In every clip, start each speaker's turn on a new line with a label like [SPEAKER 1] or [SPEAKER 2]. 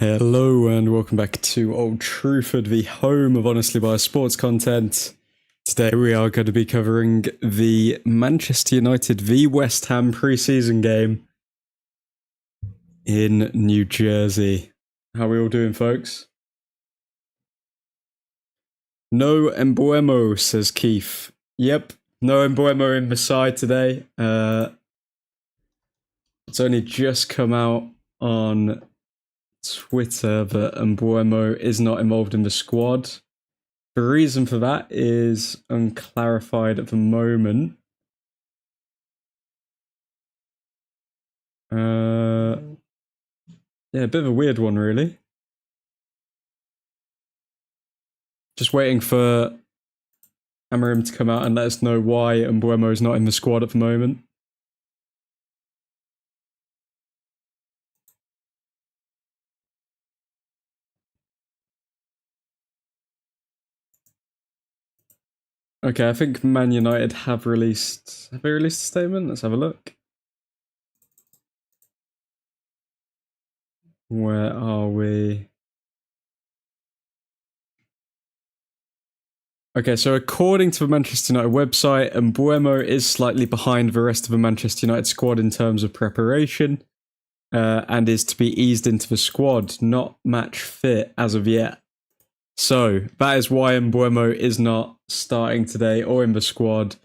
[SPEAKER 1] Hello and welcome back to Old Truthford, the home of honestly biased sports content. Today we are going to be covering the Manchester United v West Ham pre-season game in New Jersey. How are we all doing, folks? No Embuemo, says Keith. Yep, no Embuemo in the side today. It's only just come out on Twitter that Embuemo is not involved in the squad. The reason for that is unclarified at the moment. Yeah, a bit of a weird one, really. Just waiting for Amorim to come out and let us know why Embuemo is not in the squad at the moment. Okay, I think Man United have released... Have they released a statement? Let's have a look. Where are we? Okay, so according to the Manchester United website, Embuemo is slightly behind the rest of the Manchester United squad in terms of preparation, and is to be eased into the squad, not match fit as of yet. So that is why Embuemo is not starting today or in the squad.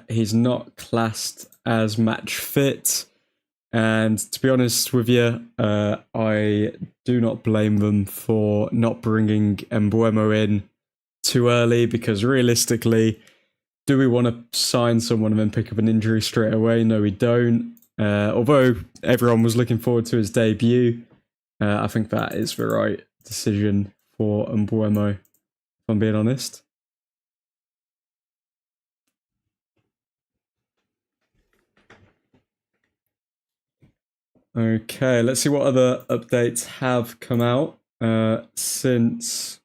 [SPEAKER 1] He's not classed as match fit. And to be honest with you, I do not blame them for not bringing Embuemo in too early, because realistically, do we want to sign someone and then pick up an injury straight away? No, we don't. Although everyone was looking forward to his debut, I think that is the right decision for Embuemo, if I'm being honest. Okay, let's see what other updates have come out since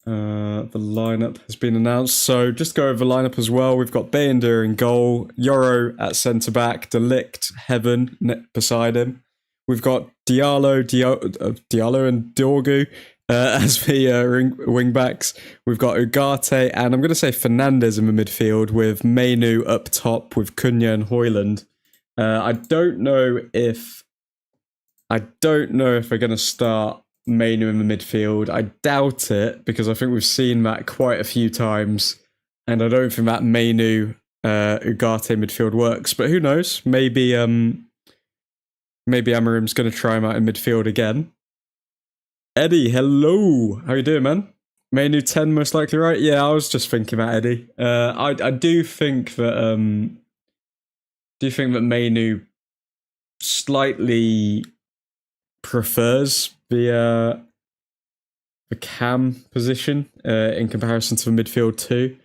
[SPEAKER 1] the lineup has been announced. So just go over the lineup as well. We've got Bayender in goal, Yoro at centre back, De Ligt, Heaven beside him. We've got Diallo and Dorgu as the wing backs. We've got Ugarte and I'm going to say Fernandes in the midfield, with Mainu up top with Cunha and Højlund. I don't know if they're going to start Mainu in the midfield. I doubt it, because I think we've seen that quite a few times, and I don't think that Mainu Ugarte midfield works. But who knows? Maybe Amorim's going to try him out in midfield again. Eddie, hello. How you doing, man? Mainu 10 most likely, right? Yeah, I was just thinking about Eddie. I do think that Mainu slightly prefers the cam position in comparison to the midfield too,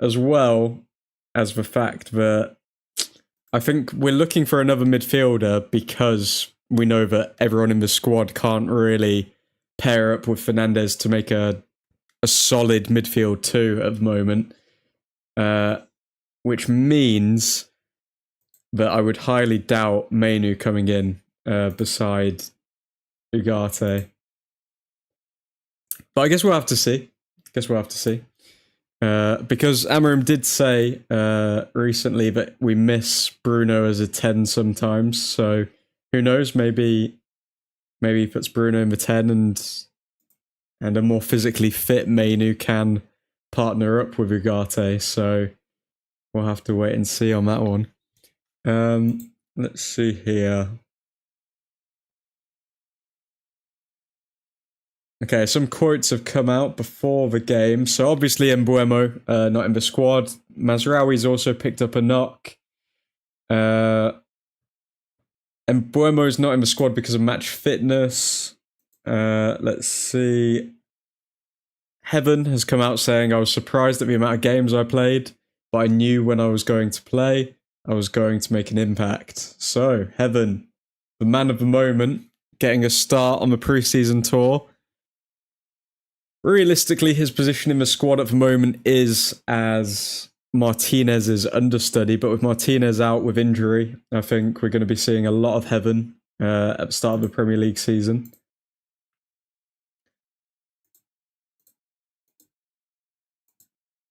[SPEAKER 1] as well as the fact that I think we're looking for another midfielder, because we know that everyone in the squad can't really pair up with Fernandes to make a solid midfield too at the moment, which means that I would highly doubt Mainu coming in beside Ugarte. But I guess we'll have to see. Because Amorim did say recently that we miss Bruno as a 10 sometimes. So who knows? Maybe he puts Bruno in the 10 and a more physically fit Mainu can partner up with Ugarte. So we'll have to wait and see on that one. Let's see here. Okay, some quotes have come out before the game. So obviously Embuemo not in the squad. Mazraoui's also picked up a knock. Embuemo's not in the squad because of match fitness. Let's see. Heaven has come out saying, I was surprised at the amount of games I played, but I knew when I was going to play, I was going to make an impact. So, Heaven, the man of the moment, getting a start on the pre-season tour. Realistically, his position in the squad at the moment is as Martinez's understudy, but with Martinez out with injury, I think we're going to be seeing a lot of Heaven at the start of the Premier League season.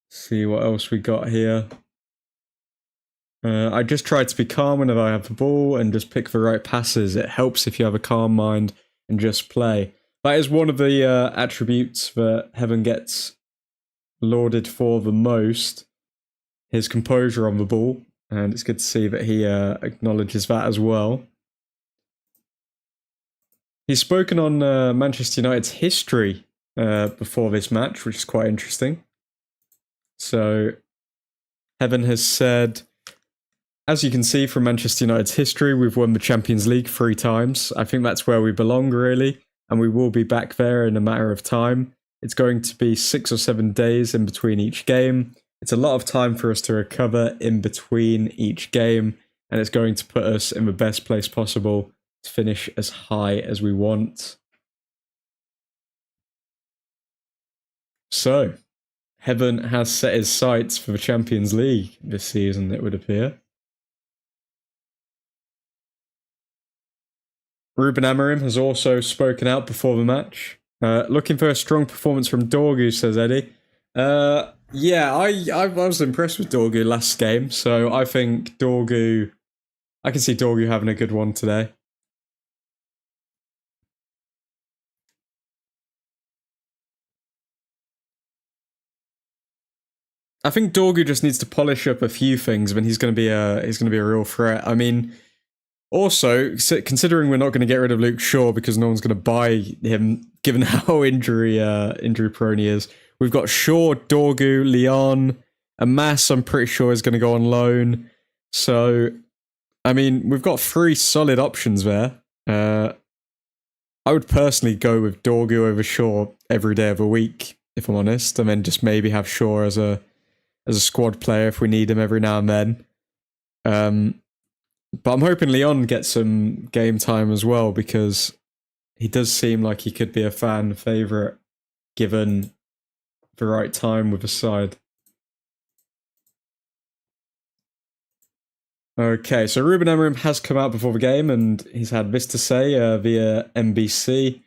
[SPEAKER 1] See what else we got here. I just try to be calm whenever I have the ball and just pick the right passes. It helps if you have a calm mind and just play. That is one of the attributes that Heaven gets lauded for the most. His composure on the ball, and it's good to see that he acknowledges that as well. He's spoken on Manchester United's history before this match, which is quite interesting. So, Heaven has said, as you can see from Manchester United's history, we've won the Champions League 3 times. I think that's where we belong, really, and we will be back there in a matter of time. It's going to be 6 or 7 days in between each game. It's a lot of time for us to recover in between each game, and it's going to put us in the best place possible to finish as high as we want. So, Heaven has set his sights for the Champions League this season, it would appear. Ruben Amorim has also spoken out before the match. Looking for a strong performance from Dorgu, says Eddie. Yeah, I was impressed with Dorgu last game, so I think Dorgu... I can see Dorgu having a good one today. I think Dorgu just needs to polish up a few things, and he's going to be a real threat. I mean, also considering we're not going to get rid of Luke Shaw because no one's going to buy him, given how injury prone he is. We've got Shaw, Dorgu, Leon, and Mass. I'm pretty sure is going to go on loan. So, I mean, we've got 3 solid options there. I would personally go with Dorgu over Shaw every day of the week, if I'm honest, and then just maybe have Shaw as a squad player if we need him every now and then. But I'm hoping Leon gets some game time as well, because he does seem like he could be a fan favourite given the right time with the side. Okay, so Ruben Amorim has come out before the game and he's had this to say via NBC.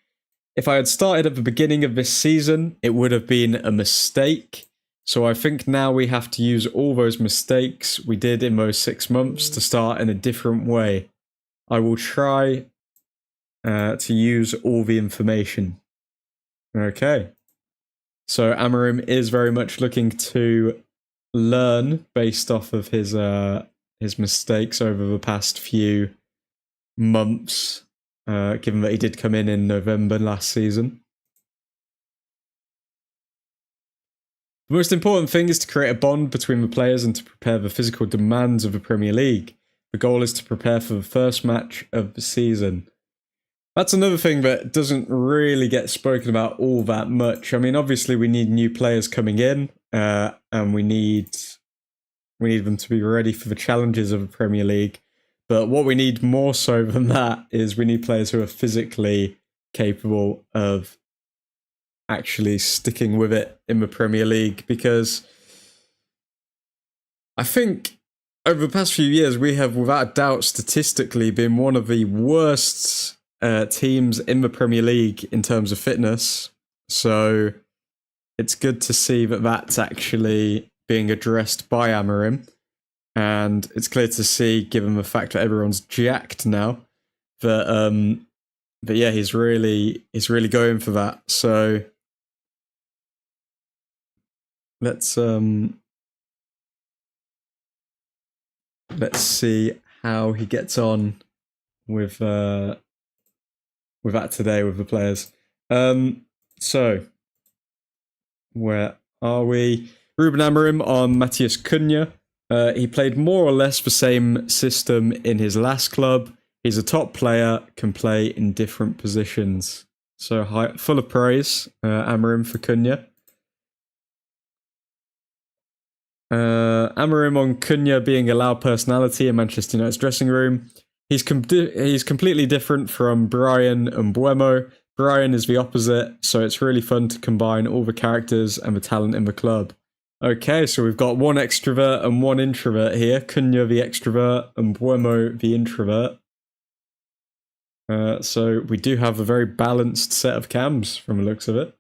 [SPEAKER 1] If I had started at the beginning of this season, it would have been a mistake. So I think now we have to use all those mistakes we did in those 6 months to start in a different way. I will try to use all the information. Okay. So Amorim is very much looking to learn based off of his mistakes over the past few months, given that he did come in November last season. The most important thing is to create a bond between the players and to prepare the physical demands of the Premier League. The goal is to prepare for the first match of the season. That's another thing that doesn't really get spoken about all that much. I mean, obviously we need new players coming in, and we need them to be ready for the challenges of the Premier League. But what we need more so than that is we need players who are physically capable of actually sticking with it in the Premier League, because I think over the past few years we have without a doubt statistically been one of the worst teams in the Premier League in terms of fitness. So it's good to see that that's actually being addressed by Amorim, and it's clear to see, given the fact that everyone's jacked now, that yeah, he's really going for that. So let's see how he gets on with that today with the players. So where are we? Ruben Amorim on Matheus Cunha. He played more or less the same system in his last club. He's a top player, can play in different positions. So full of praise, Amorim for Cunha. Amorim on Cunha being a loud personality in Manchester United's dressing room. He's completely different from Brian and Buemo. Brian is the opposite, so it's really fun to combine all the characters and the talent in the club. Okay, so we've got one extrovert and one introvert here. Cunha the extrovert and Buemo the introvert. So we do have a very balanced set of cams from the looks of it.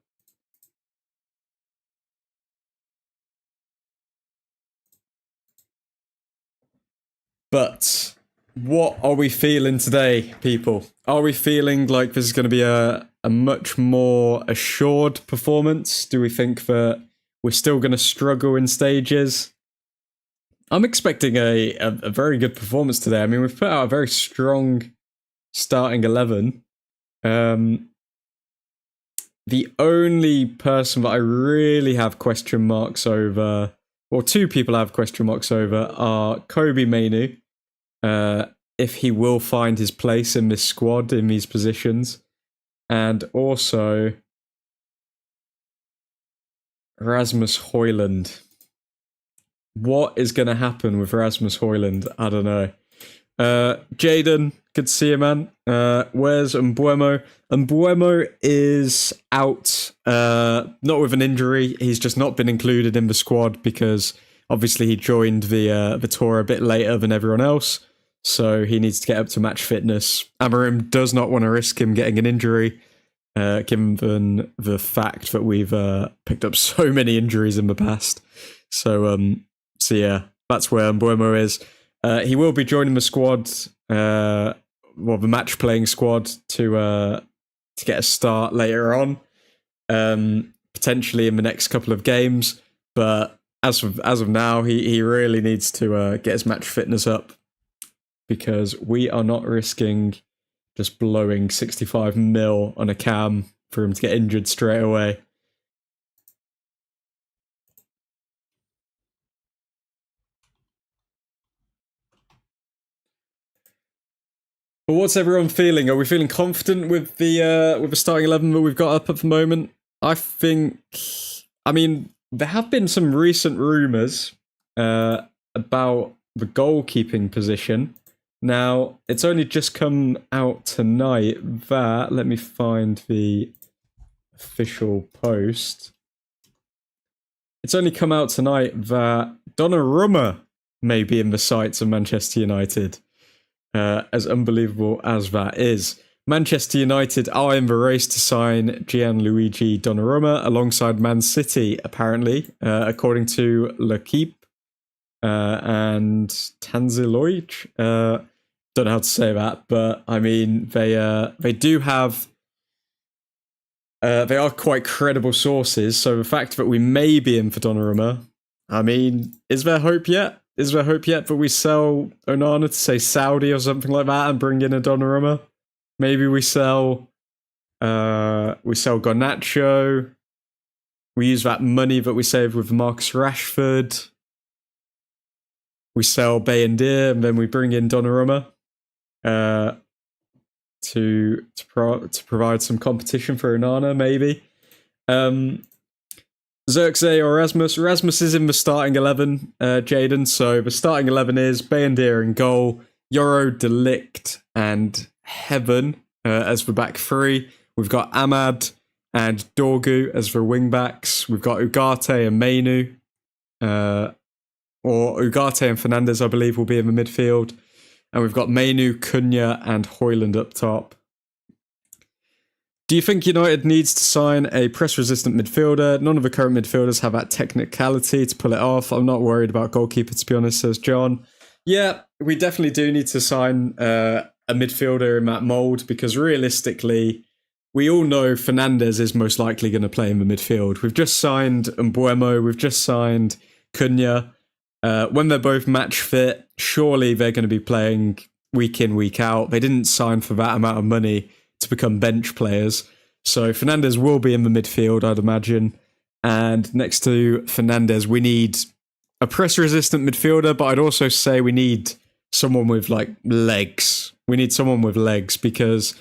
[SPEAKER 1] But what are we feeling today, people? Are we feeling like this is going to be a much more assured performance? Do we think that we're still going to struggle in stages? I'm expecting a very good performance today. I mean, we've put out a very strong starting 11. The only person that I really have question marks over, or two people I have question marks over, are Kobe Mainu, if he will find his place in this squad, in these positions, and also Rasmus Højlund. What is going to happen with Rasmus Højlund? I don't know. Jaden, good to see you, man. Where's Mbuemo? Mbuemo is out, not with an injury. He's just not been included in the squad because obviously he joined the tour a bit later than everyone else, so he needs to get up to match fitness. Amarim does not want to risk him getting an injury, given the fact that we've picked up so many injuries in the past. So yeah, that's where Mbuemo is. He will be joining the squad, the match playing squad to get a start later on, potentially in the next couple of games. But as of now, he really needs to get his match fitness up, because we are not risking just blowing 65 mil on a cam for him to get injured straight away. But what's everyone feeling? Are we feeling confident with the starting 11 that we've got up at the moment? I mean, there have been some recent rumours about the goalkeeping position. Now, it's only just come out tonight that, let me find the official post. It's only come out tonight that Donnarumma may be in the sights of Manchester United. As unbelievable as that is. Manchester United are in the race to sign Gianluigi Donnarumma alongside Man City, apparently, according to L'Equipe and Tanziloich. Don't know how to say that, but I mean, they do have... they are quite credible sources, so the fact that we may be in for Donnarumma, I mean, is there hope yet? Is there hope yet that we sell Onana to, say, Saudi or something like that and bring in a Donnarumma? Maybe we sell Garnacho. We use that money that we saved with Marcus Rashford. We sell Bayendir and then we bring in Donnarumma to provide some competition for Onana, maybe. Zirkzee or Rasmus. Rasmus is in the starting 11, Jaden. So the starting 11 is Bayendir in goal, Yoro, Delict, and Heaven as the back three. We've got Ahmad and Dorgu as the wing backs. We've got Ugarte and Mainu. Or Ugarte and Fernandez, I believe, will be in the midfield. And we've got Mainu, Cunha, and Højlund up top. Do you think United needs to sign a press-resistant midfielder? None of the current midfielders have that technicality to pull it off. I'm not worried about goalkeeper, to be honest, says John. Yeah, we definitely do need to sign a midfielder in that mould, because realistically, we all know Fernandez is most likely going to play in the midfield. We've just signed Mbuemo, we've just signed Cunha. When they're both match fit, surely they're going to be playing week in, week out. They didn't sign for that amount of money to become bench players. So Fernandez will be in the midfield, I'd imagine. And next to Fernandez, we need a press-resistant midfielder, but I'd also say we need someone with, like, legs. We need someone with legs, because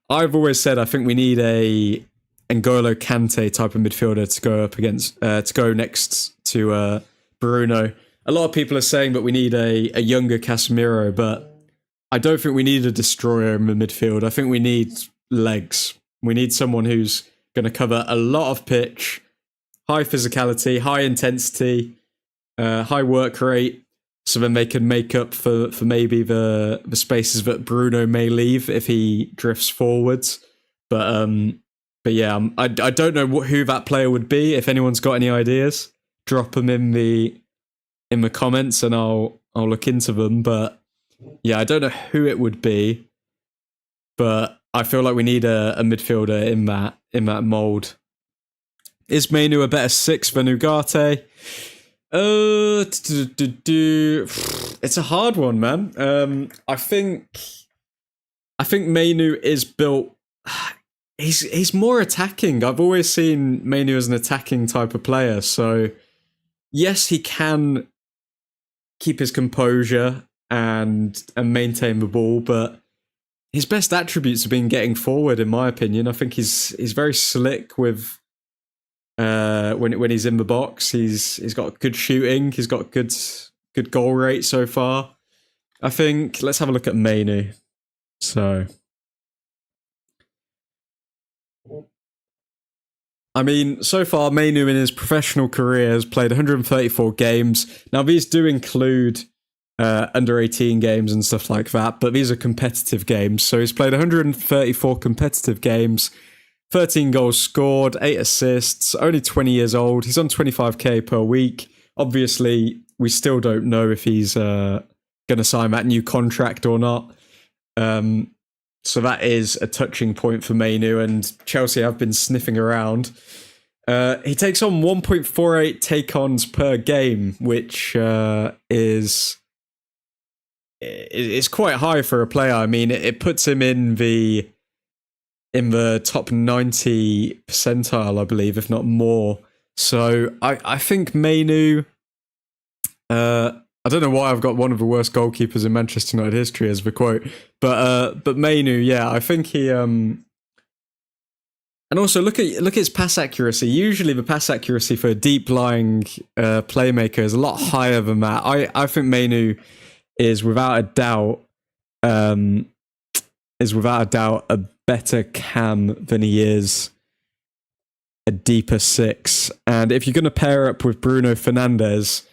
[SPEAKER 1] I've always said I think we need a N'Golo Kante type of midfielder to go up against, to go next to Bruno. A lot of people are saying that we need a younger Casemiro, but I don't think we need a destroyer in the midfield. I think we need legs. We need someone who's going to cover a lot of pitch, high physicality, high intensity, high work rate, so then they can make up for maybe the spaces that Bruno may leave if he drifts forwards. But yeah, I don't know who that player would be. If anyone's got any ideas, drop them in the comments and I'll look into them. But yeah, I don't know who it would be, but I feel like we need a midfielder in that mold. Is Mainu a better 6 than Ugarte? It's a hard one, man. I think Mainu is built. He's more attacking. I've always seen Mainu as an attacking type of player. So yes, he can keep his composure and maintain the ball, but his best attributes have been getting forward, in my opinion. I think he's very slick with when he's in the box. He's got good shooting. He's got good goal rate so far. I think let's have a look at Mainu. So, I mean, so far Mainu in his professional career has played 134 games. Now these do include under 18 games and stuff like that, but these are competitive games. So he's played 134 competitive games, 13 goals scored, 8 assists, only 20 years old. He's on 25k per week. Obviously, we still don't know if he's going to sign that new contract or not. So that is a touching point for Mainu, and Chelsea have been sniffing around. He takes on 1.48 take-ons per game, which is quite high for a player. I mean, it puts him in the top 90 percentile, I believe, if not more. So I think Mainu. I don't know why I've got one of the worst goalkeepers in Manchester United history as the quote, but Mainu, yeah, I think he. And also look at his pass accuracy. Usually the pass accuracy for a deep lying playmaker is a lot higher than that. I think Mainu is without a doubt a better cam than he is a deeper 6. And if you're going to pair up with Bruno Fernandes,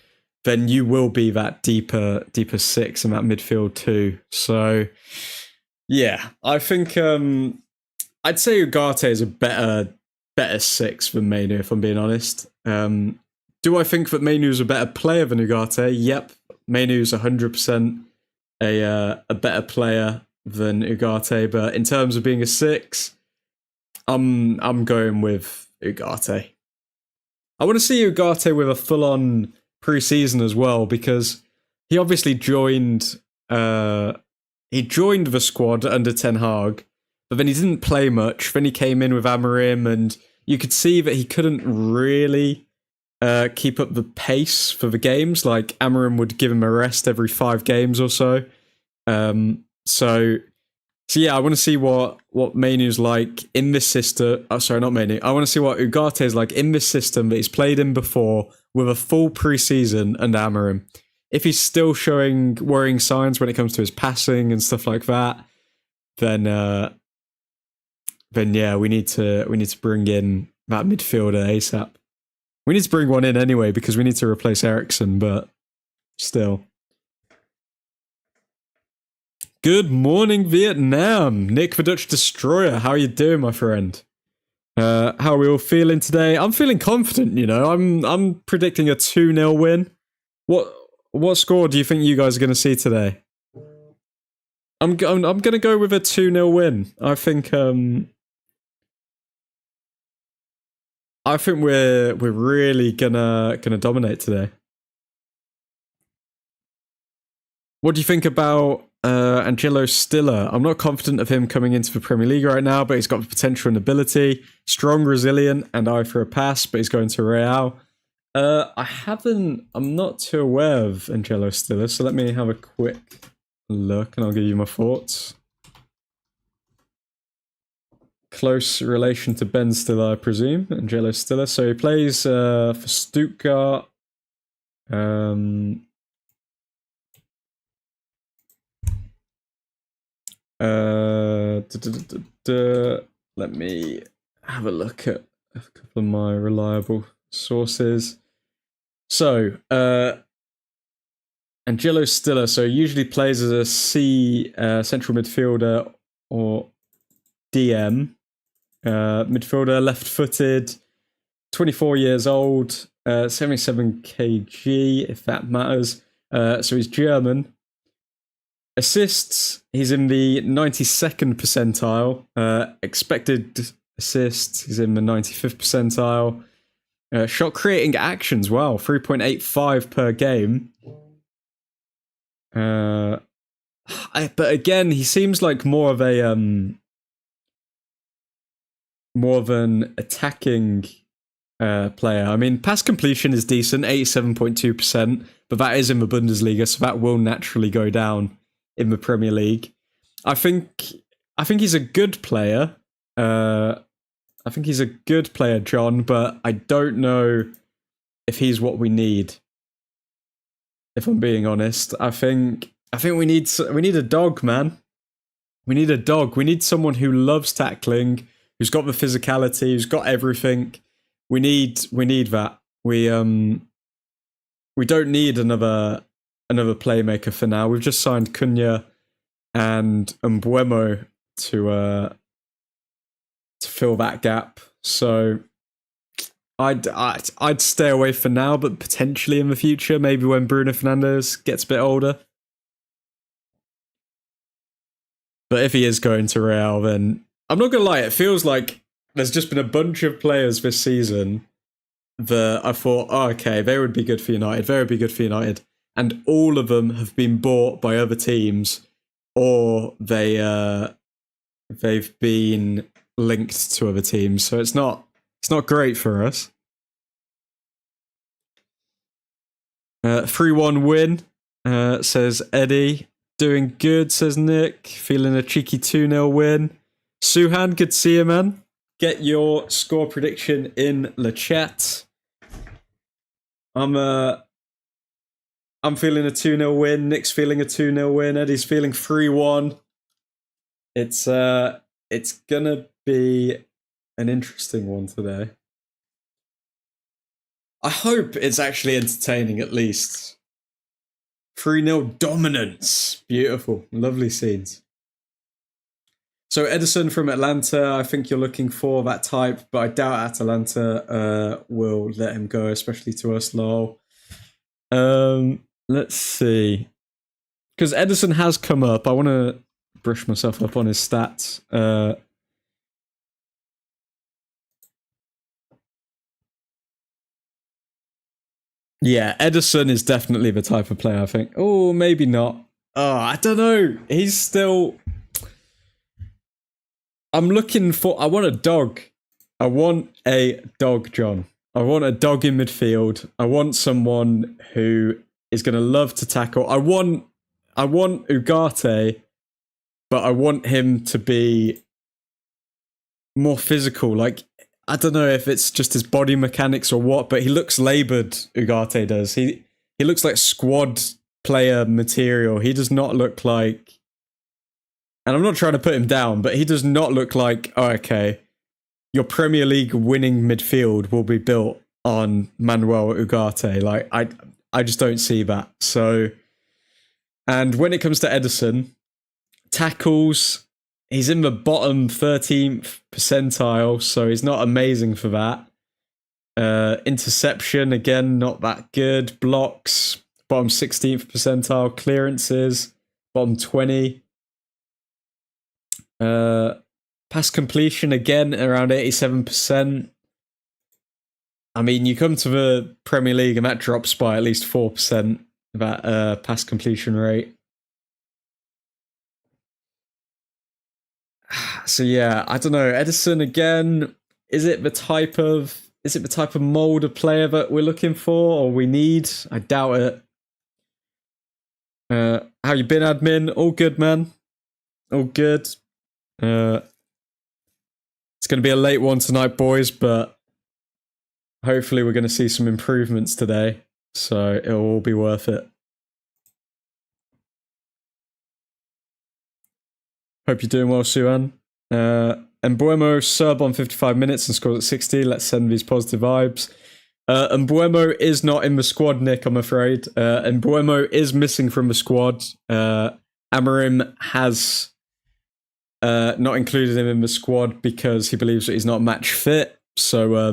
[SPEAKER 1] then you will be that deeper 6 in that midfield too. So yeah, I think I'd say Ugarte is a better 6 than Mainu, if I'm being honest. Do I think that Mainu is a better player than Ugarte? Yep, Mainu's 100% a better player than Ugarte, but in terms of being a 6, I'm going with Ugarte. I want to see Ugarte with a full-on pre-season as well, because he obviously joined the squad under Ten Hag, but then he didn't play much. Then he came in with Amorim, and you could see that he couldn't really keep up the pace for the games. Like, Amorim would give him a rest every 5 games or so. So yeah, I want to see what Mainu's like in this system. Oh, sorry, not Mainu. I want to see what Ugarte is like in this system that he's played in before, with a full pre-season under Amorim. If he's still showing worrying signs when it comes to his passing and stuff like that, then yeah, we need to bring in that midfielder ASAP. We need to bring one in anyway because we need to replace Eriksen, but still. Good morning, Vietnam. Nick the Dutch Destroyer, how are you doing, my friend? How are we all feeling today? I'm feeling confident, you know. I'm predicting a 2-0 win. What score do you think you guys are going to see today? I'm going to go with a 2-0 win. I think we're really gonna dominate today. What do you think about Angelo Stiller? I'm not confident of him coming into the Premier League right now, but he's got the potential and ability. Strong, resilient, and eye for a pass, but he's going to Real. I'm not too aware of Angelo Stiller, so let me have a quick look and I'll give you my thoughts. Close relation to Ben Stiller, I presume. Angelo Stiller. So he plays for Stuttgart. Let me have a look at a couple of my reliable sources. So, Angelo Stiller, so usually plays as a central midfielder or DM. Midfielder, left-footed, 24 years old, 77 kg, if that matters. So he's German. Assists, he's in the 92nd percentile. Expected assists, he's in the 95th percentile. Shot creating actions, wow, 3.85 per game. But again, he seems like more of an attacking player. I mean, pass completion is decent, 87.2%, but that is in the Bundesliga, so that will naturally go down in the Premier League. I think he's a good player. John, but I don't know if he's what we need. If I'm being honest, I think we need a dog, man. We need a dog. We need someone who loves tackling, who's got the physicality, who's got everything. We need that. We don't need another playmaker for now. We've just signed Cunha and Mbeumo to fill that gap. So I'd stay away for now, but potentially in the future, maybe when Bruno Fernandes gets a bit older. But if he is going to Real, then I'm not gonna lie, it feels like there's just been a bunch of players this season that I thought, oh, okay, they would be good for United, they would be good for United. And all of them have been bought by other teams, or they've been linked to other teams. So it's not great for us. 3-1 win, says Eddie. Doing good, says Nick. Feeling a cheeky 2-0 win. Suhan, good to see you, man. Get your score prediction in the chat. I'm feeling a 2-0 win. Nick's feeling a 2-0 win. Eddie's feeling 3-1. It's gonna be an interesting one today. I hope it's actually entertaining at least. 3-0 dominance. Beautiful. Lovely scenes. So Edison from Atlanta, I think you're looking for that type, but I doubt Atalanta will let him go, especially to us, lol. Let's see. Because Edison has come up. I want to brush myself up on his stats. Yeah, Edison is definitely the type of player, I think. Oh, maybe not. Oh, I don't know. He's still... I want a dog. I want a dog, John. I want a dog in midfield. I want someone who is going to love to tackle. I want Ugarte, but I want him to be more physical. Like, I don't know if it's just his body mechanics or what, but he looks laboured, Ugarte does. He looks like squad player material. He does not look like... And I'm not trying to put him down, but he does not look like, oh, okay, your Premier League winning midfield will be built on Manuel Ugarte. Like, I just don't see that. So, and when it comes to Edison, tackles, he's in the bottom 13th percentile, so he's not amazing for that. Interception, again, not that good. Blocks, bottom 16th percentile. Clearances, bottom 20. Pass completion, again, around 87%. I mean, you come to the Premier League and that drops by at least 4%, that pass completion rate. So yeah, I don't know. Edison, again, is it the type of mold of player that we're looking for or we need? I doubt it. How you been, admin? All good, man. All good. It's going to be a late one tonight, boys, but hopefully we're going to see some improvements today, so it'll all be worth it. Hope you're doing well, Suan. Mbeumo sub on 55 minutes and scores at 60. Let's send these positive vibes. Mbuemo is not in the squad, Nick, I'm afraid. Mbuemo is missing from the squad. Amarim has not included him in the squad because he believes that he's not match fit. So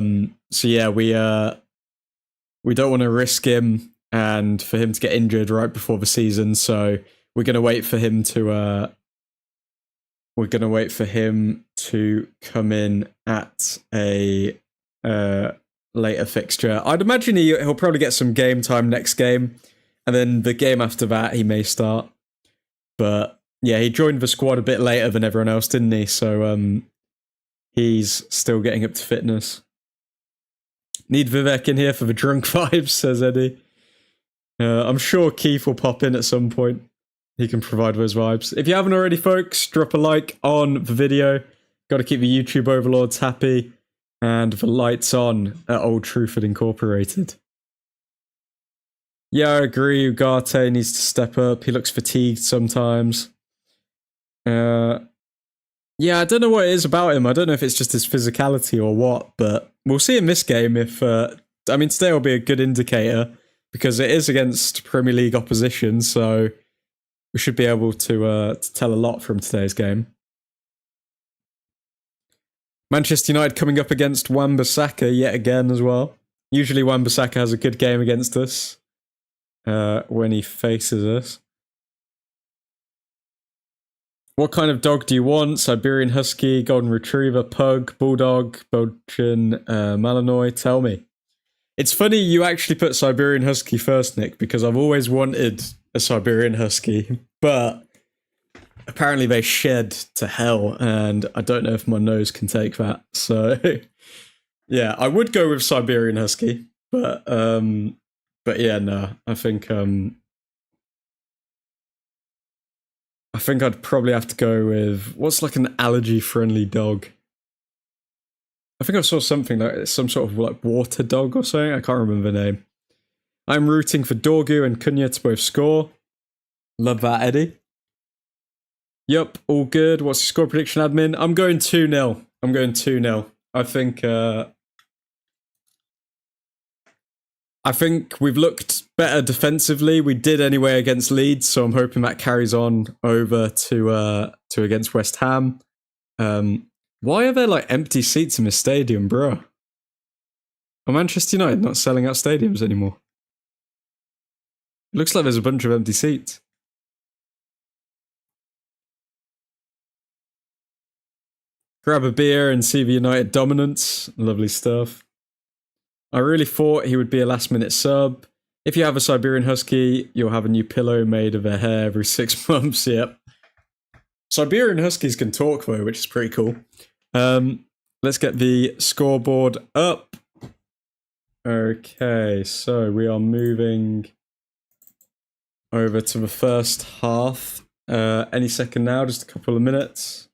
[SPEAKER 1] yeah, we don't want to risk him and for him to get injured right before the season. So we're going to wait for him to come in at a later fixture. I'd imagine he'll probably get some game time next game, and then the game after that he may start. But yeah, he joined the squad a bit later than everyone else, didn't he? So he's still getting up to fitness. Need Vivek in here for the drunk vibes, says Eddie. I'm sure Keith will pop in at some point. He can provide those vibes. If you haven't already, folks, drop a like on the video. Got to keep the YouTube overlords happy. And the lights on at Old Truthford Incorporated. Yeah, I agree. Ugarte needs to step up. He looks fatigued sometimes. Yeah, I don't know what it is about him. I don't know if it's just his physicality or what, but we'll see in this game if... I mean, today will be a good indicator because it is against Premier League opposition, so we should be able to tell a lot from today's game. Manchester United coming up against Wan-Bissaka yet again as well. Usually Wan-Bissaka has a good game against us when he faces us. What kind of dog do you want? Siberian Husky, Golden Retriever, Pug, Bulldog, Belgian Malinois? Tell me. It's funny you actually put Siberian Husky first, Nick, because I've always wanted a Siberian Husky, but apparently they shed to hell, and I don't know if my nose can take that. So, yeah, I would go with Siberian Husky, but yeah, no, I think I'd probably have to go with what's like an allergy-friendly dog. I think I saw something like some sort of like water dog or something. I can't remember the name. I'm rooting for Dorgu and Cunha to both score. Love that, Eddie. Yup, all good. What's your score prediction, admin? I'm going 2-0. I'm going 2-0. I think we've looked better defensively. We did anyway against Leeds, so I'm hoping that carries on over to against West Ham. Why are there like empty seats in this stadium, bro? Are Manchester United not selling out stadiums anymore? It looks like there's a bunch of empty seats. Grab a beer and see the United dominance. Lovely stuff. I really thought he would be a last-minute sub. If you have a Siberian Husky, you'll have a new pillow made of their hair every 6 months. Yep. Siberian Huskies can talk, though, which is pretty cool. Let's get the scoreboard up. Okay, so we are moving over to the first half. Any second now, just a couple of minutes.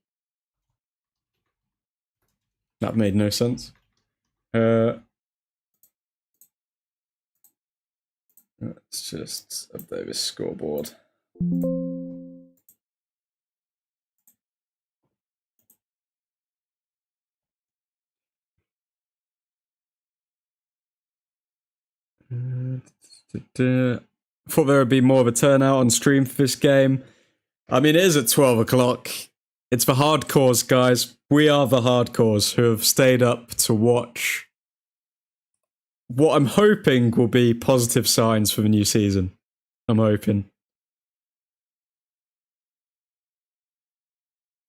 [SPEAKER 1] That made no sense. Let's just update this scoreboard. Thought there would be more of a turnout on stream for this game. I mean, it is at 12 o'clock. It's the hardcores, guys. We are the hardcores who have stayed up to watch what I'm hoping will be positive signs for the new season. I'm hoping.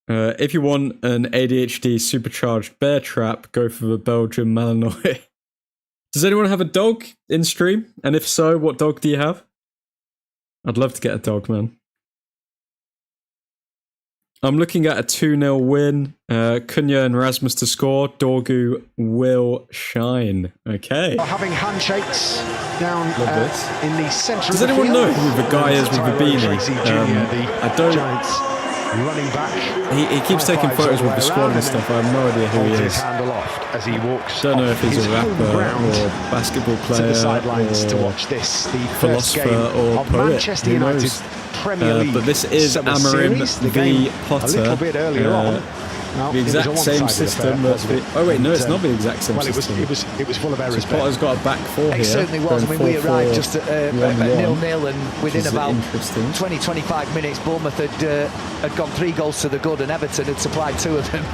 [SPEAKER 1] If you want an ADHD supercharged bear trap, go for the Belgian Malinois. Does anyone have a dog in stream? And if so, what dog do you have? I'd love to get a dog, man. I'm looking at a 2-0 win. Cunha and Rasmus to score. Dorgu will shine. Okay.
[SPEAKER 2] Having handshakes down in the centre.
[SPEAKER 1] Does anyone know who the guy is with the beanie? I don't.
[SPEAKER 2] Running back.
[SPEAKER 1] He keeps taking photos with the squad and stuff. I have no idea who he is.
[SPEAKER 2] As he walks,
[SPEAKER 1] don't know if he's a rapper or basketball player
[SPEAKER 2] to the sidelines
[SPEAKER 1] or
[SPEAKER 2] to watch this. The
[SPEAKER 1] philosopher or poet.
[SPEAKER 2] Manchester United Premier League.
[SPEAKER 1] But this is
[SPEAKER 2] Summer
[SPEAKER 1] Amorim
[SPEAKER 2] Series. The
[SPEAKER 1] v
[SPEAKER 2] game
[SPEAKER 1] Potter.
[SPEAKER 2] A little bit earlier on. No,
[SPEAKER 1] The exact same system. Oh wait, no, it's not the exact same system.
[SPEAKER 2] It was full of errors.
[SPEAKER 1] So Potter's got a back four here.
[SPEAKER 3] It certainly was. I mean, we arrived just at 0-0, and within about 20-25 minutes, Bournemouth had gone 3 goals to the good, and Everton had supplied 2 of them.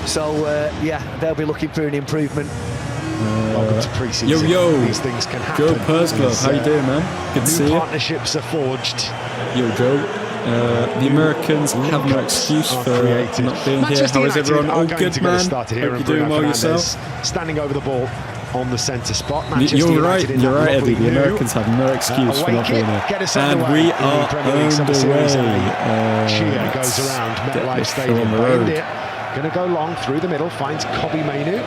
[SPEAKER 3] So yeah, they'll be looking for an improvement.
[SPEAKER 2] Welcome to pre-season.
[SPEAKER 1] Yo,
[SPEAKER 2] these things can happen.
[SPEAKER 1] Joe Persglove, how you doing, man? Good to see you.
[SPEAKER 2] Partnerships are forged.
[SPEAKER 1] Yo, Joe. The Americans have no excuse for not being here. How is everyone? All good, man? Hope you're doing well yourself.
[SPEAKER 2] Standing over the ball on the centre spot.
[SPEAKER 1] You're right, Eddie. The Americans have no excuse for not being here. And we are underway.
[SPEAKER 2] Chia goes around MetLife Stadium. Going to go long through the middle, finds Kobbie Mainoo.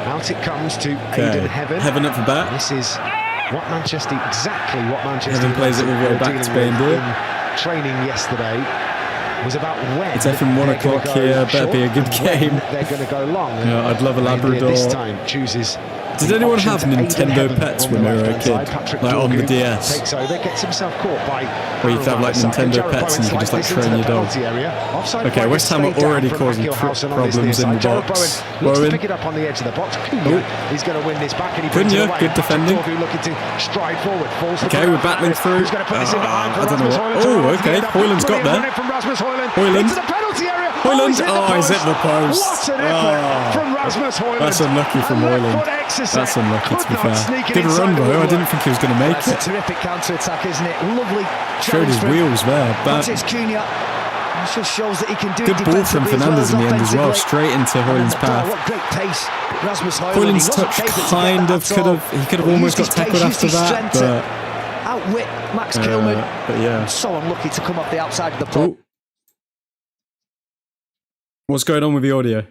[SPEAKER 2] Out it comes to Aidan Heaven.
[SPEAKER 1] Heaven up for bat.
[SPEAKER 2] This is exactly what Manchester
[SPEAKER 1] Heaven plays it all the way back to Baindir.
[SPEAKER 2] Training yesterday was about when
[SPEAKER 1] it's FM 1 o'clock here. Better be a good game.
[SPEAKER 2] They're going to go long.
[SPEAKER 1] Yeah, I'd love a Labrador.
[SPEAKER 2] This time chooses.
[SPEAKER 1] Did anyone have Nintendo Pets when they were a kid? Like on the DS?
[SPEAKER 2] Takes over, gets himself caught by
[SPEAKER 1] where you could have like Nintendo Pets and you could just like train your dog. Okay, West Ham are already causing problems in the box.
[SPEAKER 2] Looks to pick it up on the edge of the box. He's going to win this back and he brings it away.
[SPEAKER 1] Good defending.
[SPEAKER 2] Looking to stride forward.
[SPEAKER 1] Okay, we're battling through. I don't know what. Oh, okay. Hoyland's got there. Hoyland. Hoyland. Oh, he's hit the post. That's unlucky from Hoyland. That's unlucky, to be fair. Good run, though. I didn't think he was going to make it.
[SPEAKER 3] That's a terrific counter-attack, isn't it? Lovely.
[SPEAKER 1] Showed his wheels there. But
[SPEAKER 3] just shows that he can do
[SPEAKER 1] good ball from Fernandes in the end as well, straight into Hoyland's path.
[SPEAKER 3] What great pace. Rasmus
[SPEAKER 1] Hoyland's touch kind of could have almost got tackled after that, but
[SPEAKER 3] outwit Max Kilman.
[SPEAKER 1] But yeah,
[SPEAKER 3] so unlucky to come off the outside of the post.
[SPEAKER 1] What's going on with the audio?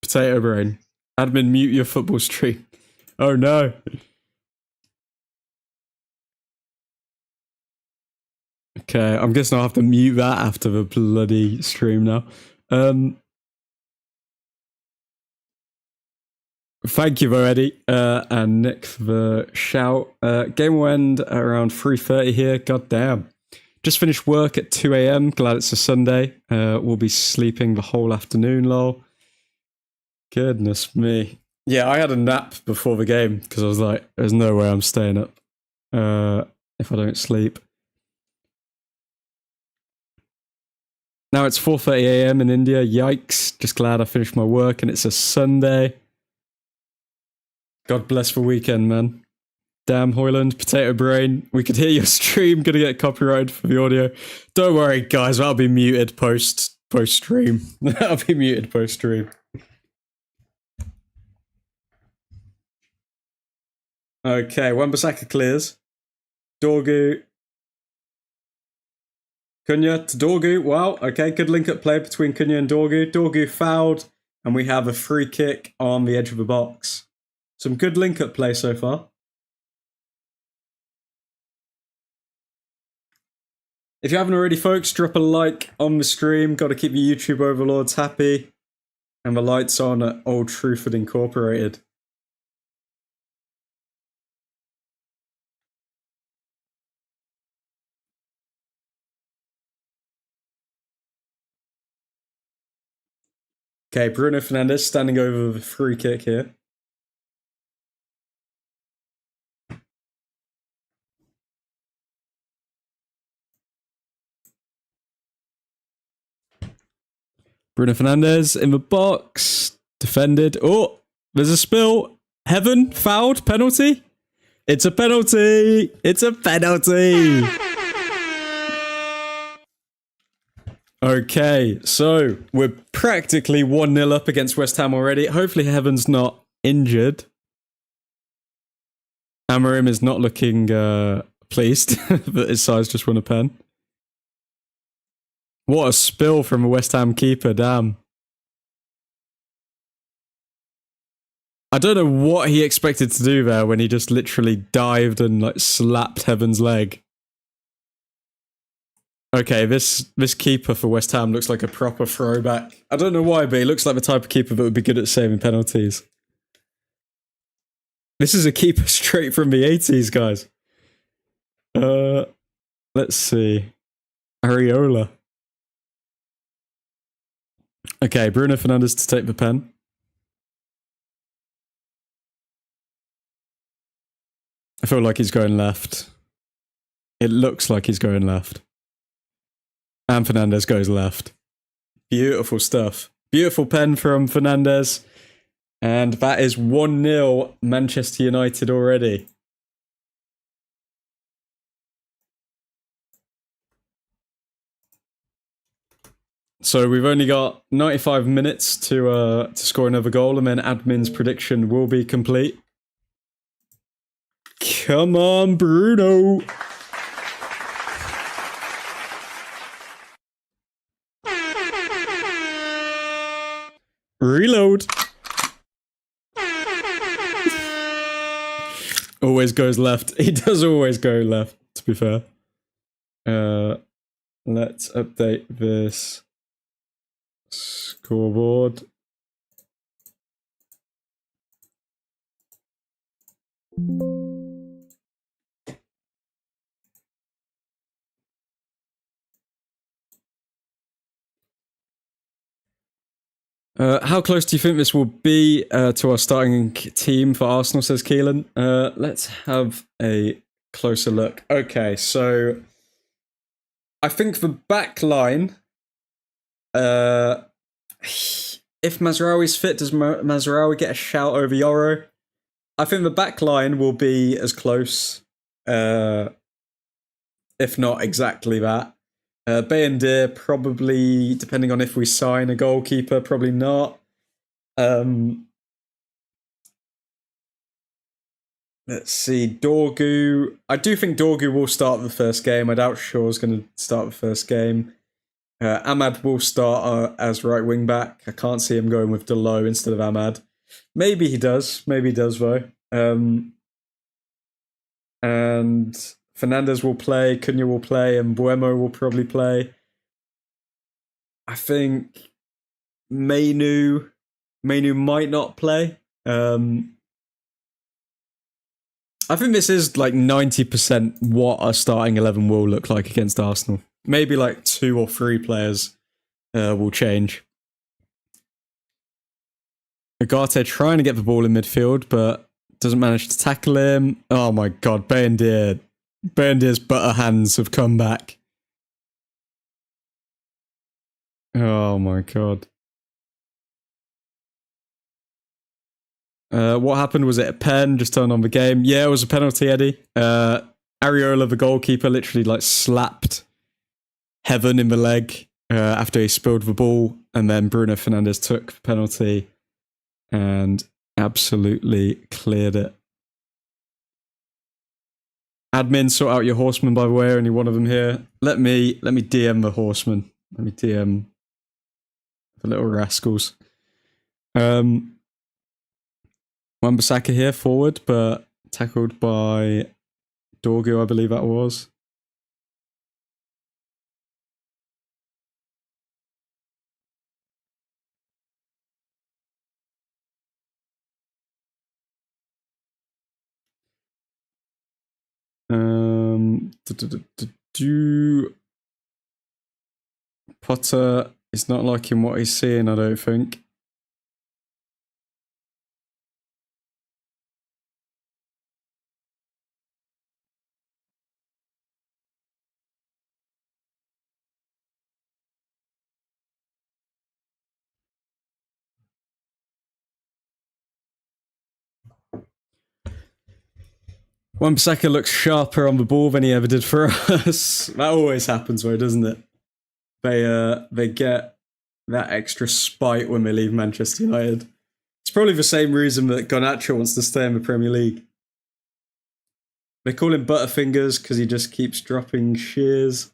[SPEAKER 1] Potato brain. Admin, mute your football stream. Oh no. Okay, I'm guessing I'll have to mute that after the bloody stream now. Thank you, though, Eddie and Nick, for the shout. Game will end at around 3:30 here. God damn. Just finished work at 2 AM. Glad it's a Sunday. We'll be sleeping the whole afternoon, lol. Goodness me. Yeah, I had a nap before the game because I was like, there's no way I'm staying up if I don't sleep. Now it's 4:30 AM in India. Yikes. Just glad I finished my work and it's a Sunday. God bless the weekend, man. Damn, Hoyland, potato brain. We could hear your stream. Gonna get copyrighted for the audio. Don't worry, guys. That'll be muted post stream. That'll be muted post stream. Okay, Wan-Bissaka clears. Dorgu. Cunha to Dorgu. Wow, okay, good link-up play between Cunha and Dorgu. Dorgu fouled, and we have a free kick on the edge of the box. Some good link-up play so far. If you haven't already, folks, drop a like on the stream. Got to keep your YouTube overlords happy. And the lights on at Old Truthford Incorporated. Okay, Bruno Fernandes standing over the free kick here. Bruno Fernandes in the box. Defended. Oh, there's a spill. Heaven, fouled, penalty. It's a penalty. It's a penalty. Okay, so we're practically 1-0 up against West Ham already. Hopefully Heaven's not injured. Amorim is not looking pleased that his side's just won a pen. What a spill from a West Ham keeper, damn. I don't know what he expected to do there when he just literally dived and like slapped Heaven's leg. Okay, this keeper for West Ham looks like a proper throwback. I don't know why, but he looks like the type of keeper that would be good at saving penalties. This is a keeper straight from the 80s, guys. Let's see. Areola. Okay, Bruno Fernandes to take the pen. I feel like he's going left. It looks like he's going left. And Fernandes goes left. Beautiful stuff. Beautiful pen from Fernandes. And that is 1-0 Manchester United already. So we've only got 95 minutes to score another goal, and then admin's prediction will be complete. Come on, Bruno. Reload. Always goes left. He does always go left, to be fair. Let's update this scoreboard. How close do you think this will be to our starting team for Arsenal, says Keelan? Let's have a closer look. Okay, so I think the back line, if Mazraoui's fit, does Mazraoui get a shout over Yoro? I think the back line will be as close, if not exactly that. Bayendir, probably, depending on if we sign a goalkeeper, probably not. Let's see, Dorgu. I do think Dorgu will start the first game. I doubt Shaw's going to start the first game. Ahmad will start as right wing back. I can't see him going with Delo instead of Ahmad. Maybe he does. Maybe he does, though. And Fernandes will play, Cunha will play, and Buemo will probably play. I think Mainu might not play. I think this is like 90% what our starting 11 will look like against Arsenal. Maybe like 2 or 3 players will change. Ugarte trying to get the ball in midfield, but doesn't manage to tackle him. Oh my god, Bayendir's butter hands have come back. Oh my god. What happened? Was it a pen? Just turned on the game? Yeah, it was a penalty, Eddie. Areola, the goalkeeper, literally like slapped Heaven in the leg after he spilled the ball, and then Bruno Fernandes took the penalty and absolutely cleared it. Admin, sort out your horsemen, by the way, only one of them here. Let me DM the horsemen. Let me DM the little rascals. Wan-Bissaka here, forward, but tackled by Dorgu, I believe that was. Potter is not liking what he's seeing, I don't think. Wan-Bissaka looks sharper on the ball than he ever did for us. That always happens, though, doesn't it? They get that extra spite when they leave Manchester United. It's probably the same reason that Garnacho wants to stay in the Premier League. They call him Butterfingers because he just keeps dropping shears.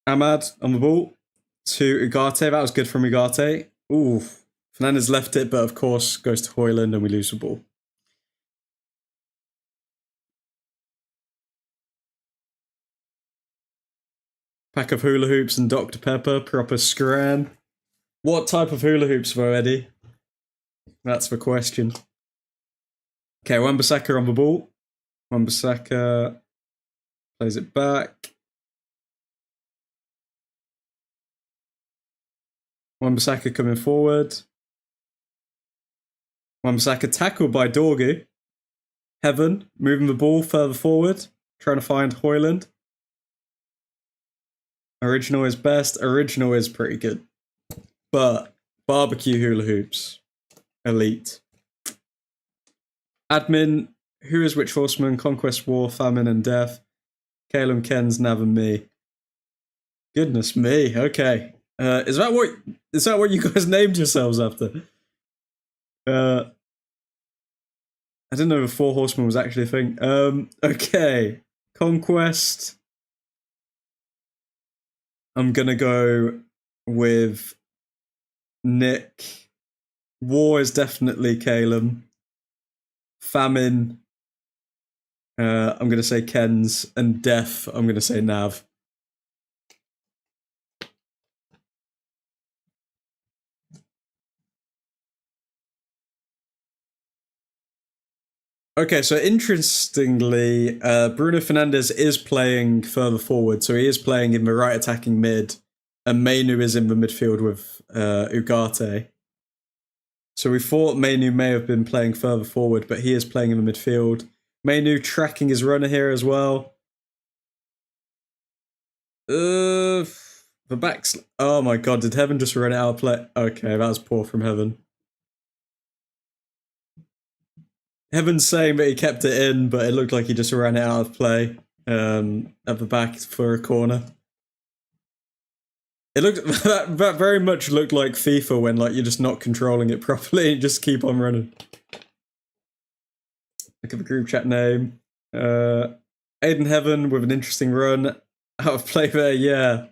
[SPEAKER 1] Ahmad on the ball to Ugarte. That was good from Ugarte. Ooh. Fernandes left it, but of course goes to Højlund and we lose the ball. Pack of hula hoops and Dr. Pepper, proper scran. What type of hula hoops, though, Eddie? That's the question. Okay, Wan-Bissaka on the ball. Wan-Bissaka plays it back. Wan-Bissaka coming forward. Wan-Bissaka tackled by Dorgu. Heaven moving the ball further forward, trying to find Højlund. Original is best. Original is pretty good. But barbecue hula hoops, elite. Admin, who is which horseman? Conquest, war, famine, and death. Caleb, Ken's, Nav, and me. Goodness me. Okay. Is that what you guys named yourselves after? I didn't know the four horsemen was actually a thing. Okay. Conquest. I'm gonna go with Nick. War is definitely Caleb. Famine. I'm gonna say Ken's, and death. I'm gonna say Nav. Okay, so interestingly, Bruno Fernandes is playing further forward, so he is playing in the right attacking mid, and Mainu is in the midfield with Ugarte. So we thought Mainu may have been playing further forward, but he is playing in the midfield. Mainu tracking his runner here as well. The backs. Oh my god, did Heaven just run it out of play? Okay, that was poor from Heaven. Heaven's saying that he kept it in, but it looked like he just ran it out of play at the back for a corner. It looked that very much looked like FIFA when like you're just not controlling it properly and just keep on running. Look at the group chat name. Aiden Heaven with an interesting run. Out of play there, yeah.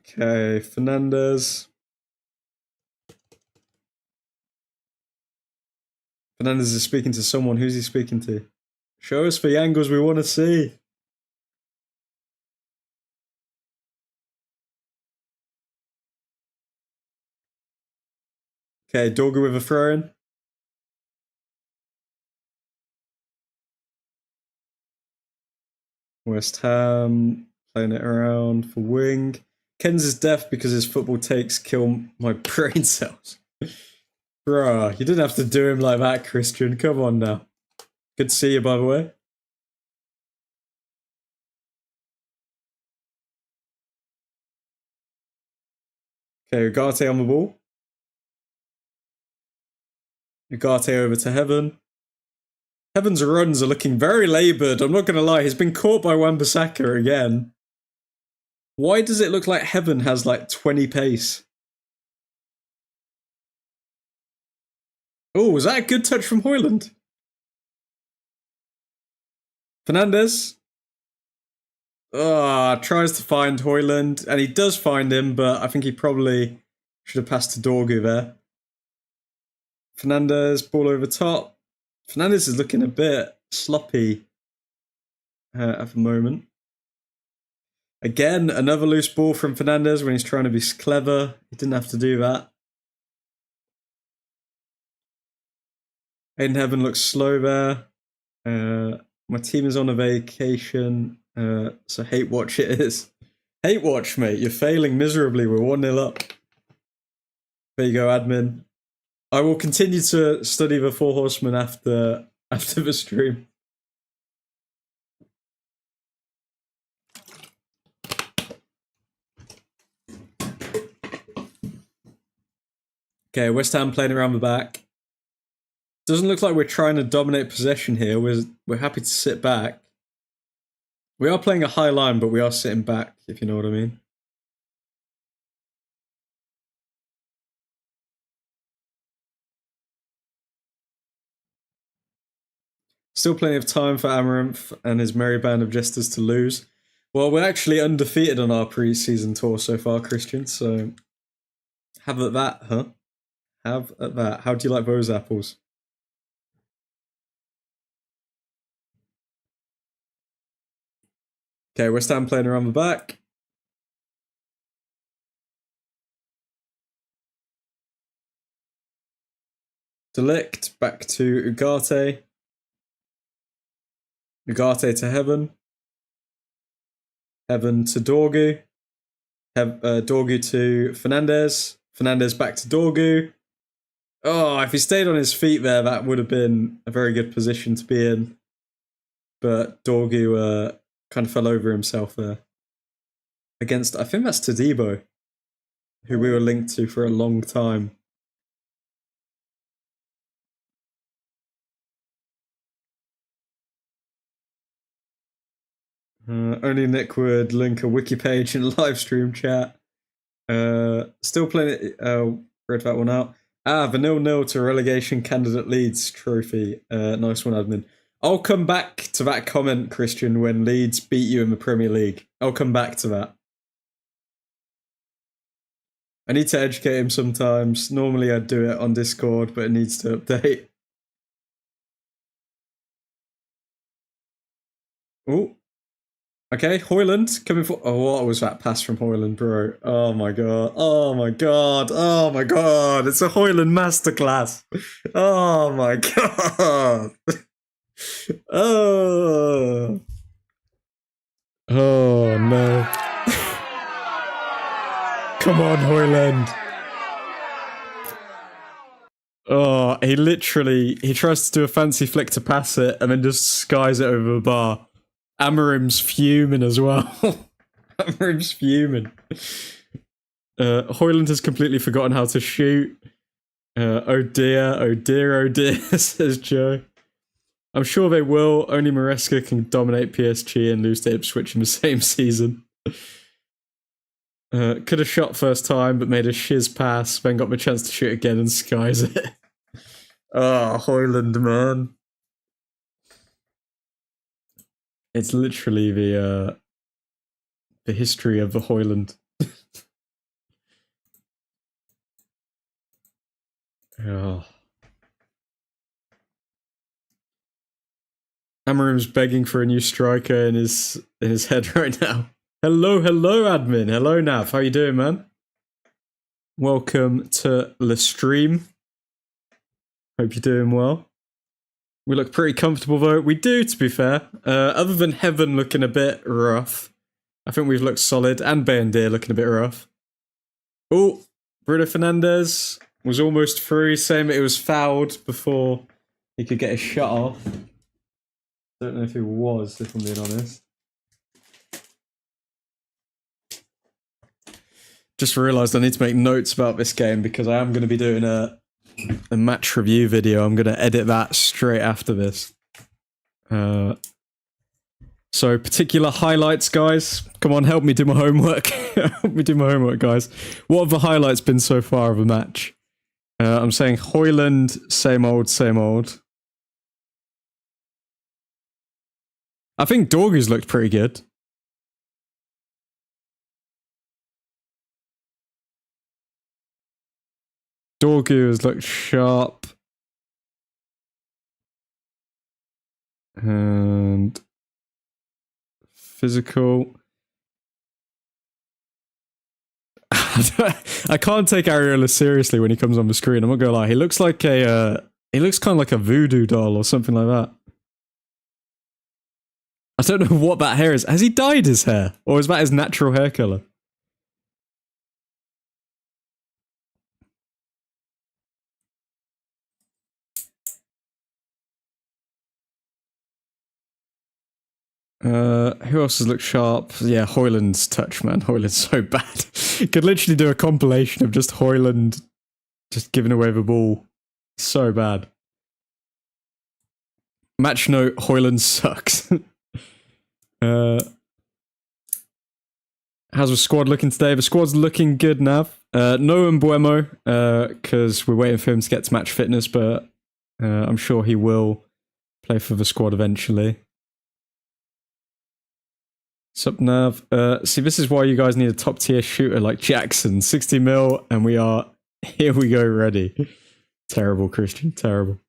[SPEAKER 1] Okay, Fernandes. Fernandes is speaking to someone. Who's he speaking to? Show us the angles we want to see. Okay, Dorgu with a throw-in. West Ham playing it around for wing. Ken's is deaf because his football takes kill my brain cells. Bruh, you didn't have to do him like that, Christian. Come on now. Good to see you, by the way. Okay, Ugarte on the ball. Ugarte over to Heaven. Heaven's runs are looking very laboured. I'm not going to lie. He's been caught by Wan-Bissaka again. Why does it look like Heaven has like 20 pace? Oh, was that a good touch from Højlund? Fernandes. Tries to find Højlund, and he does find him, but I think he probably should have passed to Dorgu there. Fernandes, ball over top. Fernandes is looking a bit sloppy at the moment. Again, another loose ball from Fernandes when he's trying to be clever. He didn't have to do that. Aiden Heaven looks slow there. My team is on a vacation, so hate watch it is. Hate watch, mate. You're failing miserably. We're 1-0 up. There you go, admin. I will continue to study the Four Horsemen after the stream. Okay, West Ham playing around the back. Doesn't look like we're trying to dominate possession here. We're happy to sit back. We are playing a high line, but we are sitting back, if you know what I mean. Still plenty of time for Amaranth and his merry band of jesters to lose. Well, we're actually undefeated on our pre-season tour so far, Christian, so have at that, huh? Have at that. How do you like those apples? Okay, West Ham playing around the back. Delict back to Ugarte. Ugarte to Heaven. Heaven to Dorgu. Dorgu to Fernandez. Fernandez back to Dorgu. Oh, if he stayed on his feet there, that would have been a very good position to be in. But Dorgu kind of fell over himself there. Against, I think that's Todibo, who we were linked to for a long time. Only Nick would link a wiki page in live stream chat. Still playing. Read that one out. The 0-0 to relegation candidate Leeds trophy. Nice one, admin. I'll come back to that comment, Christian, when Leeds beat you in the Premier League. I'll come back to that. I need to educate him sometimes. Normally I'd do it on Discord, but it needs to update. Oh. Okay, Hoyland coming for... Oh, what was that pass from Hoyland, bro? Oh my god. Oh my god. Oh my god. It's a Hoyland masterclass. Oh my god. Oh. Oh no. Come on, Hoyland. Oh, he tries to do a fancy flick to pass it and then just skies it over the bar. Amarim's fuming as well. Amarim's fuming. Hoyland has completely forgotten how to shoot. Oh dear, oh dear, oh dear, says Joe. I'm sure they will. Only Maresca can dominate PSG and lose to Ipswich in the same season. Could have shot first time, but made a shiz pass, then got the chance to shoot again and skies it. Oh, Hoyland, man. It's literally the history of the Hoyland. Oh. Amarim's begging for a new striker in his head right now. Hello, admin. Hello, Nav. How you doing, man? Welcome to the stream. Hope you're doing well. We look pretty comfortable, though. We do, to be fair. Other than Heaven looking a bit rough. I think we've looked solid. And Bayendir looking a bit rough. Oh, Bruno Fernandes was almost through, saying that it was fouled before he could get his shot off. Don't know if he was, if I'm being honest. Just realised I need to make notes about this game because I am going to be doing a match review video. I'm going to edit that straight after this. So particular highlights, guys. Come on, help me do my homework. Help me do my homework, guys. What have the highlights been so far of the match? I'm saying Hoyland, same old, same old. I think Dorgu's looked pretty good. Dorgu has looked sharp. And physical. I can't take Areola seriously when he comes on the screen. I'm not gonna lie. He looks like he looks kind of like a voodoo doll or something like that. I don't know what that hair is. Has he dyed his hair? Or is that his natural hair colour? Who else has looked sharp? Yeah, Hoyland's touch, man. Hoyland's so bad. Could literally do a compilation of just Hoyland just giving away the ball. So bad. Match note, Hoyland sucks. How's the squad looking today? The squad's looking good, Nav. No Mbuemo, because we're waiting for him to get to match fitness, but I'm sure he will play for the squad eventually. Sup, Nav? See, this is why you guys need a top tier shooter like Jackson. 60 mil, and we are, here we go, ready. Terrible, Christian, terrible.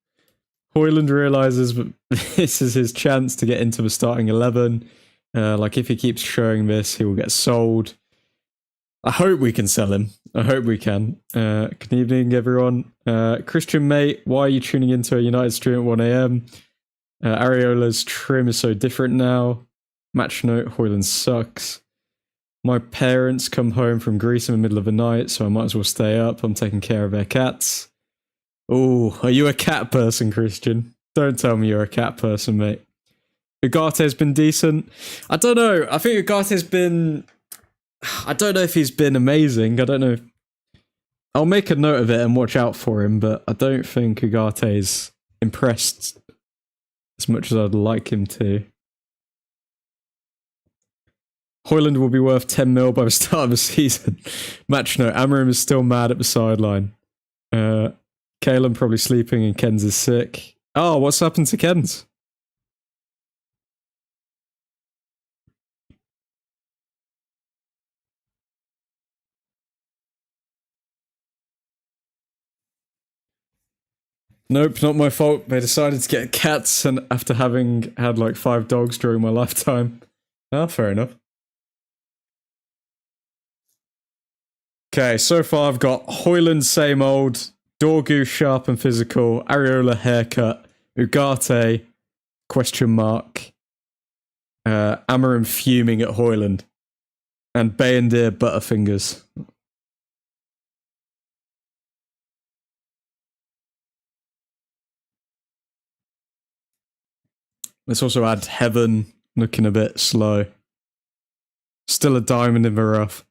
[SPEAKER 1] Hoyland realises that this is his chance to get into the starting 11. Like, if he keeps showing this, he will get sold. I hope we can sell him. I hope we can. Good evening, everyone. Christian, mate, why are you tuning into a United stream at 1 a.m.? Areola's trim is so different now. Match note, Hoyland sucks. My parents come home from Greece in the middle of the night, so I might as well stay up. I'm taking care of their cats. Oh, are you a cat person, Christian? Don't tell me you're a cat person, mate. Ugate's been decent. I don't know. I think Ugate's been... I don't know if he's been amazing. I don't know. I'll make a note of it and watch out for him, but I don't think Ugate's impressed as much as I'd like him to. Hoyland will be worth 10 mil by the start of the season. Match note, Amarim is still mad at the sideline. Kalen probably sleeping and Ken's is sick. Oh, what's happened to Ken's? Nope, not my fault. They decided to get cats and after having had like 5 dogs during my lifetime. Ah, fair enough. Okay, so far I've got Hoyland same old, Dorgu sharp and physical, Areola haircut, Ugarte question mark, Amarim fuming at Hoyland, and Bayendir butterfingers. Let's also add Heaven, looking a bit slow. Still a diamond in the rough.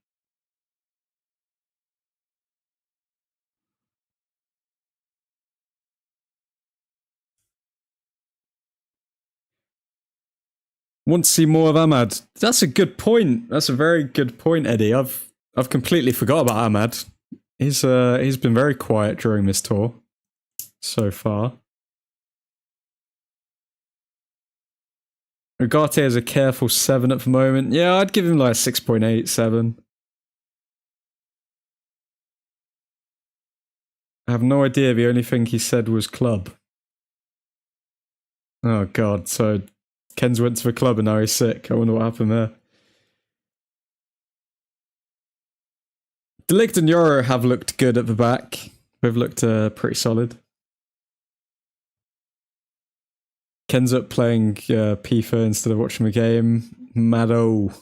[SPEAKER 1] Want to see more of Ahmad? That's a good point. That's a very good point, Eddie. I've completely forgot about Ahmad. He's been very quiet during this tour so far. Ugarte is a careful 7 at the moment. Yeah, I'd give him like 6.8, 7. I have no idea. The only thing he said was club. Oh god, so Ken's went to the club and now he's sick. I wonder what happened there. Delict and Yoro have looked good at the back. They've looked pretty solid. Ken's up playing FIFA instead of watching the game. Maddo.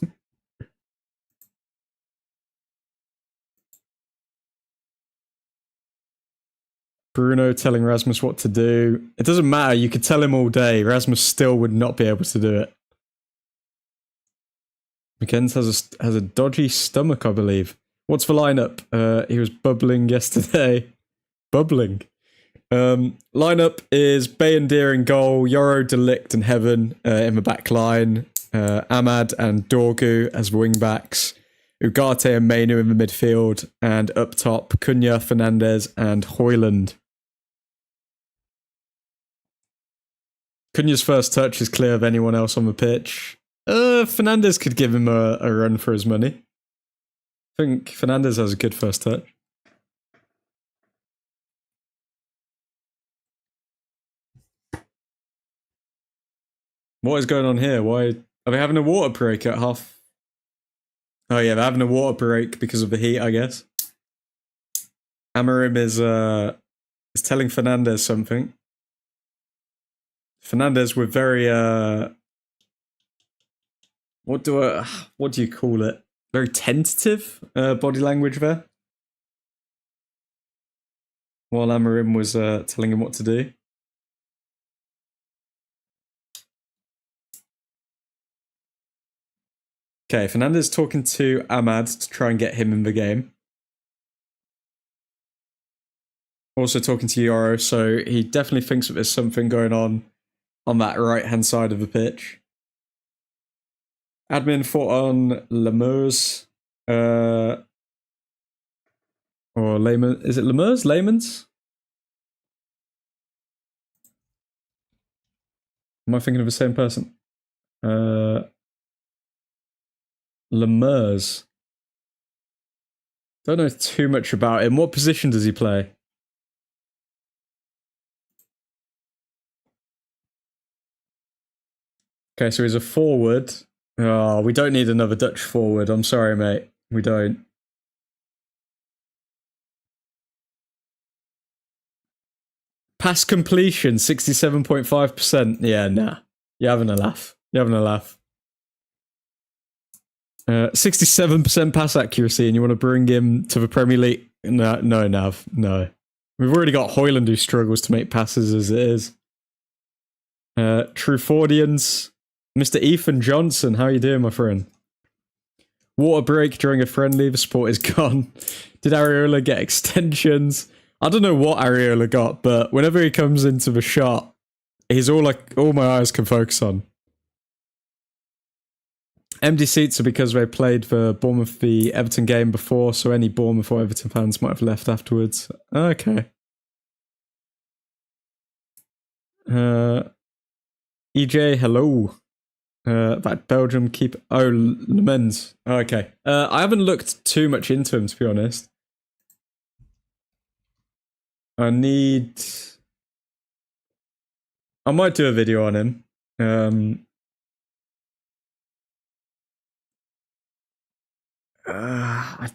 [SPEAKER 1] Bruno telling Rasmus what to do. It doesn't matter, you could tell him all day. Rasmus still would not be able to do it. McKenz has a dodgy stomach, I believe. What's the lineup? He was bubbling yesterday. Bubbling. Lineup is Bayendir in goal, Yoro, Delict and Heaven in the back line, Ahmad and Dorgu as wing backs, Ugarte and Mainu in the midfield, and up top Cunha, Fernandez and Hoyland. Cunha's first touch is clear of anyone else on the pitch. Fernandez could give him a run for his money. I think Fernandez has a good first touch. What is going on here? Why are they having a water break at half? Oh yeah, they're having a water break because of the heat, I guess. Amarim is telling Fernandez something. Fernandez with very what do you call it? Very tentative body language there. While Amarim was telling him what to do. Okay, Fernandez talking to Ahmad to try and get him in the game. Also talking to Yoro, so he definitely thinks that there's something going on that right-hand side of the pitch. Admin fought on Lemurs. Or Layman. Is it Lemurs? Layman's? Am I thinking of the same person? Lemurs. Don't know too much about him. What position does he play? Okay, so he's a forward. Oh, we don't need another Dutch forward. I'm sorry, mate. We don't. Pass completion, 67.5%. Yeah, nah. You're having a laugh. You're having a laugh. 67% pass accuracy, and you want to bring him to the Premier League? No, Nav. No. We've already got Højlund who struggles to make passes as it is. Trufordians. Mr. Ethan Johnson, how you doing, my friend? Water break during a friendly, the support is gone. Did Areola get extensions? I don't know what Areola got, but whenever he comes into the shot, he's all my eyes can focus on. Empty seats are because they played the Bournemouth v Everton game before, so any Bournemouth or Everton fans might have left afterwards. Okay. EJ, hello. That Belgium keeper. Oh, Le Mans. Oh, okay. I haven't looked too much into him, to be honest. I might do a video on him. I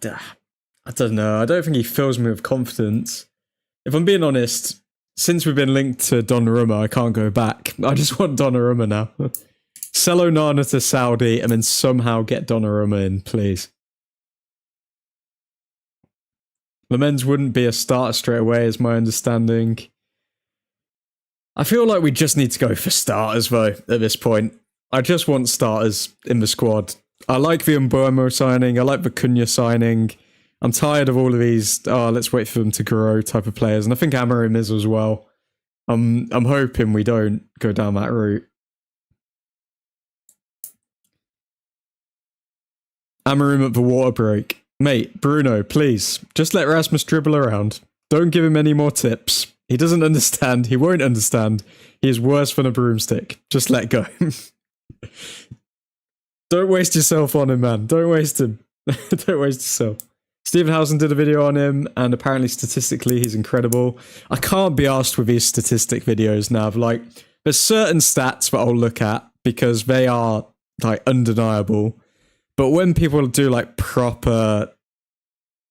[SPEAKER 1] don't know. I don't think he fills me with confidence. If I'm being honest, since we've been linked to Donnarumma, I can't go back. I just want Donnarumma now. Sell Onana to Saudi and then somehow get Donnarumma in, please. Le Mans wouldn't be a starter straight away, is my understanding. I feel like we just need to go for starters, though, at this point. I just want starters in the squad. I like the Mbeumo signing. I like the Cunha signing. I'm tired of all of these, let's wait for them to grow type of players. And I think Amorim is as well. I'm hoping we don't go down that route. Amorim at the water break. Mate, Bruno, please, just let Rasmus dribble around. Don't give him any more tips. He doesn't understand. He won't understand. He is worse than a broomstick. Just let go. Don't waste yourself on him, man. Don't waste him. Don't waste yourself. Stephen Housen did a video on him, and apparently statistically he's incredible. I can't be asked with these statistic videos now. Like, there's certain stats that I'll look at because they are like undeniable. But when people do like proper,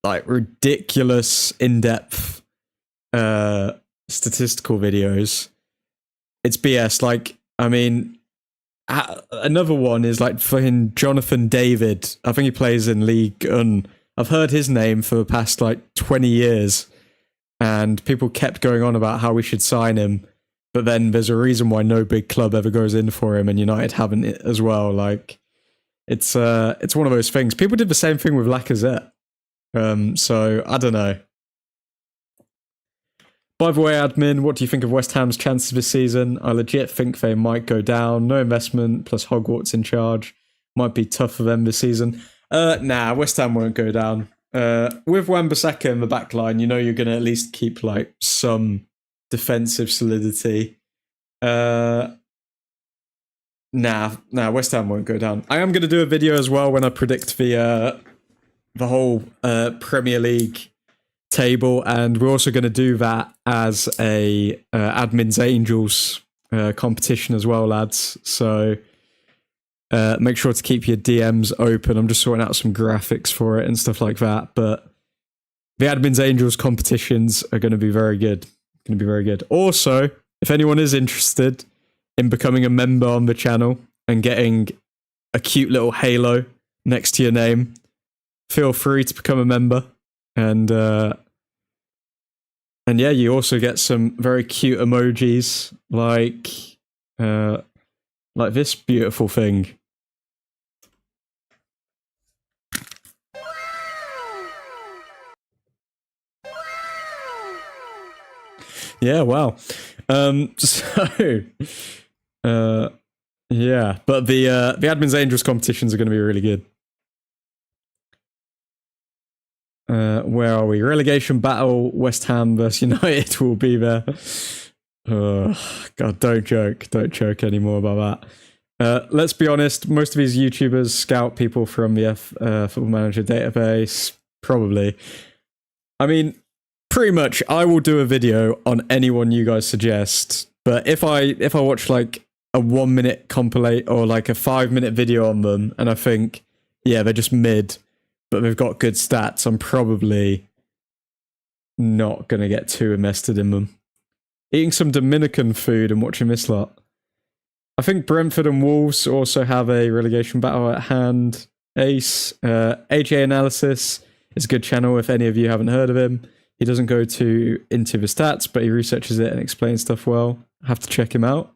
[SPEAKER 1] like ridiculous, in-depth statistical videos, it's BS. Like, I mean, another one is like fucking Jonathan David. I think he plays in League One. I've heard his name for the past like 20 years, and people kept going on about how we should sign him. But then there's a reason why no big club ever goes in for him, and United haven't as well. Like, it's one of those things. People did the same thing with Lacazette. So I don't know. By the way, admin, what do you think of West Ham's chances this season? I legit think they might go down. No investment, plus Hogwarts in charge. Might be tough for them this season. Nah, West Ham won't go down. With Wan-Bissaka in the back line, you know you're going to at least keep like some defensive solidity. Nah, West Ham won't go down. I am going to do a video as well when I predict the whole Premier League table, and we're also going to do that as a Admin's Angels competition as well, lads. So make sure to keep your DMs open. I'm just sorting out some graphics for it and stuff like that. But the Admin's Angels competitions are going to be very good. Going to be very good. Also, if anyone is interested in becoming a member on the channel and getting a cute little halo next to your name, feel free to become a member. And yeah, you also get some very cute emojis like this beautiful thing. Yeah, wow. Yeah, but the Admin's Angels competitions are going to be really good. Where are we? Relegation battle, West Ham versus United will be there. God, don't joke anymore about that. Let's be honest, most of these YouTubers scout people from the Football Manager database, probably. I mean, pretty much, I will do a video on anyone you guys suggest, but if I watch like a 1 minute compilate or like a 5 minute video on them, and I think, yeah, they're just mid, but they've got good stats, I'm probably not going to get too invested in them. Eating some Dominican food and watching this lot. I think Brentford and Wolves also have a relegation battle at hand. Ace, AJ Analysis is a good channel if any of you haven't heard of him. He doesn't go into the stats, but he researches it and explains stuff well. Have to check him out.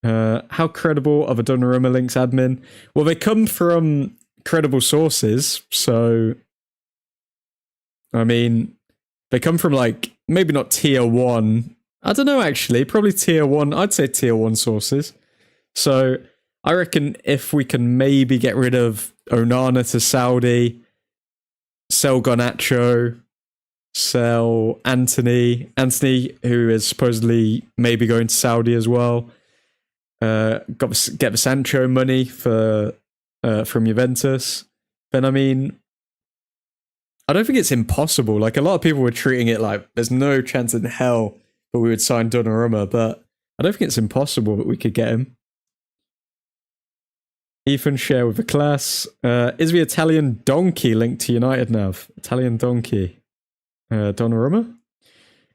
[SPEAKER 1] How credible are the Donnarumma links, admin? Well, they come from credible sources, so I mean, they come from like, maybe not tier 1. I don't know, actually, probably tier 1. I'd say tier 1 sources. So I reckon if we can maybe get rid of Onana to Saudi, sell Garnacho, sell Anthony, who is supposedly maybe going to Saudi as well. Get the Sancho money from Juventus. Then I mean, I don't think it's impossible. Like, a lot of people were treating it like there's no chance in hell that we would sign Donnarumma, but I don't think it's impossible that we could get him. Ethan, share with the class. Is the Italian donkey linked to United now? Italian donkey. Donnarumma?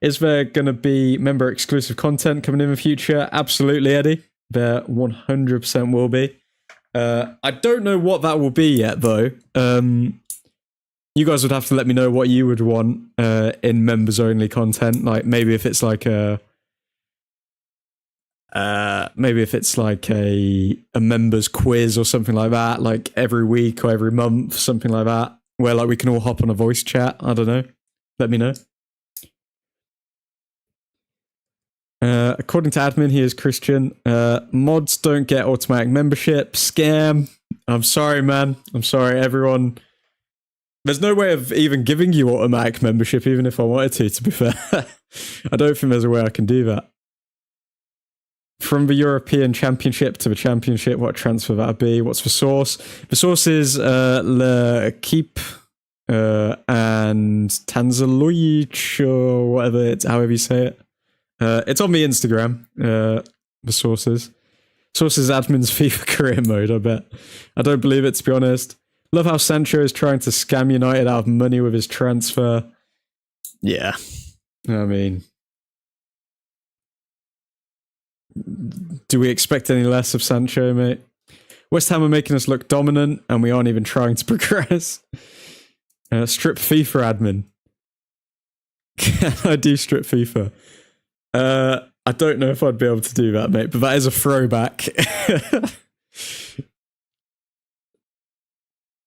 [SPEAKER 1] Is there going to be member exclusive content coming in the future? Absolutely, Eddie. There 100% will be. I don't know what that will be yet, though. You guys would have to let me know what you would want in members only content. Like, maybe if it's like a members quiz or something like that, like every week or every month, something like that, where like we can all hop on a voice chat. I don't know. Let me know. According to admin, he is Christian. Mods don't get automatic membership. Scam. I'm sorry, man. I'm sorry, everyone. There's no way of even giving you automatic membership, even if I wanted to be fair. I don't think there's a way I can do that. From the European Championship to the Championship, what transfer that would be? What's the source? The source is L'Equipe and Tanzaloich, or whatever it's, however you say it. It's on the Instagram, the sources. Sources admin's FIFA career mode, I bet. I don't believe it, to be honest. Love how Sancho is trying to scam United out of money with his transfer. Yeah. I mean, do we expect any less of Sancho, mate? West Ham are making us look dominant, and we aren't even trying to progress. Strip FIFA admin. Can I do strip FIFA? I don't know if I'd be able to do that, mate, but that is a throwback.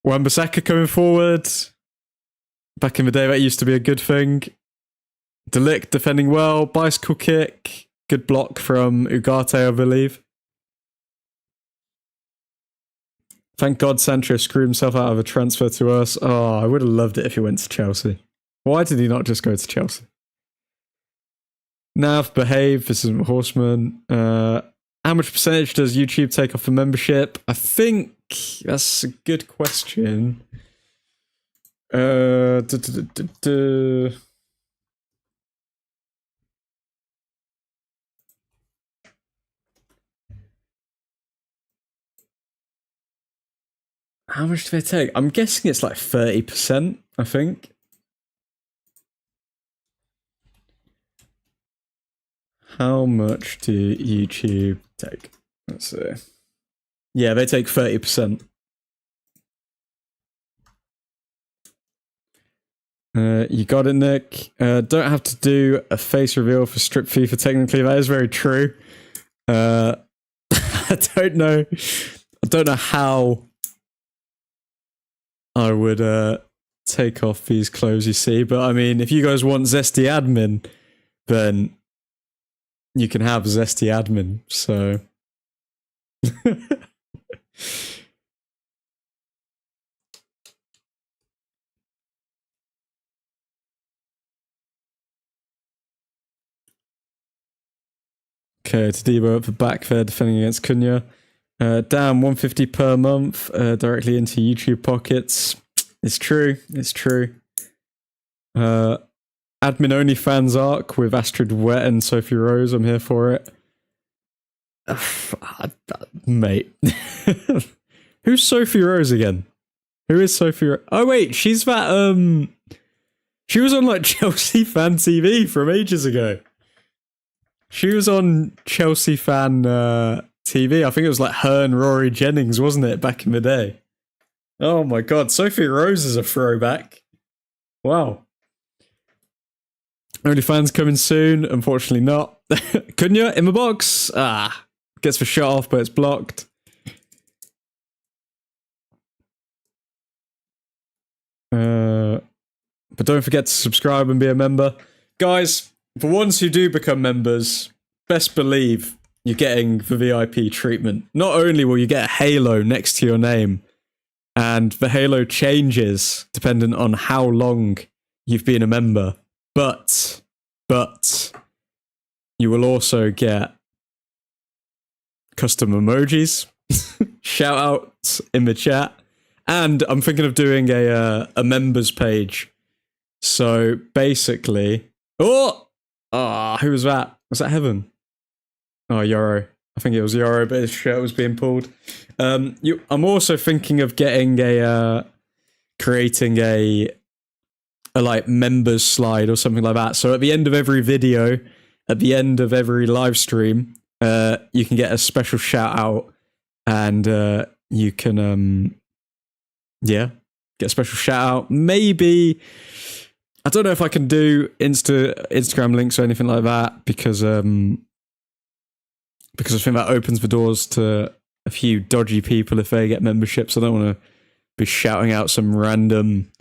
[SPEAKER 1] Wan-Bissaka coming forward. Back in the day, that used to be a good thing. De Ligt defending well. Bicycle kick. Good block from Ugarte, I believe. Thank God Sancho screwed himself out of a transfer to us. Oh, I would have loved it if he went to Chelsea. Why did he not just go to Chelsea? Nav, behave. This isn't Horseman. How much percentage does YouTube take off the membership? I think that's a good question. How much do they take? I'm guessing it's like 30%, I think. How much do YouTube take? Let's see. Yeah, they take 30%. You got it, Nick. Don't have to do a face reveal for Strip FIFA, technically. That is very true. I don't know. I don't know how I would take off these clothes, you see. But I mean, if you guys want Zesty Admin, then you can have Zesty Admin, so... Okay, Tadibo up the back there, defending against Cunha. Damn, 150 per month, directly into YouTube pockets. It's true, it's true. Admin only fans arc with Astrid Wet and Sophie Rose, I'm here for it. Mate. Who's Sophie Rose again? Who is Sophie Rose? Oh wait, she's that she was on like Chelsea Fan TV from ages ago. She was on Chelsea Fan TV. I think it was like her and Rory Jennings, wasn't it, back in the day? Oh my god, Sophie Rose is a throwback. Wow. OnlyFans coming soon. Unfortunately not. Cunha in the box. Gets the shot off, but it's blocked. But don't forget to subscribe and be a member. Guys, for ones who do become members, best believe you're getting the VIP treatment. Not only will you get a halo next to your name, and the halo changes depending on how long you've been a member, but you will also get custom emojis, shout outs in the chat, and I'm thinking of doing a members page. So basically, who was that? Was that Heaven? Oh, Yoro. I think it was Yoro, but his shirt was being pulled. I'm also thinking of getting creating a like members slide or something like that. So at the end of every video, at the end of every live stream, you can get a special shout out, and you can get a special shout out. Maybe, I don't know if I can do Instagram links or anything like that, because I think that opens the doors to a few dodgy people if they get memberships. I don't want to be shouting out some random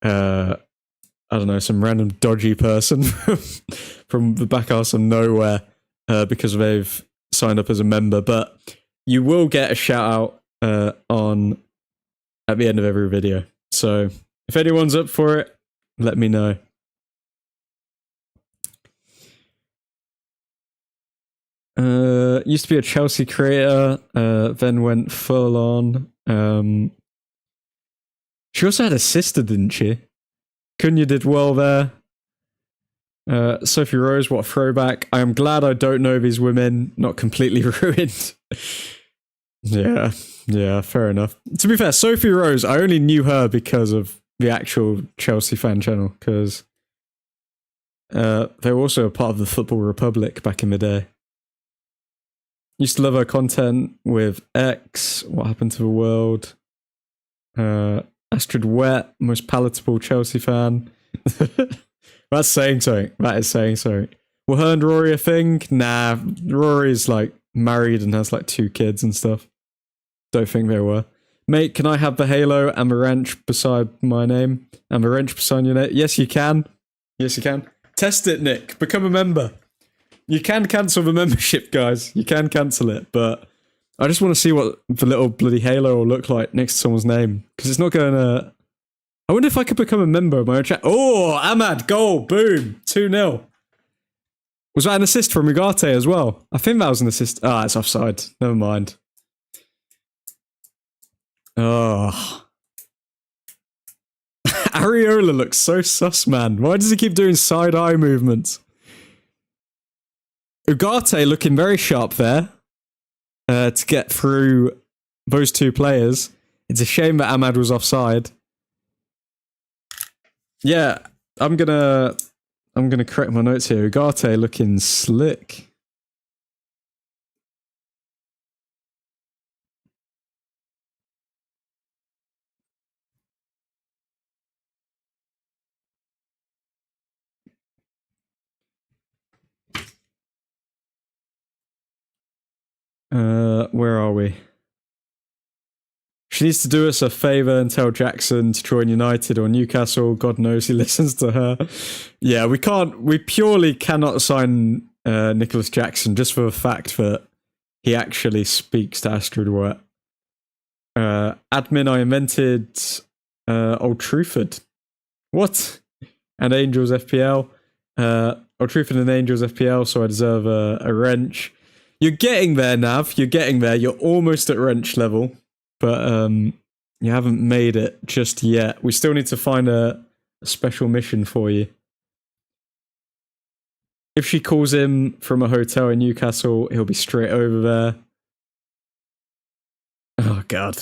[SPEAKER 1] some random dodgy person from the back arse of nowhere because they've signed up as a member. But you will get a shout out at the end of every video. So if anyone's up for it, let me know. Used to be a Chelsea creator, then went full on. She also had a sister, didn't she? Cunha did well there. Sophie Rose, what a throwback. I am glad I don't know these women. Not completely ruined. Yeah, fair enough. To be fair, Sophie Rose, I only knew her because of the actual Chelsea fan channel, because they were also a part of the Football Republic back in the day. Used to love her content with X, What Happened to the World, Astrid Wet, most palatable Chelsea fan. That's saying something. That is saying something. Were her and Rory a thing? Nah, Rory's like married and has like 2 kids and stuff. Don't think they were. Mate, can I have the halo and the wrench beside my name? And the wrench beside your name? Yes, you can. Yes, you can. Test it, Nick. Become a member. You can cancel the membership, guys. You can cancel it, but I just want to see what the little bloody halo will look like next to someone's name, because it's not going to... I wonder if I could become a member of my own chat. Oh, Ahmad, goal, boom, 2-0. Was that an assist from Ugarte as well? I think that was an assist. It's offside. Never mind. Oh. Areola looks so sus, man. Why does he keep doing side-eye movements? Ugarte looking very sharp there to get through those 2 players. It's a shame that Ahmad was offside. Yeah, I'm gonna correct my notes here. Ugarte looking slick. Where are we? She needs to do us a favour and tell Jackson to join United or Newcastle. God knows he listens to her. Yeah, we purely cannot sign Nicholas Jackson just for the fact that he actually speaks to Astrid Wet. Admin, I invented Old Truthford. What? And Angels FPL. Old Truthford and Angels FPL, so I deserve a wrench. You're getting there, Nav. You're getting there. You're almost at wrench level. But you haven't made it just yet. We still need to find a special mission for you. If she calls him from a hotel in Newcastle, he'll be straight over there. Oh, God.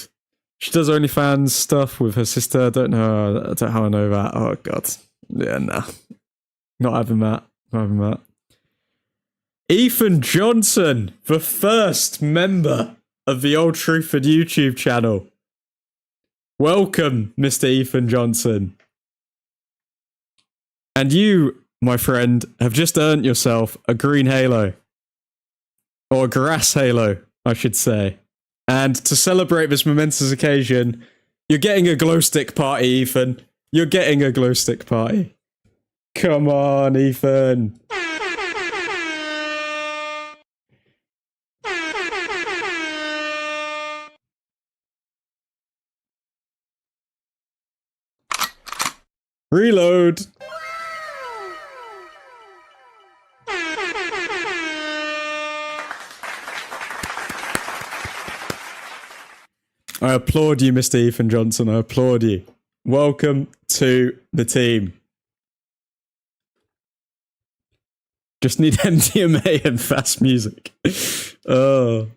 [SPEAKER 1] She does OnlyFans stuff with her sister. I don't know how I know that. Oh, God. Yeah, nah. Not having that. Not having that. Ethan Johnson, the first member of the Old Truthford YouTube channel. Welcome, Mr. Ethan Johnson. And you, my friend, have just earned yourself a green halo. Or a grass halo, I should say. And to celebrate this momentous occasion, you're getting a glow stick party, Ethan. You're getting a glow stick party. Come on, Ethan. Reload. I applaud you, Mr. Ethan Johnson. I applaud you. Welcome to the team. Just need MDMA and fast music. Oh.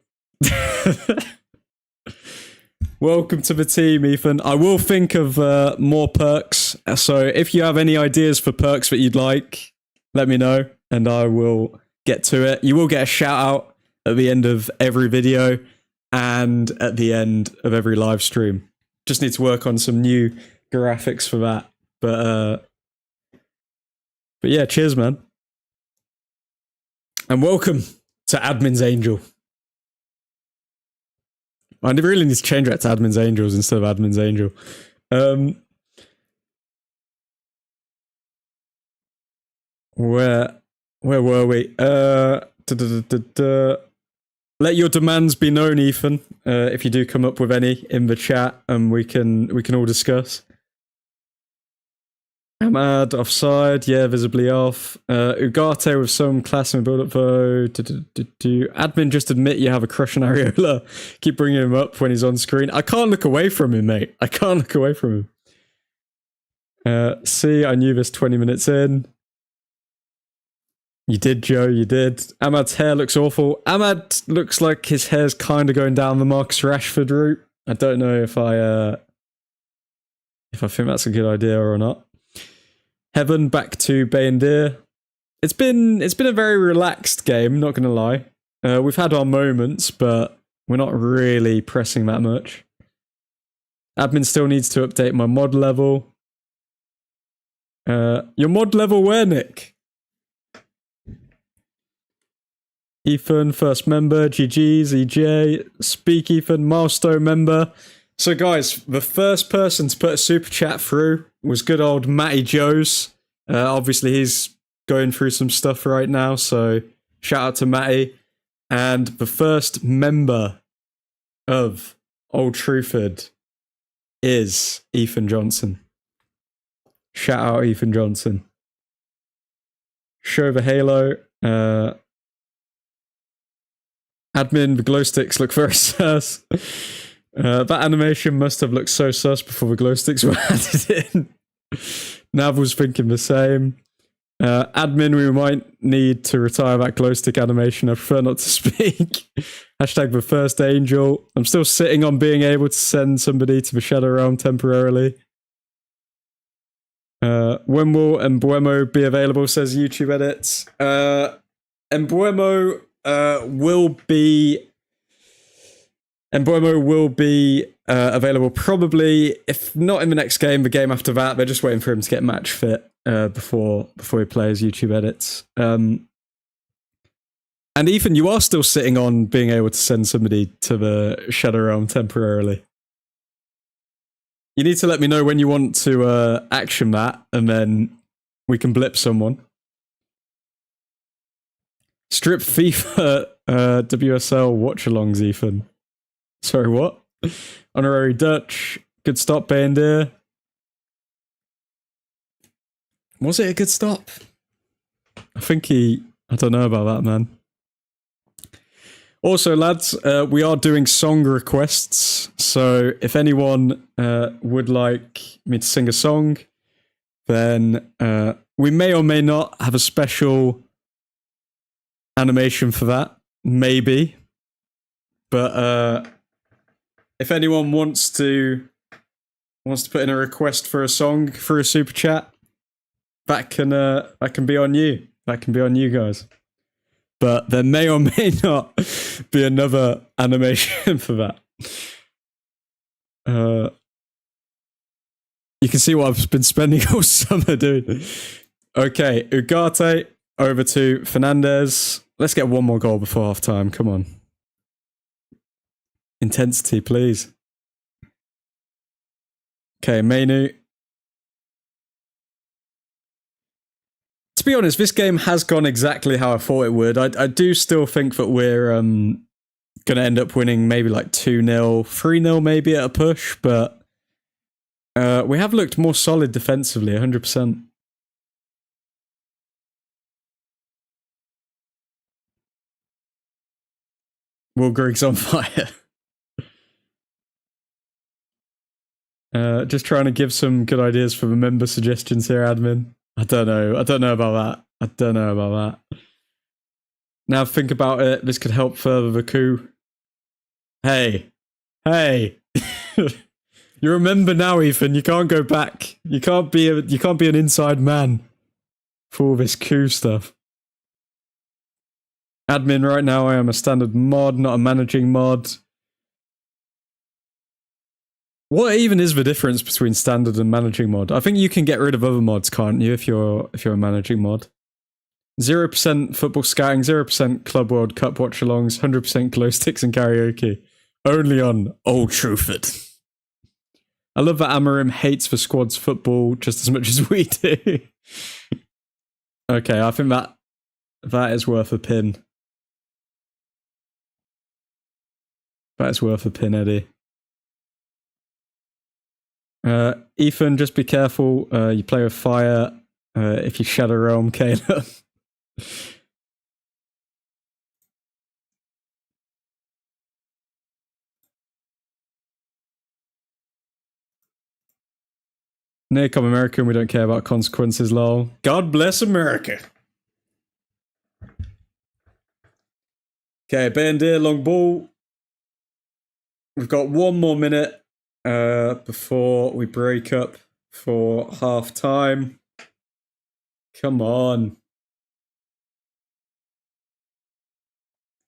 [SPEAKER 1] Welcome to the team, Ethan. I will think of more perks. So if you have any ideas for perks that you'd like, let me know and I will get to it. You will get a shout out at the end of every video and at the end of every live stream. Just need to work on some new graphics for that. But yeah, cheers, man. And welcome to Admin's Angel. I really need to change that to Admin's Angels instead of Admin's Angel. Where were we? Let your demands be known, Ethan. If you do come up with any in the chat, and we can all discuss. Ahmad offside, yeah, visibly off. Ugarte with some class in build up though. Admin, just admit you have a crush on Areola. Keep bringing him up when he's on screen. I can't look away from him, mate. I can't look away from him. See, I knew this 20 minutes in. You did, Joe, you did. Ahmad's hair looks awful. Ahmad looks like his hair's kind of going down the Marcus Rashford route. I don't know if I think that's a good idea or not. Heaven back to Bay and Deer. It's been a very relaxed game, not gonna lie. We've had our moments, but we're not really pressing that much. Admin still needs to update my mod level. Your mod level where, Nick? Ethan, first member, GG's, EJ, Speak Ethan, milestone member. So guys, the first person to put a super chat through was good old Matty Joes. Obviously he's going through some stuff right now, so shout out to Matty. And the first member of Old Truthford is Ethan Johnson. Shout out Ethan Johnson. Show the halo. Admin, the glow sticks look very sus. That animation must have looked so sus before the glow sticks were added in. Nav was thinking the same. Admin, we might need to retire that glow stick animation. I prefer not to speak. Hashtag the first angel. I'm still sitting on being able to send somebody to the Shadow Realm temporarily. When will Embuemo be available, says YouTube Edits. Embuemo will be available probably, if not in the next game, the game after that. They're just waiting for him to get match fit before he plays YouTube Edits. And Ethan, you are still sitting on being able to send somebody to the Shadow Realm temporarily. You need to let me know when you want to action that, and then we can blip someone. Strip FIFA WSL watch-alongs, Ethan. Sorry, what? Honorary Dutch. Good stop, Bayendir. Was it a good stop? I think I don't know about that, man. Also, lads, we are doing song requests. So if anyone would like me to sing a song, then we may or may not have a special animation for that, maybe. But if anyone wants to put in a request for a song for a super chat, that can be on you. That can be on you guys. But there may or may not be another animation for that. You can see what I've been spending all summer doing. Okay, Ugarte over to Fernandez. Let's get one more goal before half time. Come on. Intensity, please. Okay, Mainu. To be honest, this game has gone exactly how I thought it would. I do still think that we're going to end up winning maybe like 2-0, 3-0 maybe at a push, but we have looked more solid defensively, 100%. Will Griggs on fire. Just trying to give some good ideas for the member suggestions here, admin. I don't know about that. Now think about it. This could help further the coup. Hey. You remember now, Ethan. You can't go back. You can't be an inside man for all this coup stuff. Admin, right now I am a standard mod, not a managing mod. What even is the difference between standard and managing mod? I think you can get rid of other mods, can't you, if you're a managing mod? 0% football scouting, 0% Club World Cup watch-alongs, 100% glow sticks and karaoke. Only on Old Truthford. I love that Amarim hates the squad's football just as much as we do. Okay, I think that is worth a pin. That is worth a pin, Eddie. Ethan, just be careful. You play with fire. If you shadow realm, Caleb. Nick, I'm American. We don't care about consequences, lol. God bless America. Okay, Bandier, long ball. We've got 1 more minute before we break up for half time. Come on.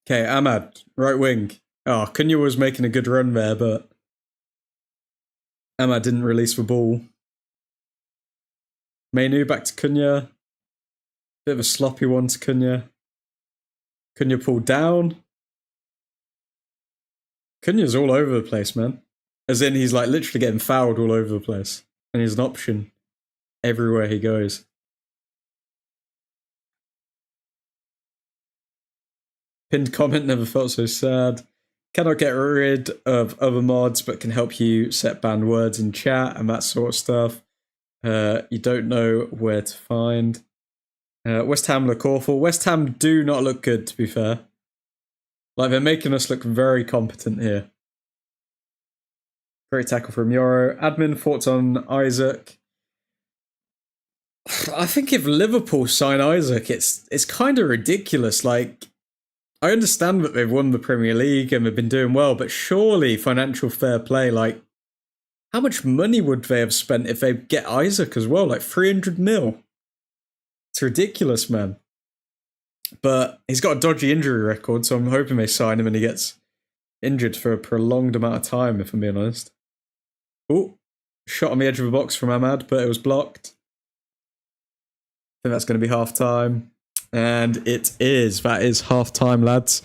[SPEAKER 1] Okay, Ahmad, right wing. Oh, Cunha was making a good run there, but Ahmad didn't release the ball. Mainu back to Cunha. Bit of a sloppy one to Cunha. Cunha pulled down. Cunha's all over the place, man. As in, he's like literally getting fouled all over the place. And he's an option everywhere he goes. Pinned comment, never felt so sad. Cannot get rid of other mods, but can help you set banned words in chat and that sort of stuff. You don't know where to find. West Ham look awful. West Ham do not look good, to be fair. Like, they're making us look very competent here. Great tackle from Yoro. Admin, thoughts on Isaac? I think if Liverpool sign Isaac, it's kind of ridiculous. Like, I understand that they've won the Premier League and they've been doing well, but surely financial fair play, like, how much money would they have spent if they get Isaac as well? Like 300 mil. It's ridiculous, man. But he's got a dodgy injury record, so I'm hoping they sign him and he gets injured for a prolonged amount of time, if I'm being honest. Oh, shot on the edge of the box from Ahmad, but it was blocked. I think that's going to be half time. And it is. That is half time, lads.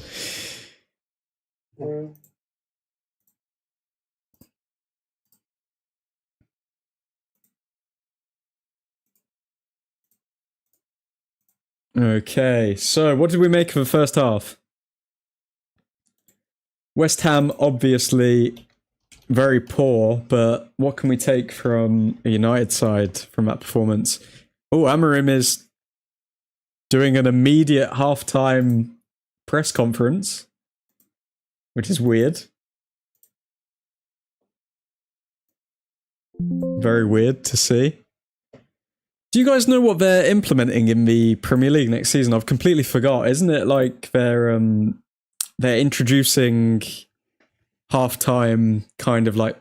[SPEAKER 1] Okay, so what did we make of the first half? West Ham, obviously, very poor, but what can we take from a United side from that performance? Oh, Amarim is doing an immediate half-time press conference, which is weird. Very weird to see. Do you guys know what they're implementing in the Premier League next season? I've completely forgot. Isn't it like they're introducing halftime kind of like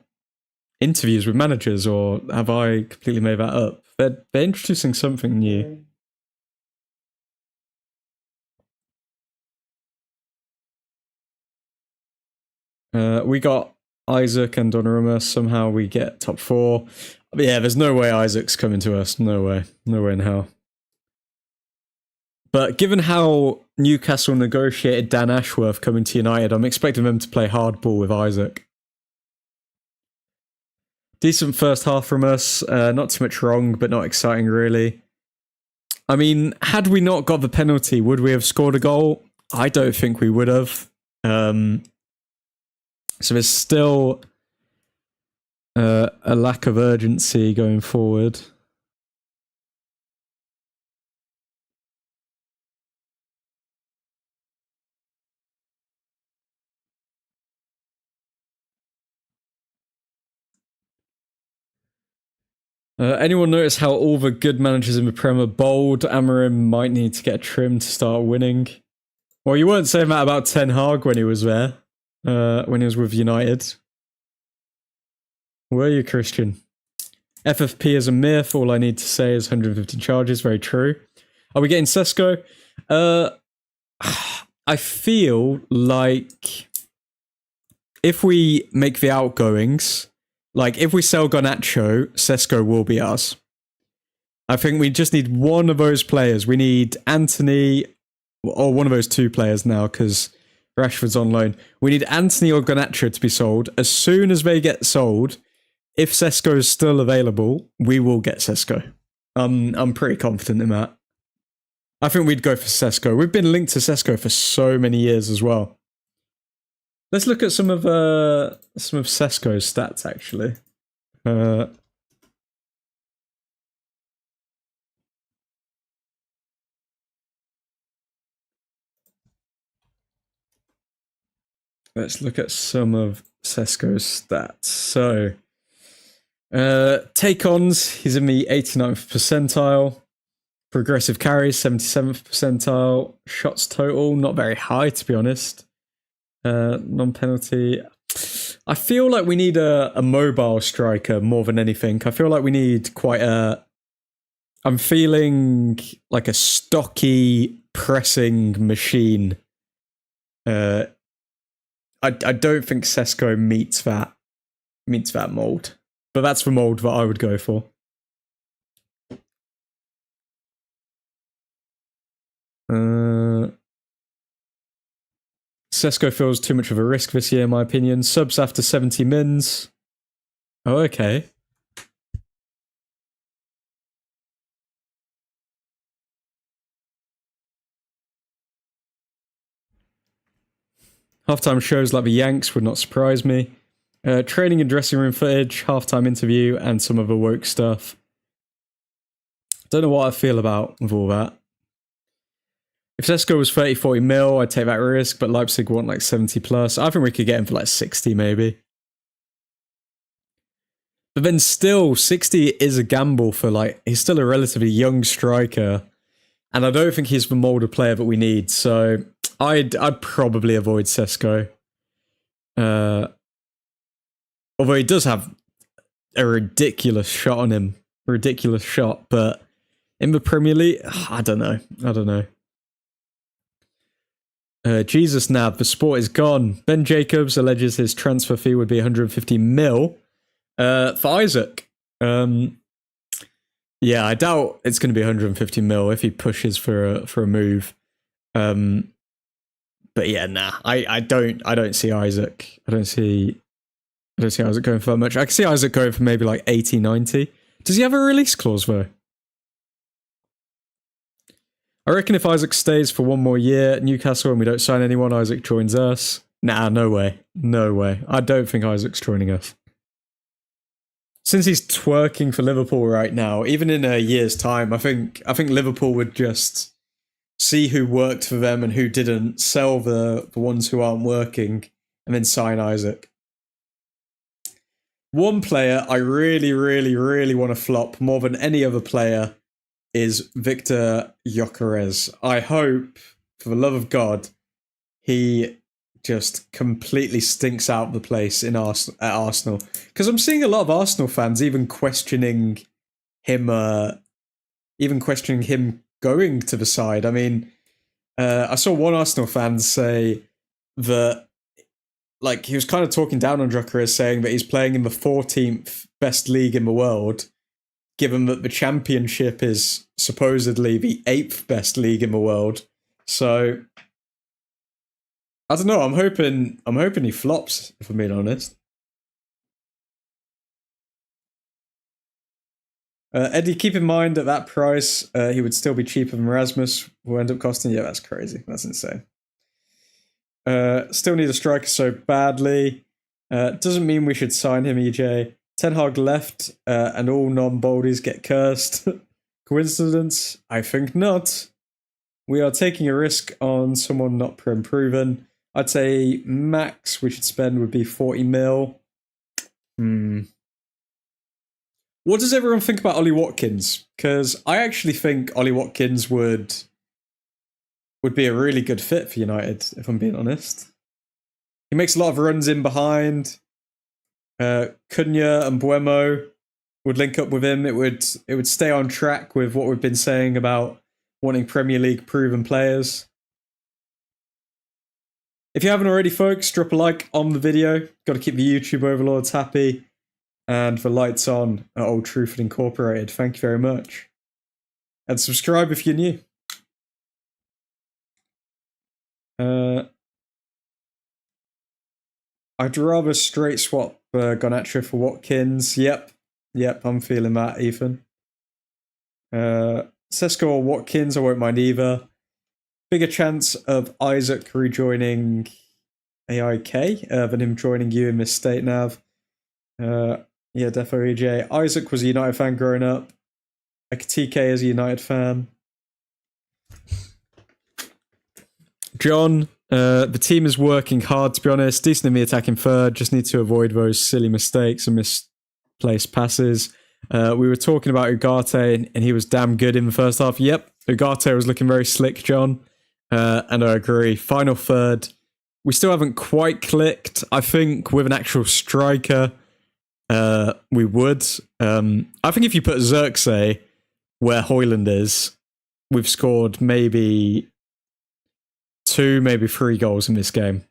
[SPEAKER 1] interviews with managers, or have I completely made that up? They're introducing something new. We got Isaac and Donnarumma. Somehow we get top 4. But yeah, there's no way Isaac's coming to us. No way. No way in hell. But given how Newcastle negotiated Dan Ashworth coming to United, I'm expecting them to play hardball with Isaac. Decent first half from us. Not too much wrong, but not exciting really. I mean, had we not got the penalty, would we have scored a goal? I don't think we would have. So there's still a lack of urgency going forward. Anyone notice how all the good managers in the Prem are bold? Amorim might need to get a trim to start winning. Well, you weren't saying that about Ten Hag when he was there, when he was with United. Were you, Christian? FFP is a myth. All I need to say is 150 charges. Very true. Are we getting Sesko? I feel like if we make the outgoings, like if we sell Garnacho, Sesko will be us. I think we just need one of those players. We need Anthony, or one of those 2 players now, because Rashford's on loan. We need Anthony or Garnacho to be sold. As soon as they get sold, if Sesko is still available, we will get Sesko. I'm pretty confident in that. I think we'd go for Sesko. We've been linked to Sesko for so many years as well. Let's look at some of Sesko's stats actually. Let's look at some of Sesko's stats. So, take-ons, he's in the 89th percentile. Progressive carries, 77th percentile. Shots total, not very high to be honest. Non-penalty. I feel like we need a mobile striker more than anything. I feel like we need quite a... I'm feeling like a stocky pressing machine. I don't think Sesko meets that mold, but that's the mold that I would go for. Sesko feels too much of a risk this year, in my opinion. Subs after 70 mins. Oh, okay. Halftime shows like the Yanks would not surprise me. Training and dressing room footage, halftime interview, and some of the woke stuff. Don't know what I feel about with all that. If Sesko was 30-40 mil, I'd take that risk, but Leipzig want like 70 plus. I think we could get him for like 60 maybe. But then still, 60 is a gamble for like, he's still a relatively young striker. And I don't think he's the mold of player that we need. So I'd probably avoid Sesko. Although he does have a ridiculous shot on him. Ridiculous shot. But in the Premier League, I don't know. Jesus Nab, the sport is gone. Ben Jacobs alleges his transfer fee would be 150 mil for Isaac. Yeah, I doubt it's going to be 150 mil if he pushes for a move. But yeah, nah, I don't see Isaac. I don't see Isaac going for that much. I can see Isaac going for maybe like 80, 90. Does he have a release clause though? I reckon if Isaac stays for one more year at Newcastle and we don't sign anyone, Isaac joins us. Nah, no way. No way. I don't think Isaac's joining us. Since he's twerking for Liverpool right now, even in a year's time, I think Liverpool would just see who worked for them and who didn't, sell the ones who aren't working, and then sign Isaac. One player I really, really, really want to flop more than any other player is Victor Gyökeres. I hope, for the love of God, he just completely stinks out the place at Arsenal. Because I'm seeing a lot of Arsenal fans even questioning him going to the side. I mean, I saw one Arsenal fan say that, like, he was kind of talking down on Gyökeres, saying that he's playing in the 14th best league in the world, given that the Championship is supposedly the 8th best league in the world. So I don't know. I'm hoping he flops, if I'm being honest. Eddie, keep in mind at that price, he would still be cheaper than Rasmus, who end up costing. Yeah, that's crazy. That's insane. Still need a striker so badly. Doesn't mean we should sign him, EJ. Ten Hag left, and all non-boldies get cursed. Coincidence? I think not. We are taking a risk on someone not proven. I'd say max we should spend would be 40 mil. What does everyone think about Ollie Watkins? Because I actually think Ollie Watkins would be a really good fit for United, if I'm being honest. He makes a lot of runs in behind. Cunha and Buemo would link up with him. It would stay on track with what we've been saying about wanting Premier League proven players. If you haven't already, folks, drop a like on the video. Got to keep the YouTube overlords happy. And the lights on at Old Truthford Incorporated. Thank you very much. And subscribe if you're new. I'd rather straight swap Garnacho for Watkins. Yep, I'm feeling that, Ethan. Sesko or Watkins, I won't mind either. Bigger chance of Isaac rejoining AIK than him joining you in this state nav. Yeah, defo EJ. Isaac was a United fan growing up. TK is a United fan. John, the team is working hard, to be honest. Decent in the attacking third. Just need to avoid those silly mistakes and misplaced passes. We were talking about Ugarte, and he was damn good in the first half. Yep, Ugarte was looking very slick, John. And I agree. Final third. We still haven't quite clicked. I think with an actual striker, we would. I think if you put Xerxes where Højlund is, we've scored maybe 2, maybe 3 goals in this game.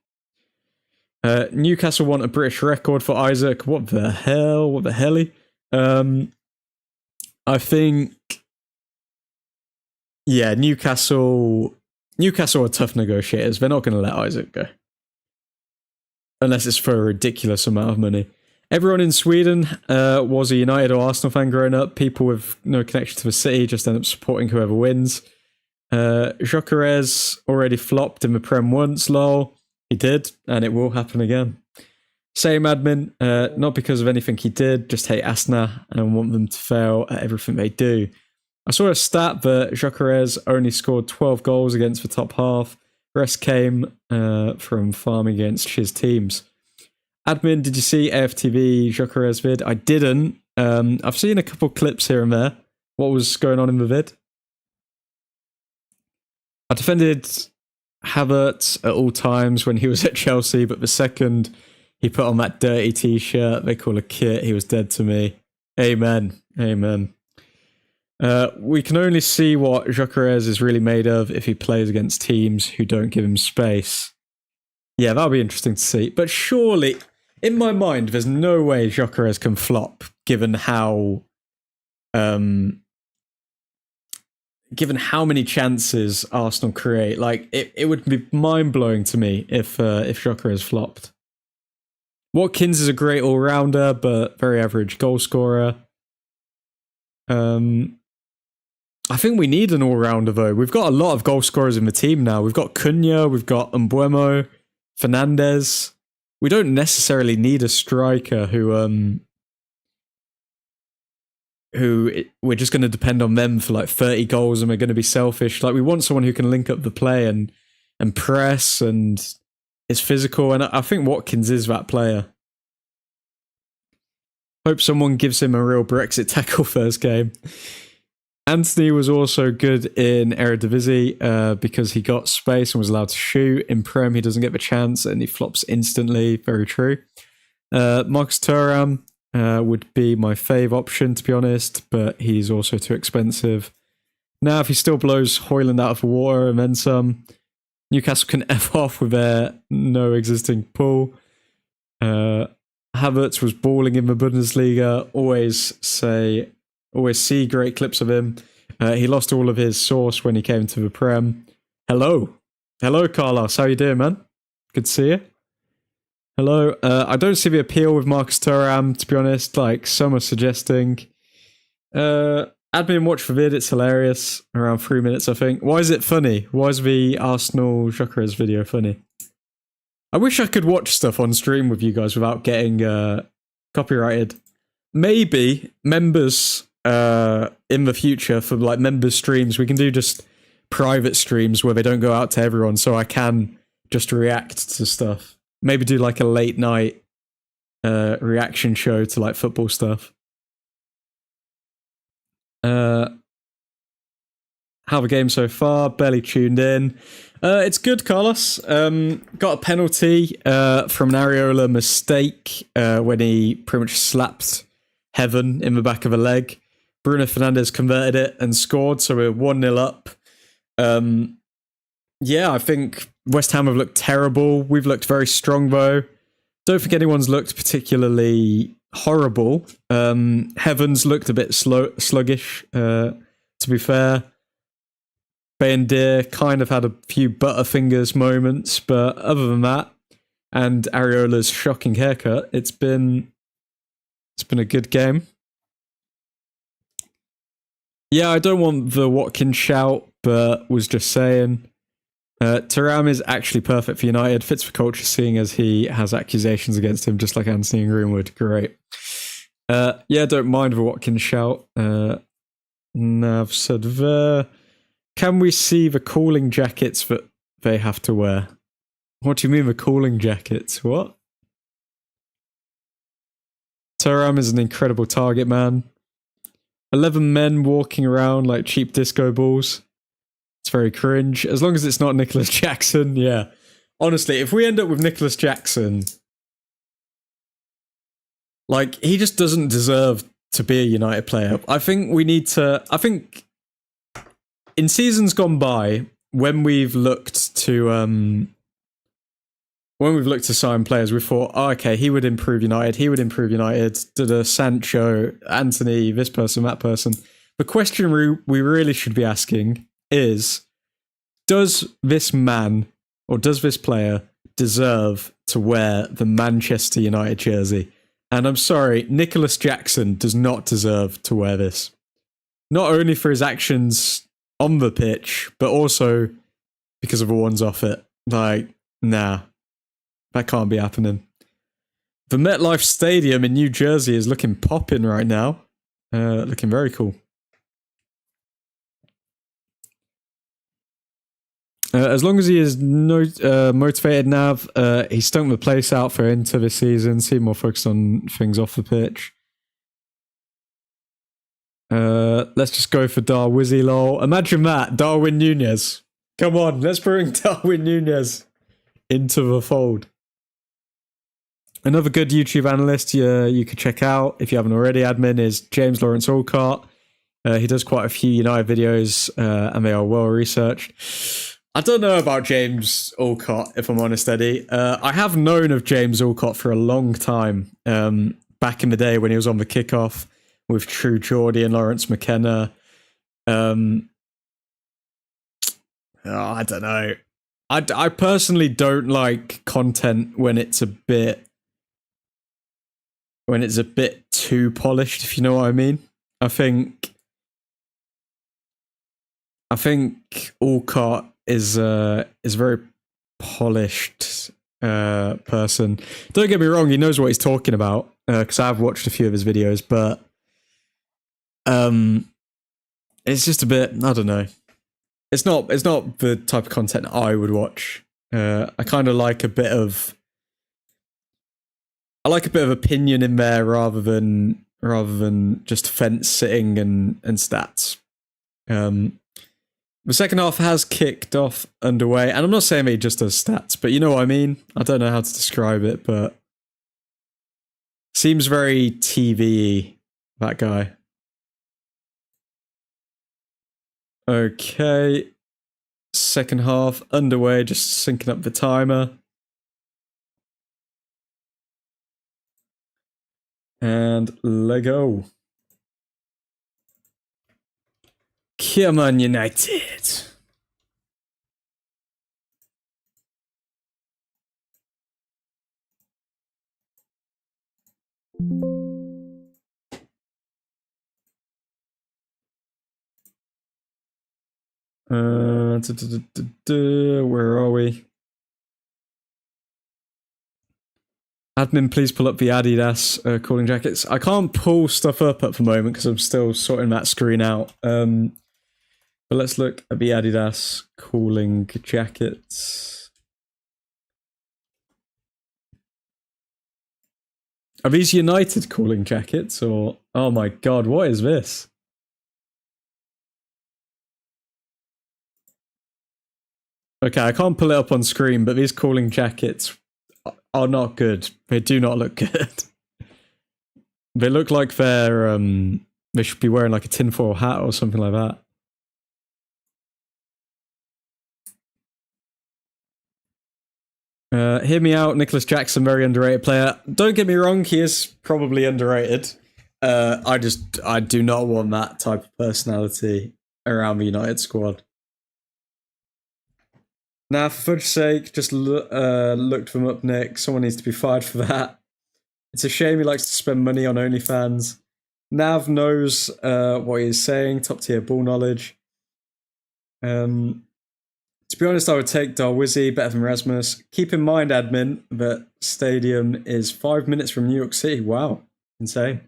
[SPEAKER 1] Newcastle want a British record for Isaac. What the hell? What the helly? I think, yeah, Newcastle are tough negotiators. They're not going to let Isaac go. Unless it's for a ridiculous amount of money. Everyone in Sweden was a United or Arsenal fan growing up. People with no connection to the city just end up supporting whoever wins. Gyökeres already flopped in the Prem once, lol. He did, and it will happen again. Same admin, not because of anything he did, just hate Asna and want them to fail at everything they do. I saw a stat that Gyökeres only scored 12 goals against the top half. The rest came from farming against his teams. Admin, did you see AFTV Gyökeres vid? I didn't. I've seen a couple clips here and there. What was going on in the vid? I defended Havertz at all times when he was at Chelsea, but the second he put on that dirty t-shirt they call a kit, he was dead to me. Amen. Amen. We can only see what Gyökeres is really made of if he plays against teams who don't give him space. Yeah, that'll be interesting to see. But surely, in my mind, there's no way Gyökeres can flop, given how many chances Arsenal create. Like, it would be mind-blowing to me if Gyökeres flopped. Watkins is a great all-rounder, but very average goal scorer. I think we need an all-rounder, though. We've got a lot of goal scorers in the team now. We've got Cunha, we've got Mbuemo, Fernandes. We don't necessarily need a striker who we're just going to depend on them for like 30 goals and we're going to be selfish. Like, we want someone who can link up the play and press and is physical. And I think Watkins is that player. Hope someone gives him a real Brexit tackle first game. Anthony was also good in Eredivisie because he got space and was allowed to shoot. In Prem, he doesn't get the chance and he flops instantly. Very true. Marcus Thuram would be my fave option, to be honest, but he's also too expensive. Now, if he still blows Hoyland out of the water and then some, Newcastle can F off with their no existing pool. Havertz was balling in the Bundesliga. Always see great clips of him. He lost all of his sauce when he came to the Prem. Hello, Carlos. How you doing, man? Good to see you. Hello. I don't see the appeal with Marcus Thuram, to be honest. Like some are suggesting. Add me and watch the vid. It's hilarious. Around 3 minutes, I think. Why is it funny? Why is the Arsenal Jokeres video funny? I wish I could watch stuff on stream with you guys without getting copyrighted. Maybe members in the future for like members streams, we can do just private streams where they don't go out to everyone, so I can just react to stuff. Maybe do like a late night reaction show to like football stuff. How the game so far? Barely tuned in. It's good, Carlos. Got a penalty from an Areola mistake when he pretty much slapped Heaven in the back of a leg. Bruno Fernandes converted it and scored, so we're 1-0 up. Yeah, I think West Ham have looked terrible. We've looked very strong, though. Don't think anyone's looked particularly horrible. Heaven's looked a bit sluggish, to be fair. Bayendir kind of had a few Butterfingers moments, but other than that, and Areola's shocking haircut, it's been a good game. Yeah, I don't want the Watkins shout, but was just saying. Thuram is actually perfect for United, fits for culture seeing as he has accusations against him, just like Anthony and Greenwood. Great. Yeah, don't mind the Watkins shout. Nav said there. Can we see the cooling jackets that they have to wear? What do you mean the cooling jackets? What? Thuram is an incredible target man. 11 men walking around like cheap disco balls. It's very cringe. As long as it's not Nicholas Jackson, yeah. Honestly, if we end up with Nicholas Jackson, like, he just doesn't deserve to be a United player. I think in seasons gone by, when we've looked to sign players, we thought, oh, okay, he would improve United, Sancho, Anthony, this person, that person. The question we really should be asking is, does this man, or does this player, deserve to wear the Manchester United jersey? And I'm sorry, Nicholas Jackson does not deserve to wear this. Not only for his actions on the pitch, but also because of the ones off it. Like, nah. That can't be happening. The MetLife Stadium in New Jersey is looking popping right now. Looking very cool. As long as he is motivated, Nav, he's stunk the place out for Inter this season. Seem more focused on things off the pitch. Let's just go for Darwizzy, lol. Imagine that, Darwin Núñez. Come on, let's bring Darwin Núñez into the fold. Another good YouTube analyst you could check out, if you haven't already, admin, is James Lawrence Allcott. He does quite a few United videos, and they are well researched. I don't know about James Allcott, if I'm honest, Eddie. I have known of James Allcott for a long time. Back in the day when he was on the kickoff with True Geordie and Lawrence McKenna. I don't know. I personally don't like content when it's a bit too polished, if you know what I mean. I think Allcott is a very polished person. Don't get me wrong, he knows what he's talking about, because I've watched a few of his videos, but it's just a bit, I don't know. It's not the type of content I would watch. I kind of like a bit of opinion in there rather than just fence sitting and stats. The second half has kicked off underway, and I'm not saying he just does stats, but you know what I mean? I don't know how to describe it, but seems very TV-y, that guy. Okay. Second half underway, just syncing up the timer. And Lego. Come on, United. Where are we? Admin, please pull up the Adidas cooling jackets. I can't pull stuff up at the moment because I'm still sorting that screen out. But let's look at the Adidas cooling jackets. Are these United cooling jackets or... Oh my god, what is this? Okay, I can't pull it up on screen, but these cooling jackets are not good. They do not look good. They look like they're, they should be wearing like a tinfoil hat or something like that. Hear me out, Nicholas Jackson, very underrated player. Don't get me wrong, he is probably underrated. I do not want that type of personality around the United squad. Now, for fudge's sake, just looked them up, Nick. Someone needs to be fired for that. It's a shame he likes to spend money on OnlyFans. Nav knows what he's saying, top tier ball knowledge. To be honest, I would take Darwizzi better than Rasmus. Keep in mind, admin, that stadium is 5 minutes from New York City. Wow, insane.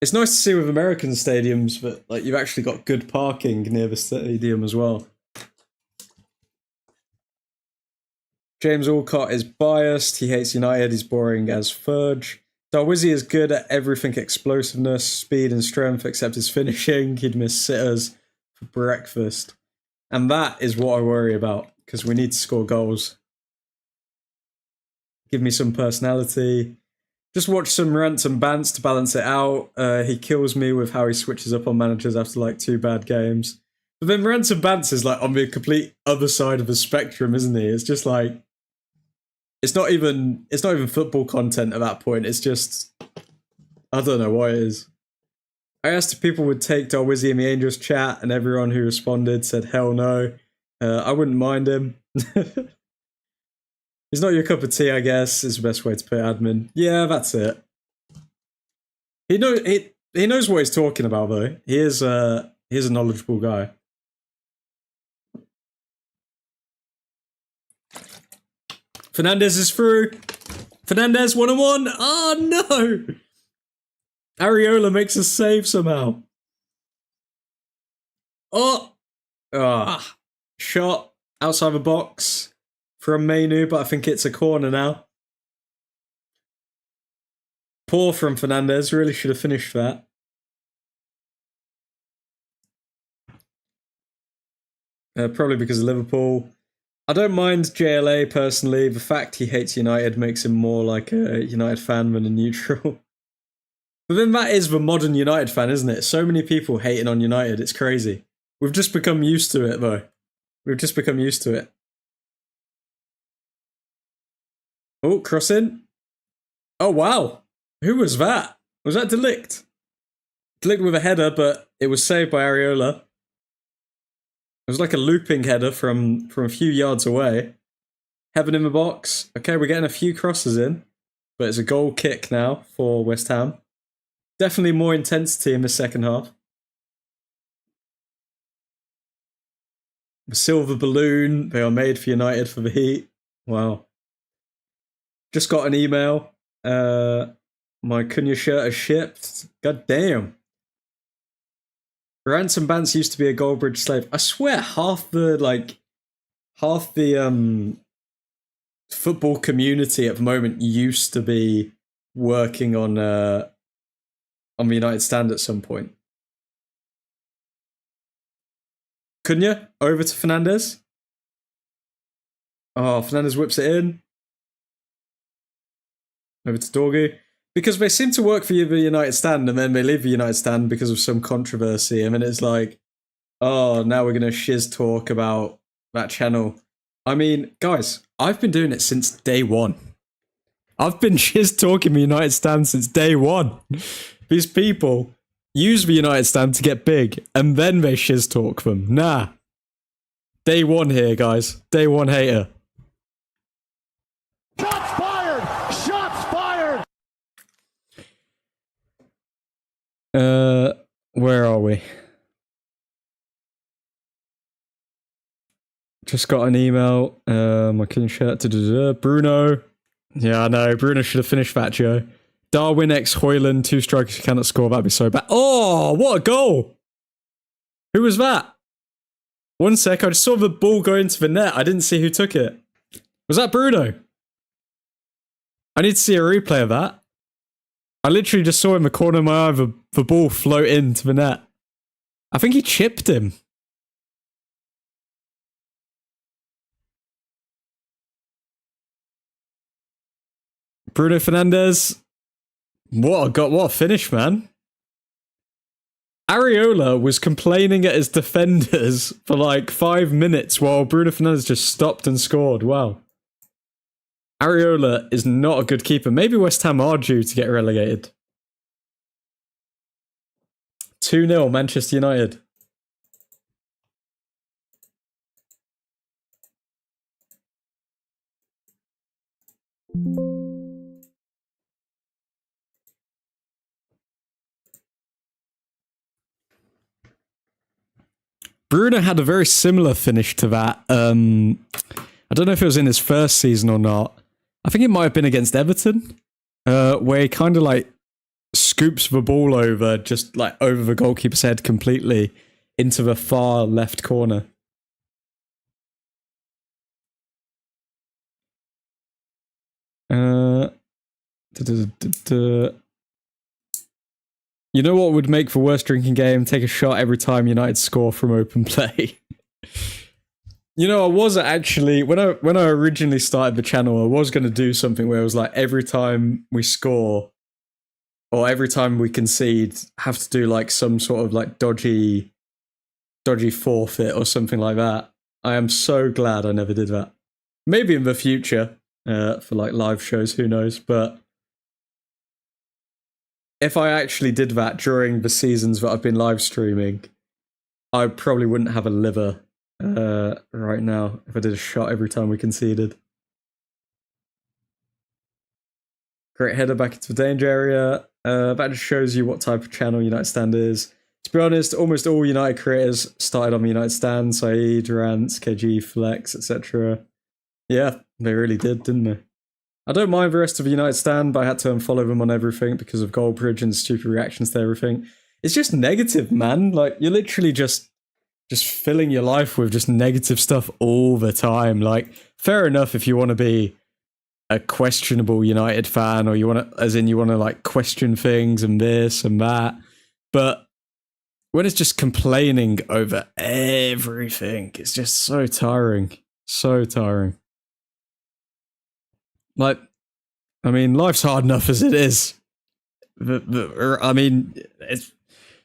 [SPEAKER 1] It's nice to see with American stadiums that like you've actually got good parking near the stadium as well. James Alcott is biased. He hates United. He's boring as fudge. Darwizzi is good at everything explosiveness, speed and strength except his finishing. He'd miss sitters for breakfast. And that is what I worry about because we need to score goals. Give me some personality. Just watch some rants and bants to balance it out. He kills me with how he switches up on managers after like 2 bad games. But then rants and bants is like on the complete other side of the spectrum, isn't he? It's just like it's not even football content at that point. It's just I don't know what it is. I asked if people would take Darwizzi in the Angels chat, and everyone who responded said hell no. I wouldn't mind him. He's not your cup of tea, I guess, is the best way to put it, admin. Yeah, that's it. He knows what he's talking about, though. He is a knowledgeable guy. Fernandez is through. Fernandez 1-on-1. Oh no! Areola makes a save somehow. Oh! Ah. Shot outside the box from Mainu, but I think it's a corner now. Poor from Fernandez. Really should have finished that. Probably because of Liverpool. I don't mind JLA personally. The fact he hates United makes him more like a United fan than a neutral. But then that is the modern United fan, isn't it? So many people hating on United. It's crazy. We've just become used to it, though. We've just become used to it. Oh, cross in. Oh, wow. Who was that? Was that Delict? Delict with a header, but it was saved by Areola. It was like a looping header from a few yards away. Heaven in the box. Okay, we're getting a few crosses in. But it's a goal kick now for West Ham. Definitely more intensity in the second half. The silver balloon. They are made for United for the heat. Wow. Just got an email. My Cunha shirt has shipped. God damn. Ransom Bants used to be a Goldbridge slave. I swear half the football community at the moment used to be working on the United stand at some point. Cunha over to Fernandez. Oh, Fernandez whips it in. Over to Dorgu. Because they seem to work for the United stand and then they leave the United stand because of some controversy. And then it's like, oh, now we're going to shiz talk about that channel. I mean, guys, I've been doing it since day one. I've been shiz talking the United stand since day one. These people use the United stand to get big and then they shiz talk them. Nah. Day one here, guys. Day one hater.
[SPEAKER 2] Shots fired! Shots fired!
[SPEAKER 1] Where are we? Just got an email. My clean shirt. Bruno. Yeah, I know. Bruno should have finished that, Joe. Darwin x Hoyland, 2 strikers who cannot score. That'd be so bad. Oh, what a goal! Who was that? 1 sec. I just saw the ball go into the net. I didn't see who took it. Was that Bruno? I need to see a replay of that. I literally just saw in the corner of my eye the ball float into the net. I think he chipped him. Bruno Fernandes. What a finish, man. Areola was complaining at his defenders for like 5 minutes while Bruno Fernandes just stopped and scored. Wow. Areola is not a good keeper. Maybe West Ham are due to get relegated. 2-0 Manchester United. Bruno had a very similar finish to that. I don't know if it was in his first season or not. I think it might have been against Everton, where he kind of like scoops the ball over, just like over the goalkeeper's head completely into the far left corner. You know what would make for worst drinking game? Take a shot every time United score from open play. You know, I was actually, when I originally started the channel, I was going to do something where it was like every time we score or every time we concede, have to do like some sort of like dodgy forfeit or something like that. I am so glad I never did that. Maybe in the future for like live shows, who knows, but if I actually did that during the seasons that I've been live streaming, I probably wouldn't have a liver right now if I did a shot every time we conceded. Great header back into the danger area. That just shows you what type of channel United Stand is. To be honest, almost all United creators started on the United Stand. Saeed, Rants, KG, Flex, etc. Yeah, they really did, didn't they? I don't mind the rest of the United Stand, but I had to unfollow them on everything because of Goldbridge and stupid reactions to everything. It's just negative, man. Like, you're literally just filling your life with just negative stuff all the time. Like, fair enough if you want to be a questionable United fan, or you want to, as in you want to like question things and this and that. But when it's just complaining over everything, it's just so tiring. So tiring. Like, I mean, life's hard enough as it is. I mean,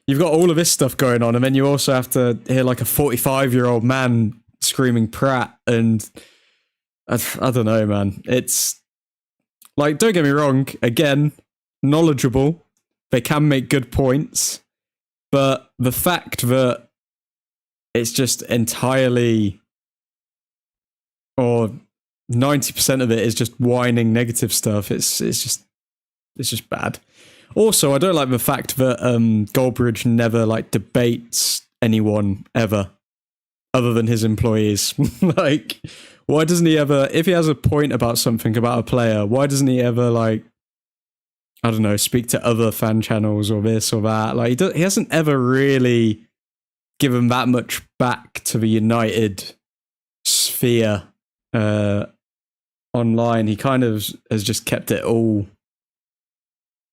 [SPEAKER 1] you've got all of this stuff going on, and then you also have to hear like a 45-year-old man screaming Pratt, and I don't know, man. It's like, don't get me wrong, again, knowledgeable. They can make good points, but the fact that it's just entirely, or 90% of it is just whining negative stuff. It's just bad. Also, I don't like the fact that Goldbridge never like debates anyone ever, other than his employees. Like, why doesn't he ever, if he has a point about something about a player, why doesn't he ever like, I don't know, speak to other fan channels or this or that? Like, he hasn't ever really given that much back to the United sphere online. He kind of has just kept it all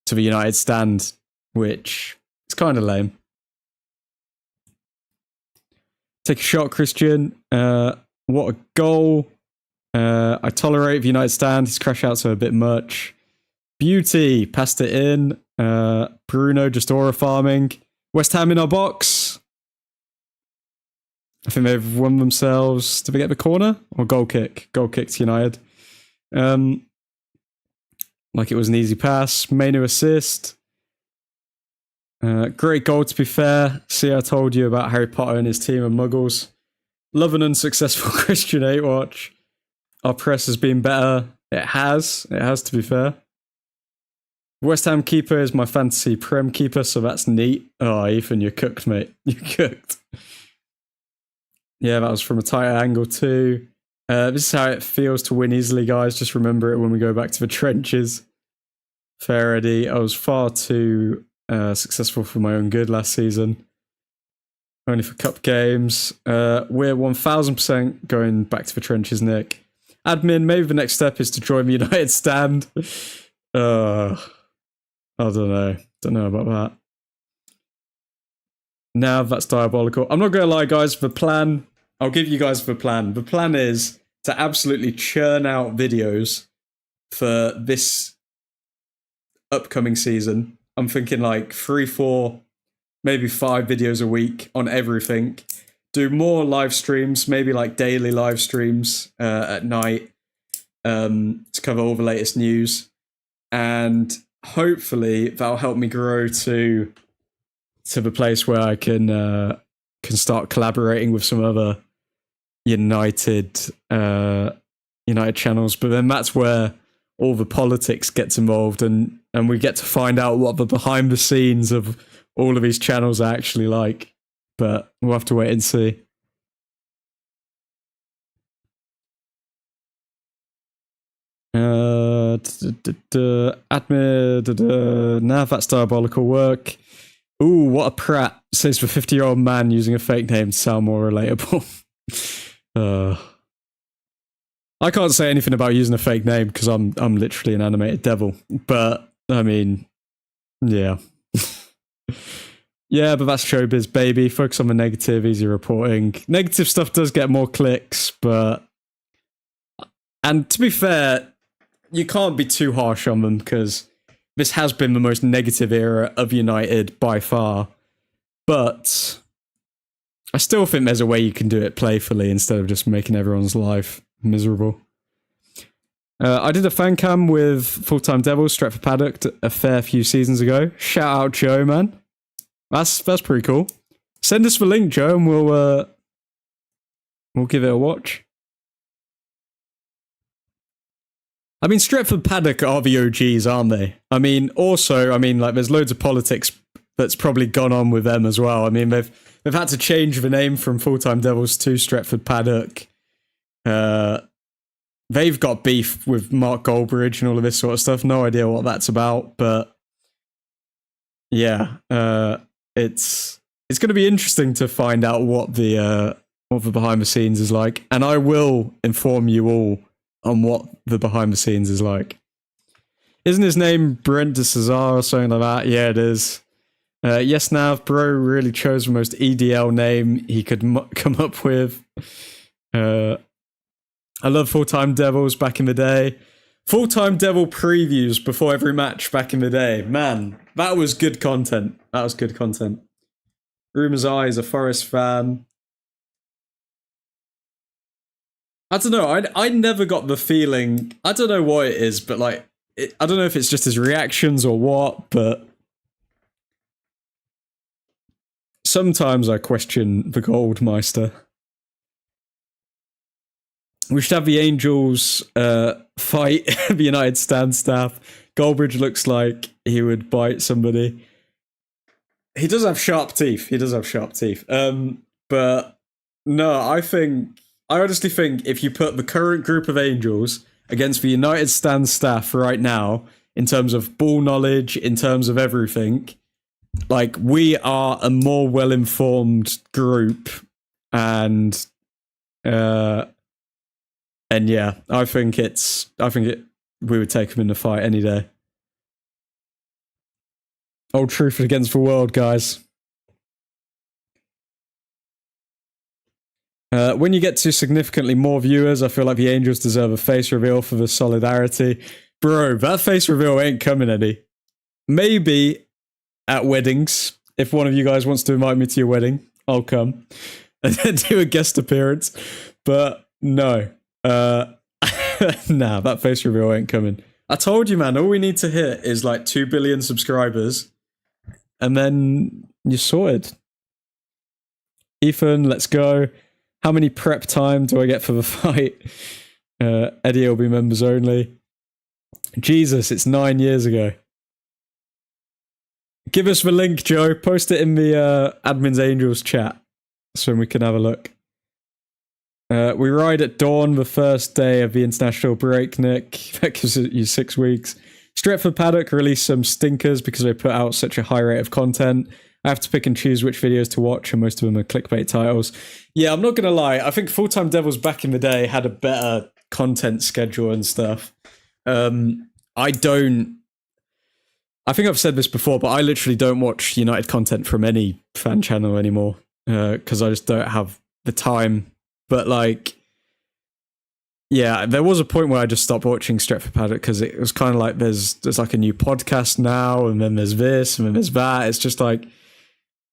[SPEAKER 1] to the United Stand, which is kind of lame. Take a shot, Christian. What a goal. I tolerate the United stand. His crash outs are a bit much. Beauty. Passed it in. Bruno just aura farming. West Ham in our box. I think they've won themselves. Did they get the corner? Or goal kick? Goal kick to United. Like it was an easy pass. Mainu assist. Great goal, to be fair. See, I told you about Harry Potter and his team of muggles. Love an unsuccessful Christian 8 watch. Our press has been better. It has, to be fair. West Ham keeper is my fantasy Prem keeper, so that's neat. Oh, Ethan, you're cooked, mate. You're cooked. Yeah, that was from a tighter angle too. This is how it feels to win easily, guys. Just remember it when we go back to the trenches. Fair Eddie. I was far too successful for my own good last season. Only for cup games. We're 1000% going back to the trenches, Nick. Admin, maybe the next step is to join the United stand. I don't know. Don't know about that. Now that's diabolical. I'm not going to lie, guys. The plan, I'll give you guys the plan. The plan is to absolutely churn out videos for this upcoming season. I'm thinking like 3, 4, maybe 5 videos a week on everything. Do more live streams, maybe like daily live streams at night to cover all the latest news. And hopefully that'll help me grow to the place where I can start collaborating with some other United channels. But then that's where all the politics gets involved, and we get to find out what the behind the scenes of all of these channels are actually like. But we'll have to wait and see. Admin, now that's diabolical work. Ooh, what a prat, says the 50-year-old man using a fake name to sound more relatable. I can't say anything about using a fake name because I'm literally an animated devil. But, I mean, yeah. Yeah, but that's showbiz, baby. Focus on the negative, easy reporting. Negative stuff does get more clicks, but... And to be fair, you can't be too harsh on them because this has been the most negative era of United by far. But I still think there's a way you can do it playfully instead of just making everyone's life miserable. I did a fan cam with Full-Time Devils, Stretford Paddock, a fair few seasons ago. Shout out Joe, man. That's pretty cool. Send us the link, Joe, and we'll give it a watch. I mean, Stretford Paddock are the OGs, aren't they? I mean, also, like, there's loads of politics that's probably gone on with them as well. I mean, they've had to change the name from Full-Time Devils to Stretford Paddock. They've got beef with Mark Goldbridge and all of this sort of stuff. No idea what that's about, but yeah, it's going to be interesting to find out what the behind the scenes is like, and I will inform you all on what the behind the scenes is like. Isn't his name Brent de Cesar or something like that? Yeah, it is. Yes, Nav, bro really chose the most EDL name he could come up with. I love Full-Time Devils back in the day. Full-Time Devil previews before every match back in the day. Man, that was good content. That was good content. Rumours are he's a Forest fan. I don't know. I never got the feeling. I don't know what it is, but like, I don't know if it's just his reactions or what, but sometimes I question the Goldmeister. We should have the Angels fight the United stand staff. Goldbridge looks like he would bite somebody. He does have sharp teeth. But no, I honestly think if you put the current group of Angels against the United stand staff right now, in terms of ball knowledge, in terms of everything, like, we are a more well-informed group, and yeah, I think we would take them in the fight any day. Old Truthford against the world, guys. When you get to significantly more viewers, I feel like the Angels deserve a face reveal for the solidarity. Bro, that face reveal ain't coming, Eddie. Maybe at weddings. If one of you guys wants to invite me to your wedding, I'll come and then do a guest appearance. But no. Nah, that face reveal ain't coming. I told you, man, all we need to hit is like 2 billion subscribers and then you're sorted. Ethan, let's go. How many prep time do I get for the fight? Eddie will be members only. Jesus, it's 9 years ago. Give us the link, Joe. Post it in the Admin's Angels chat so we can have a look. We ride at dawn the first day of the international break, Nick. That gives you 6 weeks. Stretford Paddock released some stinkers because they put out such a high rate of content. I have to pick and choose which videos to watch, and most of them are clickbait titles. Yeah, I'm not going to lie. I think Full-Time Devils back in the day had a better content schedule and stuff. I think I've said this before, but I literally don't watch United content from any fan channel anymore because I just don't have the time. But like, yeah, there was a point where I just stopped watching Stretford Paddock because it was kind of like there's like a new podcast now, and then there's this, and then there's that. It's just like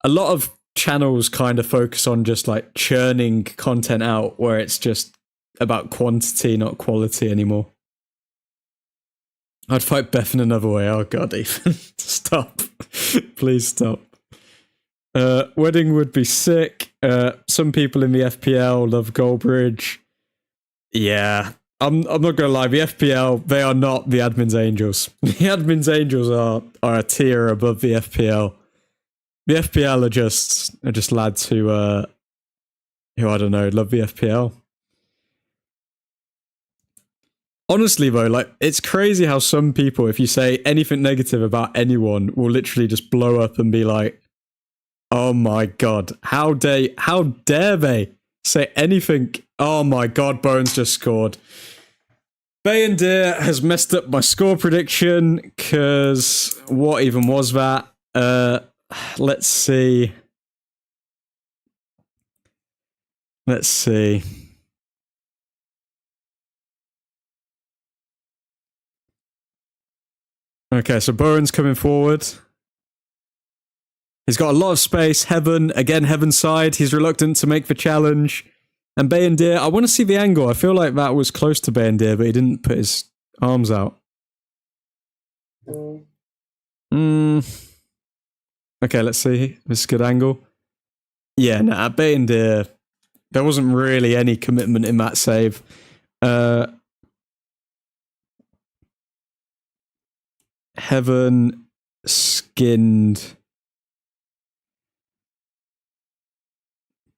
[SPEAKER 1] a lot of channels kind of focus on just like churning content out where it's just about quantity, not quality anymore. I'd fight Beth in another way. Oh god, Ethan. Stop. Please stop. Wedding would be sick. Some people in the FPL love Goldbridge. Yeah. I'm not gonna lie, the FPL, they are not the Admin's Angels. The Admin's Angels are a tier above the FPL. The FPL are just lads who I don't know, love the FPL. Honestly, though, like, it's crazy how some people, if you say anything negative about anyone, will literally just blow up and be like, oh my god, how dare they say anything? Oh my god, Bones just scored. Bayendir has messed up my score prediction, because what even was that? Let's see. Okay, so Bowen's coming forward. He's got a lot of space. Heaven, again, Heaven's side. He's reluctant to make the challenge. And Bayendir, I want to see the angle. I feel like that was close to Bayendir, but he didn't put his arms out. Okay, let's see. This is a good angle. Yeah, nah, Bayendir, there wasn't really any commitment in that save. Heaven skinned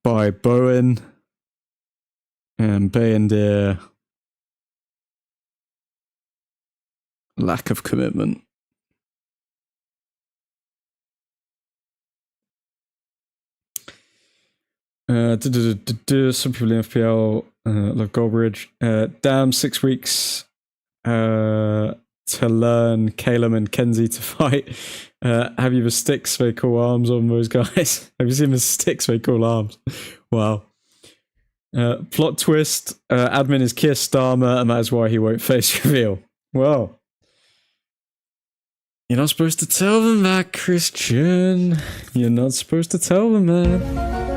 [SPEAKER 1] by Bowen, and Bayendir, lack of commitment. Some people in FPL love Goldbridge. Damn, 6 weeks to learn Calum and Kenzie to fight. Have you the sticks they call arms on those guys? Have you seen the sticks they call arms? Wow. Plot twist. Admin is Keir Starmer, and that is why he won't face reveal. Well, you're not supposed to tell them that, Christian. You're not supposed to tell them that.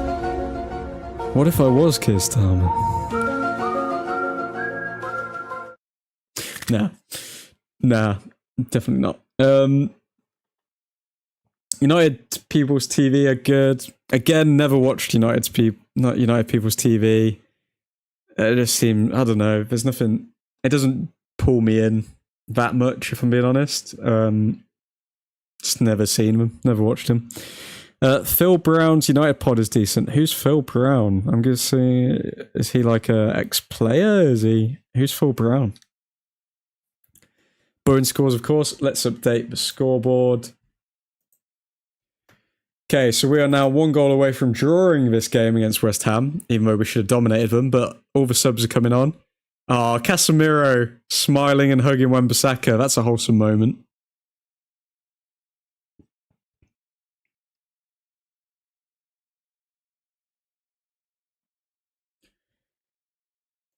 [SPEAKER 1] What if I was Keir Starmer? Nah, definitely not. United People's TV are good. Again, never watched United People's TV. It just seemed, I don't know, there's nothing, it doesn't pull me in that much, if I'm being honest. Just never seen them, never watched him. Phil Brown's United pod is decent. Who's Phil Brown? I'm going to say, is he like a ex-player? Who's Phil Brown? Bone scores, of course. Let's update the scoreboard. Okay, so we are now 1 goal away from drawing this game against West Ham, even though we should have dominated them, but all the subs are coming on. Oh, Casemiro smiling and hugging Wan-Bissaka. That's a wholesome moment.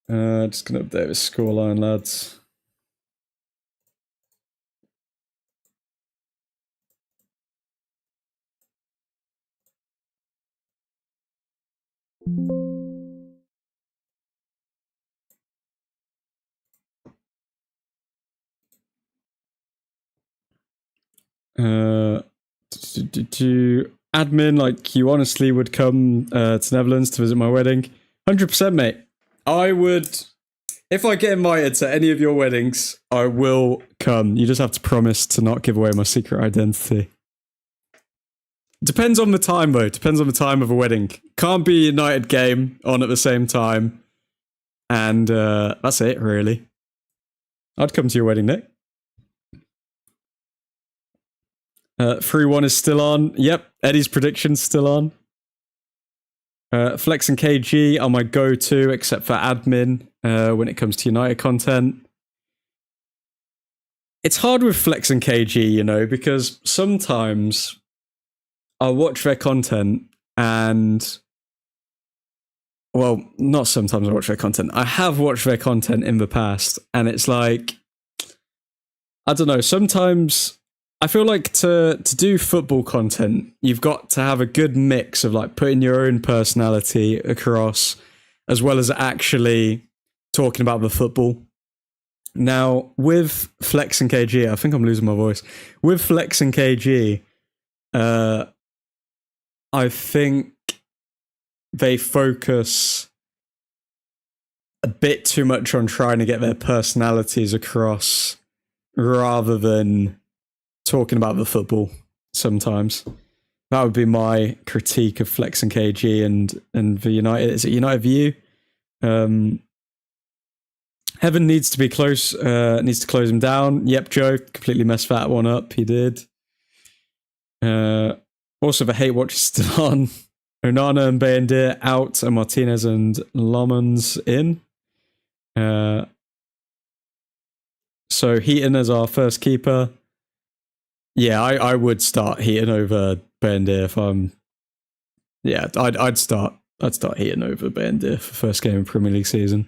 [SPEAKER 1] Just gonna update the scoreline, lads. Admin, like, you honestly would come to Netherlands to visit my wedding? 100%, mate. I would, if I get invited to any of your weddings, I will come. You just have to promise to not give away my secret identity. Depends on the time, though. Depends on the time of a wedding. Can't be a United game on at the same time. And that's it, really. I'd come to your wedding, Nick. 3-1 is still on. Yep, Eddie's prediction's still on. Flex and KG are my go-to, except for admin, when it comes to United content. It's hard with Flex and KG, you know, because sometimes I'll watch their content and... Well, not sometimes I watch their content. I have watched their content in the past, and it's like... I don't know, sometimes... I feel like to do football content, you've got to have a good mix of like putting your own personality across, as well as actually talking about the football. Now, with Flex and KG, I think I'm losing my voice. With Flex and KG, I think they focus a bit too much on trying to get their personalities across rather than talking about the football sometimes. That would be my critique of Flex and KG and the United. Is it United View? Heaven needs to be close, needs to close him down. Yep, Joe completely messed that one up. He did. Also, the hate watch is still on. Onana and Bayendir out, and Martinez and Lomans in. So Heaton as our first keeper. Yeah, I would start Heaton over Bayendir if I'm... Yeah, I'd start Heaton over Bayendir for first game of Premier League season.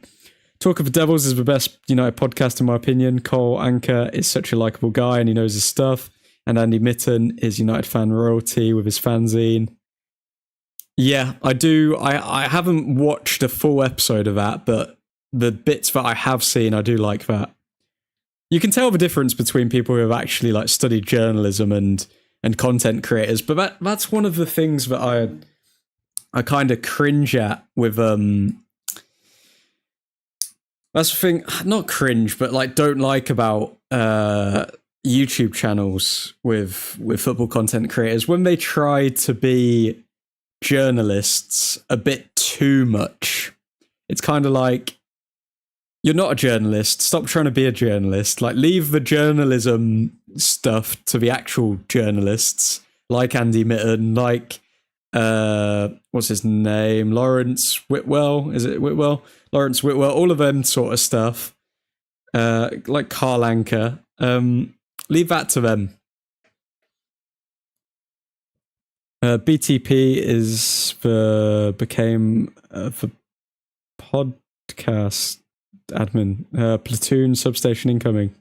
[SPEAKER 1] Talk of the Devils is the best United podcast in my opinion. Cole Anker is such a likeable guy and he knows his stuff. And Andy Mitten is United fan royalty with his fanzine. Yeah, I do. I haven't watched a full episode of that, but the bits that I have seen, I do like that. You can tell the difference between people who have actually like studied journalism and content creators, but that's one of the things that I kind of cringe at with that's the thing, not cringe, but like don't like about YouTube channels with football content creators when they try to be journalists a bit too much. It's kind of like, you're not a journalist. Stop trying to be a journalist. Like, leave the journalism stuff to the actual journalists, like Andy Mitten, like, what's his name? Lawrence Whitwell. Is it Whitwell? Lawrence Whitwell. All of them sort of stuff. Like Carl Anker. Leave that to them. BTP became the podcast admin. Platoon substation incoming.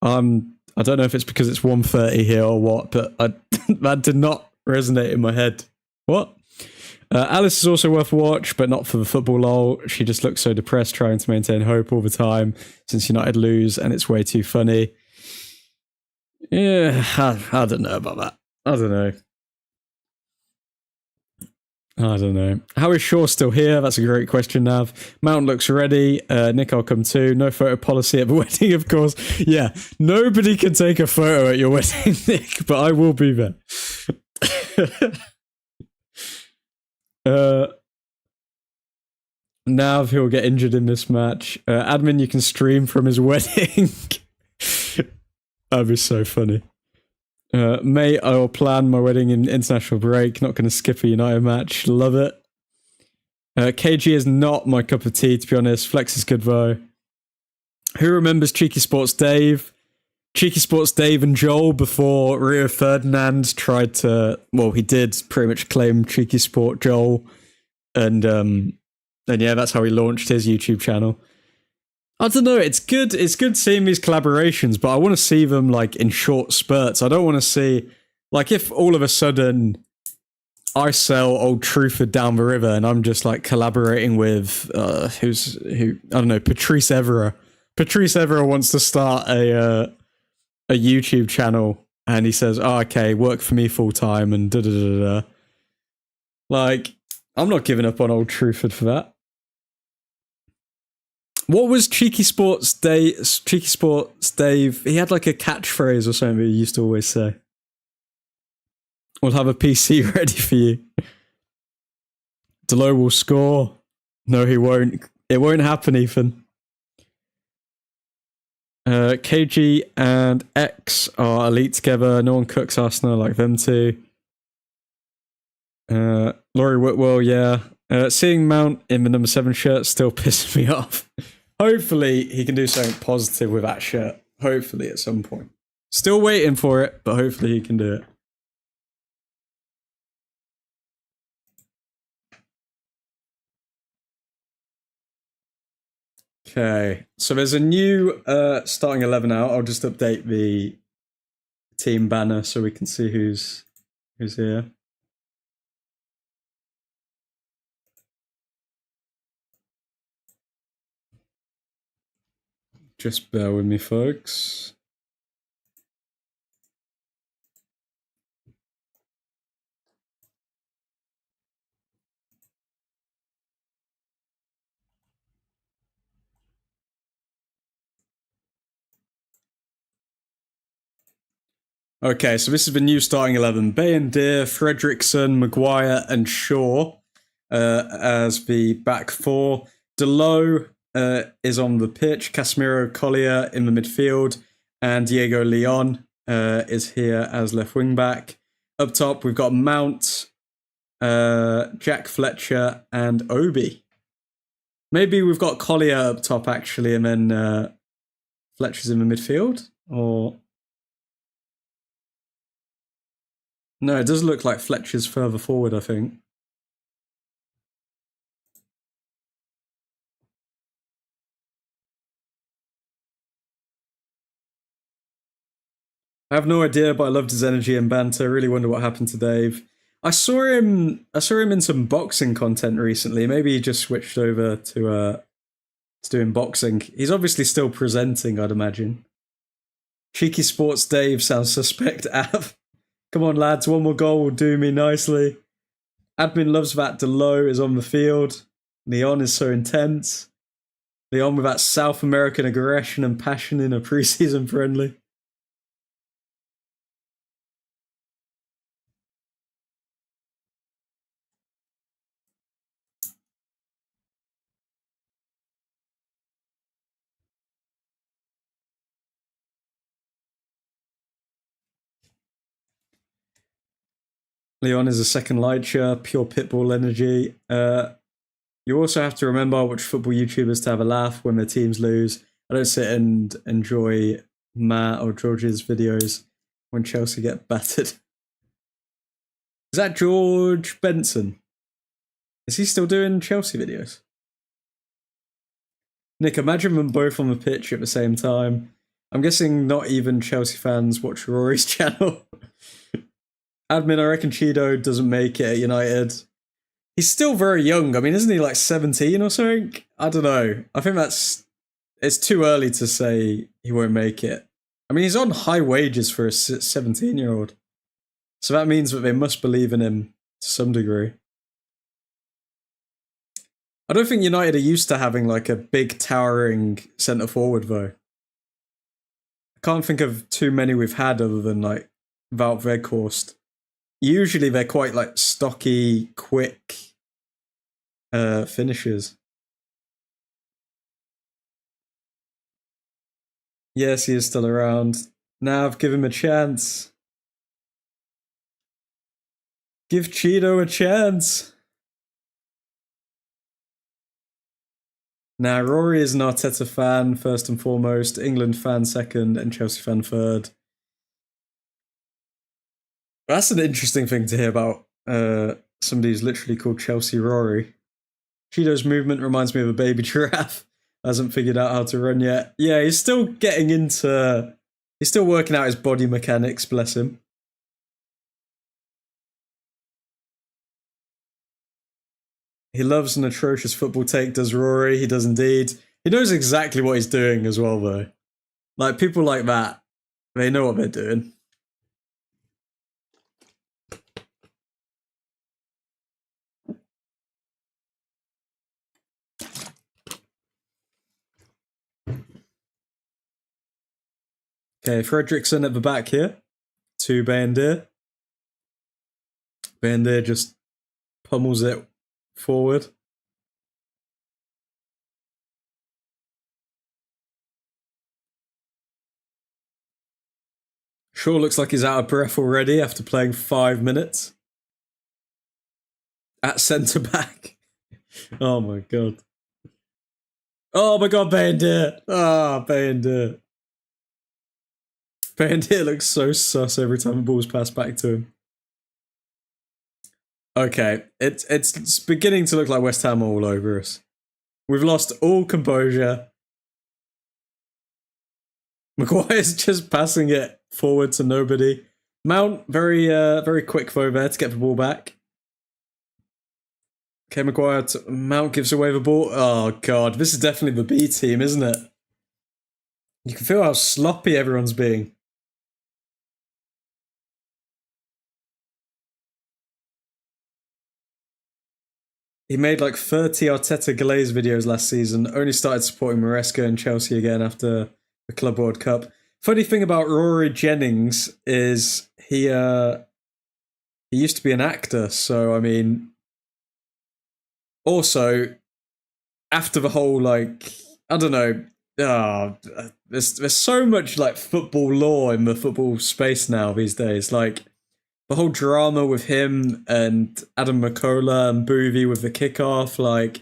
[SPEAKER 1] I don't know if it's because it's 1:30 here or what, but that did not resonate in my head. What? Alice is also worth a watch, but not for the football lol. She just looks so depressed trying to maintain hope all the time since United lose, and it's way too funny. Yeah, I don't know about that. I don't know. How is Shaw still here? That's a great question, Nav. Mount looks ready. Nick, I'll come too. No photo policy at the wedding, of course. Yeah, nobody can take a photo at your wedding, Nick, but I will be there. Nav, he'll get injured in this match. Admin, you can stream from his wedding. That'd be so funny. Mate, I will plan my wedding in international break. Not going to skip a United match. Love it. KG is not my cup of tea, to be honest. Flex is good, though. Who remembers Cheeky Sports Dave? Cheeky Sports Dave and Joel before Rio Ferdinand tried to... Well, he did pretty much claim Cheeky Sport Joel. And And yeah, that's how he launched his YouTube channel. I don't know, it's good seeing these collaborations, but I want to see them like in short spurts. I don't want to see, like, if all of a sudden I sell Old Truthford down the river and I'm just like collaborating with I don't know, Patrice Evra. Patrice Evra wants to start a YouTube channel and he says, "Oh, okay, work for me full time," and da da da da. Like, I'm not giving up on Old Truthford for that. What was Cheeky Sports Dave? He had like a catchphrase or something he used to always say. "We'll have a PC ready for you." Delo will score. No, he won't. It won't happen, Ethan. KG and X are elite together. No one cooks Arsenal like them two. Laurie Whitwell, yeah. Seeing Mount in the number 7 shirt still pisses me off. Hopefully he can do something positive with that shirt. Hopefully at some point. Still waiting for it, but hopefully he can do it. Okay, so there's a new starting 11 out. I'll just update the team banner so we can see who's here. Just bear with me, folks. Okay, so this is the new starting 11. Bayendir, Fredrickson, Maguire, and Shaw as the back four. Delo is on the pitch. Casemiro, Collier in the midfield. And Diego Leon is here as left wing back. Up top, we've got Mount, Jack Fletcher, and Obi. Maybe we've got Collier up top, actually, and then Fletcher's in the midfield? Or... No, it does look like Fletcher's further forward, I think. I have no idea, but I loved his energy and banter. I really wonder what happened to Dave. I saw him in some boxing content recently. Maybe he just switched over to doing boxing. He's obviously still presenting, I'd imagine. Cheeky Sports Dave sounds suspect, Av. Come on, lads, one more goal will do me nicely. Admin loves that Delo is on the field. Leon is so intense. Leon with that South American aggression and passion in a preseason friendly. Leon is a second lighter, pure pitbull energy. You also have to remember which football YouTubers to have a laugh when their teams lose. I don't sit and enjoy Matt or George's videos when Chelsea get battered. Is that George Benson? Is he still doing Chelsea videos? Nick, imagine them both on the pitch at the same time. I'm guessing not even Chelsea fans watch Rory's channel. Admin, I reckon Cheeto doesn't make it at United. He's still very young. I mean, isn't he like 17 or something? I don't know. I think it's too early to say he won't make it. I mean, he's on high wages for a 17-year-old. So that means that they must believe in him to some degree. I don't think United are used to having like a big towering centre forward though. I can't think of too many we've had other than like Wout Weghorst. Usually they're quite like stocky, quick finishers. Yes, he is still around. Nav, give him a chance. Give Cheeto a chance. Now, Rory is an Arteta fan, first and foremost, England fan second, and Chelsea fan third. That's an interesting thing to hear about somebody who's literally called Chelsea Rory. Cheeto's movement reminds me of a baby giraffe. Hasn't figured out how to run yet. Yeah, he's still getting into... He's still working out his body mechanics, bless him. He loves an atrocious football take, does Rory. He does indeed. He knows exactly what he's doing as well, though. Like, people like that, they know what they're doing. Okay, Fredrickson at the back here. To Bandir. Bandir just pummels it forward. Shaw looks like he's out of breath already after playing 5 minutes. At centre back. Oh my god. Oh my god, Bandir. Ah, Bandir. Bandir looks so sus every time the ball's passed back to him. Okay, it's beginning to look like West Ham all over us. We've lost all composure. Maguire's just passing it forward to nobody. Mount, very quick though there to get the ball back. Okay, Maguire, Mount gives away the ball. Oh god, this is definitely the B team, isn't it? You can feel how sloppy everyone's being. He made like 30 Arteta Glaze videos last season, only started supporting Maresca and Chelsea again after the Club World Cup. Funny thing about Rory Jennings is he used to be an actor, so I mean... Also, after the whole, like, I don't know, there's so much like football lore in the football space now these days, like... The whole drama with him and Adam McCullough and Boovy with the kickoff, like,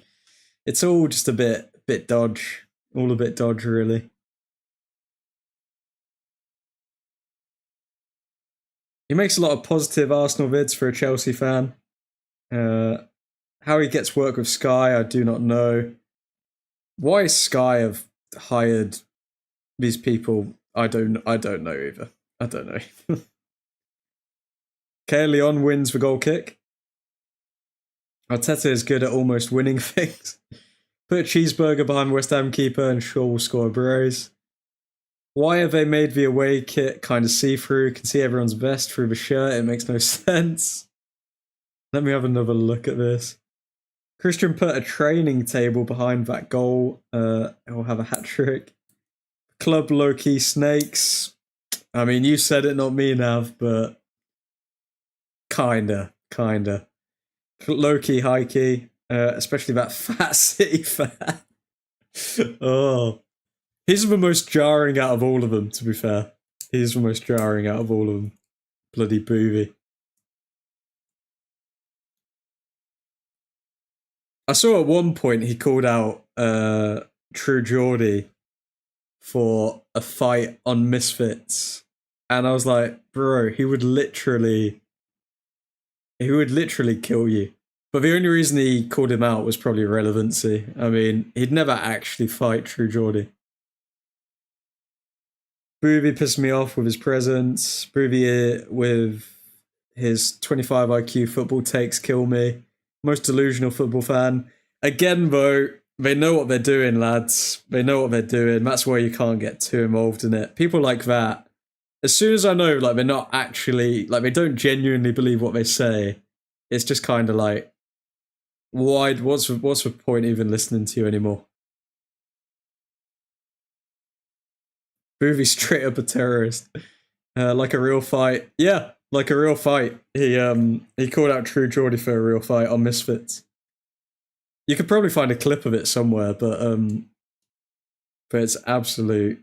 [SPEAKER 1] it's all just a bit dodge. All a bit dodge, really. He makes a lot of positive Arsenal vids for a Chelsea fan. How he gets work with Sky, I do not know. Why Sky have hired these people, I don't know either. I don't know. Okay, Leon wins the goal kick. Arteta is good at almost winning things. Put a cheeseburger behind West Ham keeper and Shaw will score a brace. Why have they made the away kit kind of see-through? Can see everyone's vest through the shirt. It makes no sense. Let me have another look at this. Christian put a training table behind that goal. He'll have a hat-trick. Club low-key snakes. I mean, you said it, not me, Nav, but... Kinda. Low-key, high-key. Especially that fat City fan. Oh. He's the most jarring out of all of them, to be fair. He's the most jarring out of all of them. Bloody Boovy. I saw at one point he called out True Geordie for a fight on Misfits. And I was like, bro, he would literally kill you. But the only reason he called him out was probably relevancy. I mean, he'd never actually fight True Geordie. Boovy pissed me off with his presence. Boovy with his 25 IQ football takes kill me. Most delusional football fan. Again, though, they know what they're doing, lads. They know what they're doing. That's why you can't get too involved in it. People like that, as soon as I know, like, they're not actually, like, they don't genuinely believe what they say, it's just kind of like, why? What's the point even listening to you anymore? Boovy straight up a terrorist. Like a real fight. Yeah, like a real fight. He called out True Geordie for a real fight on Misfits. You could probably find a clip of it somewhere, but it's absolute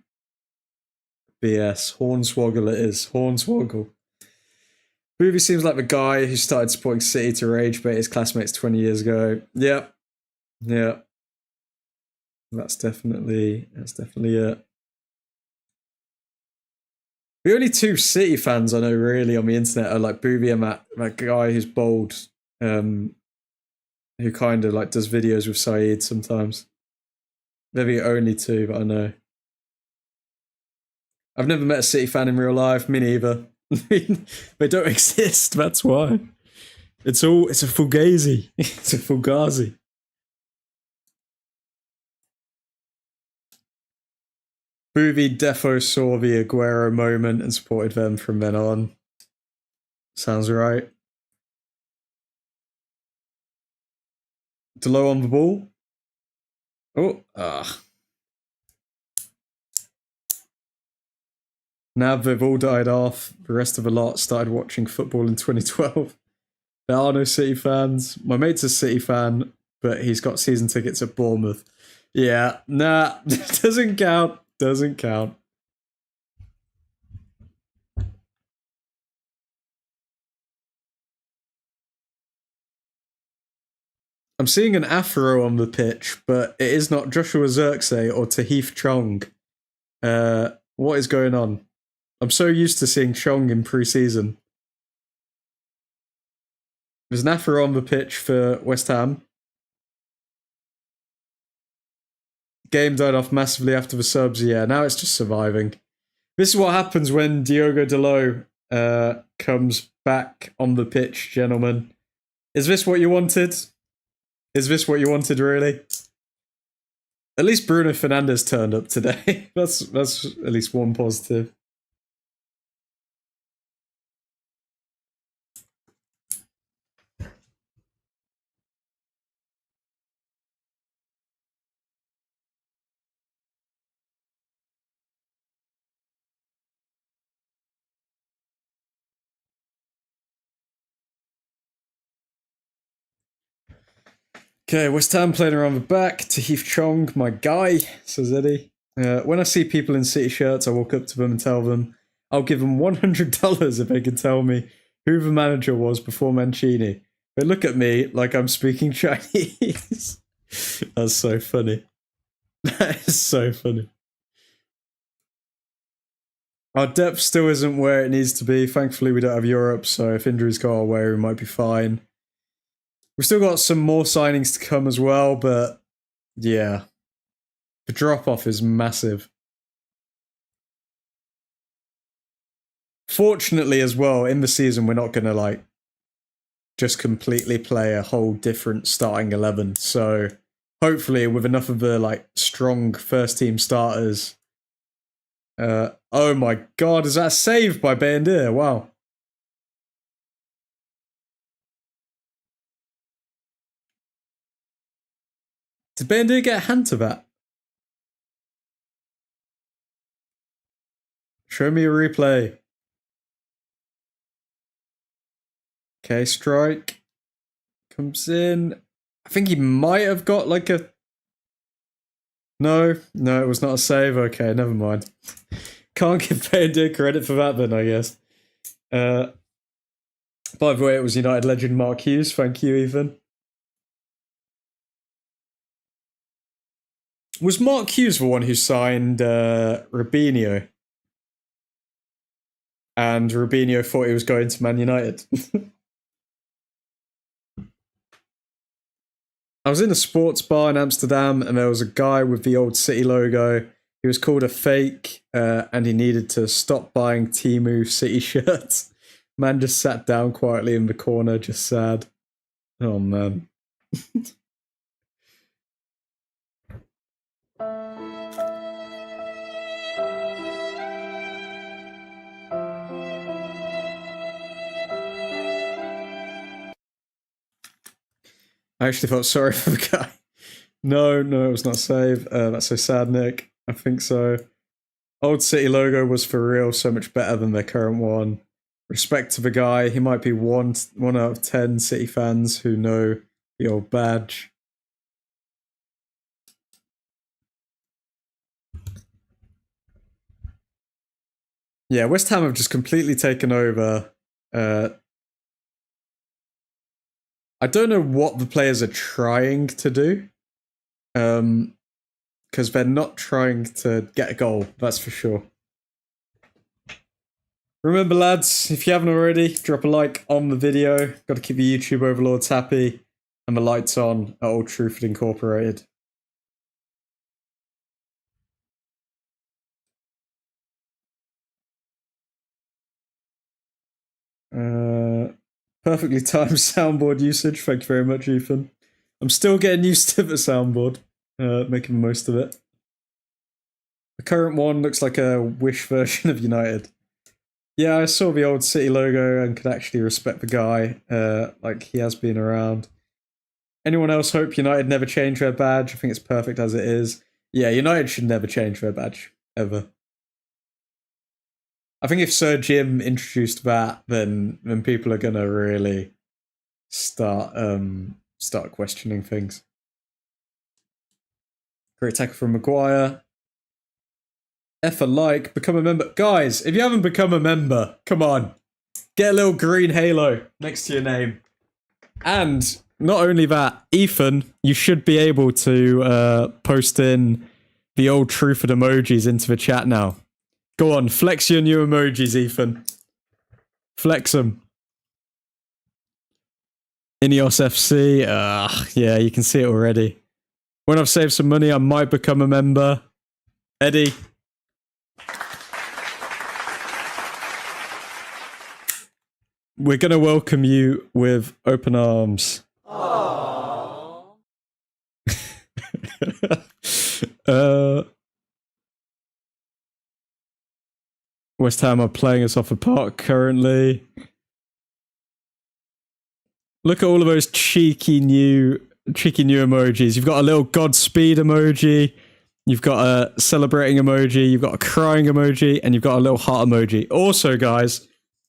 [SPEAKER 1] BS. Hornswoggle it is. Hornswoggle. Boovy seems like the guy who started supporting City to rage bait his classmates 20 years ago. Yeah. That's definitely it. The only two City fans I know really on the internet are like Boovy and that guy who's bald. who kind of like does videos with Saeed sometimes. Maybe only two, but I know. I've never met a City fan in real life. Me neither. They don't exist. That's why. It's a fugazi. It's a fugazi. Boovie defo saw the Aguero moment and supported them from then on. Sounds right. Delo on the ball. Oh, Now they've all died off. The rest of the lot started watching football in 2012. There are no City fans. My mate's a City fan, but he's got season tickets at Bournemouth. Yeah, nah, doesn't count. Doesn't count. I'm seeing an afro on the pitch, but it is not Joshua Zirkzee or Tahith Chong. What is going on? I'm so used to seeing Chong in pre-season. There's an afro on the pitch for West Ham. Game died off massively after the subs. Yeah, now it's just surviving. This is what happens when Diogo Dalot comes back on the pitch, gentlemen. Is this what you wanted? Is this what you wanted, really? At least Bruno Fernandes turned up today. That's at least one positive. Okay, West Ham playing around the back. Tahith Chong, my guy, says Eddie. When I see people in City shirts, I walk up to them and tell them I'll give them $100 if they can tell me who the manager was before Mancini. They look at me like I'm speaking Chinese. That's so funny. That is so funny. Our depth still isn't where it needs to be. Thankfully, we don't have Europe, so if injuries go our way, we might be fine. We've still got some more signings to come as well, but yeah, the drop-off is massive. Fortunately as well, in the season, we're not going to like just completely play a whole different starting 11. So hopefully with enough of the like strong first-team starters. Oh my God, is that a save by Bandir? Wow. Did Bandir get a hand to that? Show me a replay. Okay, strike. Comes in. I think he might have got like a... No, it was not a save. Okay, never mind. Can't give Bandir credit for that then, I guess. By the way, it was United legend Mark Hughes. Thank you, Ethan. Was Mark Hughes the one who signed Robinho? And Robinho thought he was going to Man United. I was in a sports bar in Amsterdam and there was a guy with the old City logo. He was called a fake and he needed to stop buying Temu City shirts. Man just sat down quietly in the corner, just sad. Oh, man. I actually felt sorry for the guy. No, it was not a save. That's so sad, Nick. I think so. Old City logo was for real so much better than their current one. Respect to the guy. He might be one out of 10 City fans who know the old badge. Yeah, West Ham have just completely taken over. I don't know what the players are trying to do. Because they're not trying to get a goal, that's for sure. Remember, lads, if you haven't already, drop a like on the video. Got to keep the YouTube overlords happy. and the lights on at Old Truthford Incorporated. Perfectly timed soundboard usage. Thank you very much, Ethan. I'm still getting used to the soundboard, making the most of it. The current one looks like a Wish version of United. Yeah, I saw the old City logo and could actually respect the guy. Like, he has been around. Anyone else hope United never change their badge? I think it's perfect as it is. Yeah, United should never change their badge, ever. I think if Sir Jim introduced that, then people are gonna really start questioning things. Great tackle from Maguire. F a like, become a member. Guys, if you haven't become a member, come on. Get a little green halo next to your name. And not only that, Ethan, you should be able to post in the Old Truthford emojis into the chat now. Go on, flex your new emojis, Ethan. Flex them. Ineos FC, yeah, you can see it already. When I've saved some money, I might become a member. Eddie. We're going to welcome you with open arms. Aww. West Ham are playing us off a park currently. Look at all of those cheeky new emojis. You've got a little Godspeed emoji. You've got a celebrating emoji. You've got a crying emoji. And you've got a little heart emoji. Also, guys,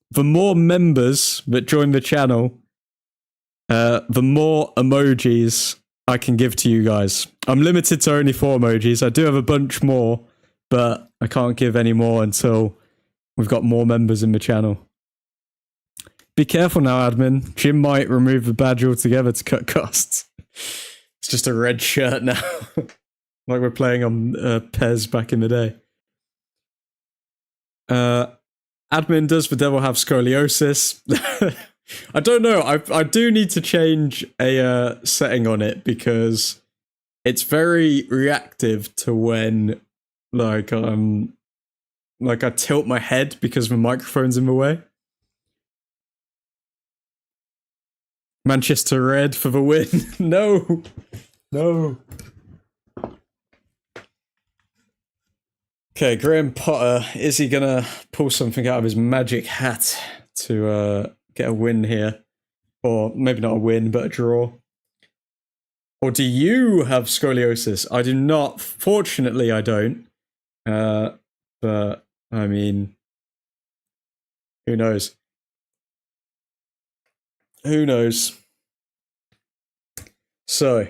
[SPEAKER 1] the more members that join the channel, the more emojis I can give to you guys. I'm limited to only 4 emojis. I do have a bunch more, but I can't give any more until we've got more members in the channel. Be careful now, admin. Jim might remove the badge altogether to cut costs. It's just a red shirt now. Like we're playing on Pez back in the day. Admin, does the devil have scoliosis? I don't know. I do need to change a setting on it because it's very reactive to when like I tilt my head because the microphone's in the way. Manchester Red for the win. No. No. Okay, Graham Potter. Is he going to pull something out of his magic hat to get a win here? Or maybe not a win, but a draw. Or do you have scoliosis? I do not. Fortunately, I don't. But, I mean, who knows? Who knows? So,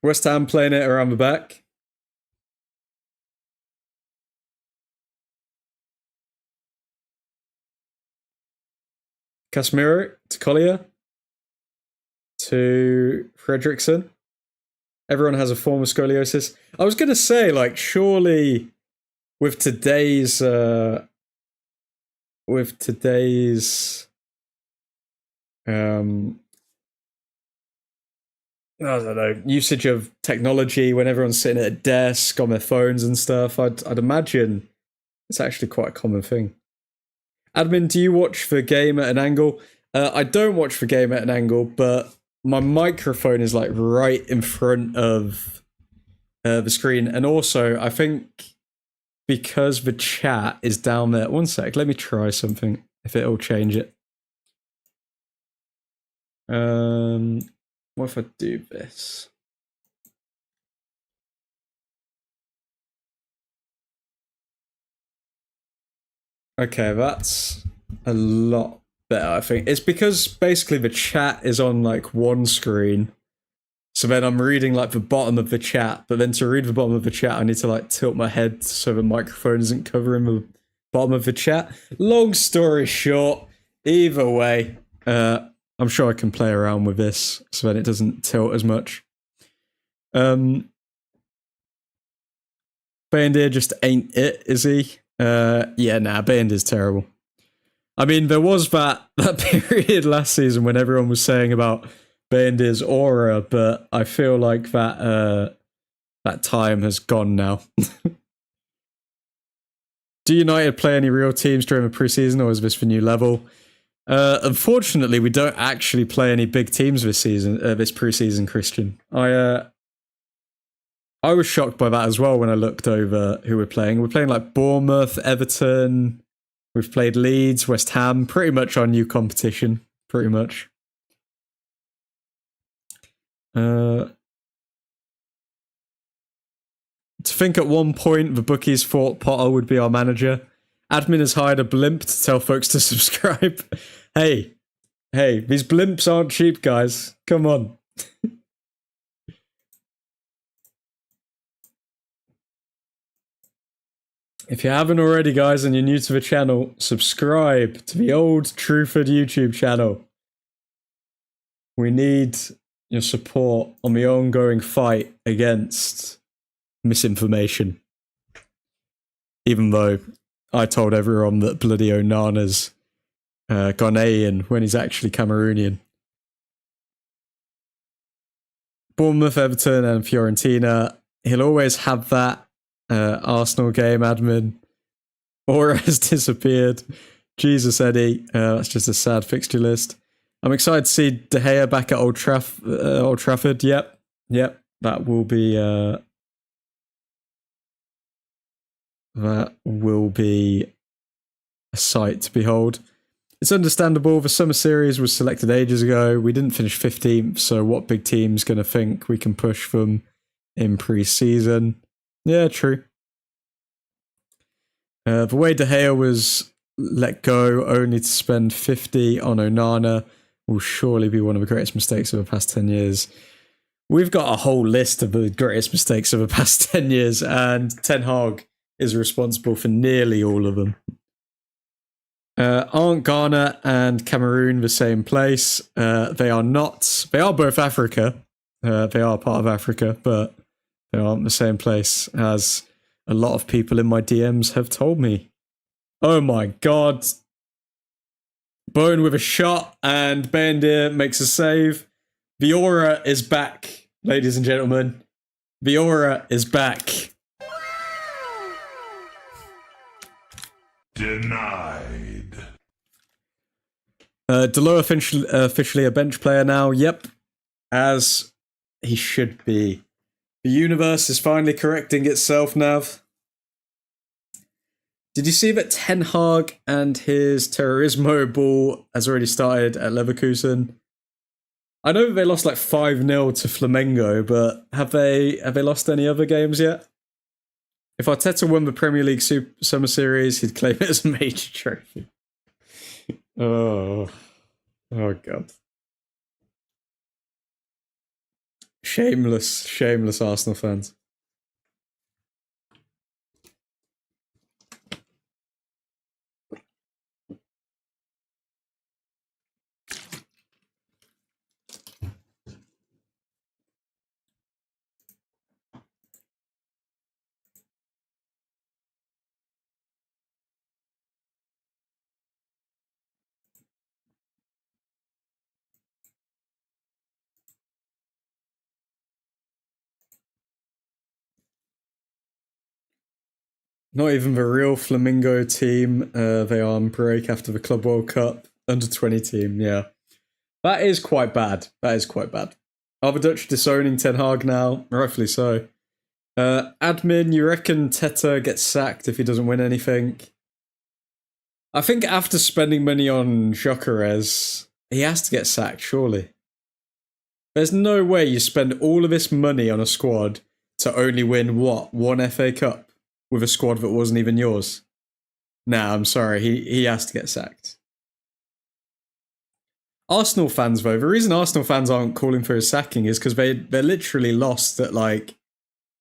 [SPEAKER 1] West Ham playing it around the back. Casemiro to Collier to Fredrickson. Everyone has a form of scoliosis. I was going to say, like, surely with today's I don't know, usage of technology when everyone's sitting at a desk on their phones and stuff, I'd imagine it's actually quite a common thing. Admin, do you watch the game at an angle? I don't watch the game at an angle, but my microphone is like right in front of the screen. And also, I think because the chat is down there. One sec, let me try something, if it'll change it. What if I do this? Okay, that's a lot better, I think. It's because basically the chat is on like one screen. So then I'm reading like the bottom of the chat, but then to read the bottom of the chat, I need to like tilt my head so the microphone isn't covering the bottom of the chat. Long story short, either way, I'm sure I can play around with this so that it doesn't tilt as much. Bayendir just ain't it, is he? Yeah, nah, Bayendir's terrible. I mean, there was that period last season when everyone was saying about Bayendir's aura, but I feel like that that time has gone now. Do United play any real teams during the preseason, or is this the new level? Unfortunately, we don't actually play any big teams this season, this preseason, Christian. I was shocked by that as well when I looked over who we're playing. We're playing like Bournemouth, Everton. We've played Leeds, West Ham, pretty much our new competition, pretty much. To think at one point the bookies thought Potter would be our manager. Admin has hired a blimp to tell folks to subscribe. Hey, these blimps aren't cheap, guys. Come on. If you haven't already, guys, and you're new to the channel, subscribe to the Old Truthford YouTube channel. We need your support on the ongoing fight against misinformation. Even though I told everyone that bloody Onana's Ghanaian when he's actually Cameroonian. Bournemouth, Everton, and Fiorentina. He'll always have that. Arsenal game, admin. Aura has disappeared. Jesus, Eddie. That's just a sad fixture list. I'm excited to see De Gea back at Old Trafford. Yep. That will be a sight to behold. It's understandable. The summer series was selected ages ago. We didn't finish 15th, so what big team's going to think we can push them in pre-season? Yeah, true. The way De Gea was let go only to spend 50 on Onana will surely be one of the greatest mistakes of the past 10 years. We've got a whole list of the greatest mistakes of the past 10 years, and Ten Hag is responsible for nearly all of them. Aren't Ghana and Cameroon the same place? They are not. They are both Africa. They are part of Africa, but they aren't the same place, as a lot of people in my DMs have told me. Oh my god. Bone with a shot, and Bayendir makes a save. The aura is back, ladies and gentlemen. The aura is back.
[SPEAKER 4] Denied.
[SPEAKER 1] Delo officially a bench player now. Yep. As he should be. The universe is finally correcting itself, Nav. Did you see that Ten Hag and his Terrorismo ball has already started at Leverkusen? I know that they lost like 5-0 to Flamengo, but have they lost any other games yet? If Arteta won the Premier League Summer Series, he'd claim it as a major trophy. Oh god. Shameless Arsenal fans. Not even the real Flamingo team. They are on break after the Club World Cup. Under-20 team, yeah. That is quite bad. Are the Dutch disowning Ten Hag now? Rightfully so. Admin, you reckon Teta gets sacked if he doesn't win anything? I think after spending money on Gyökeres, he has to get sacked, surely. There's no way you spend all of this money on a squad to only win, what, one FA Cup? With a squad that wasn't even yours. Nah, I'm sorry, he has to get sacked. Arsenal fans, though, the reason Arsenal fans aren't calling for his sacking is because they're literally lost at, like,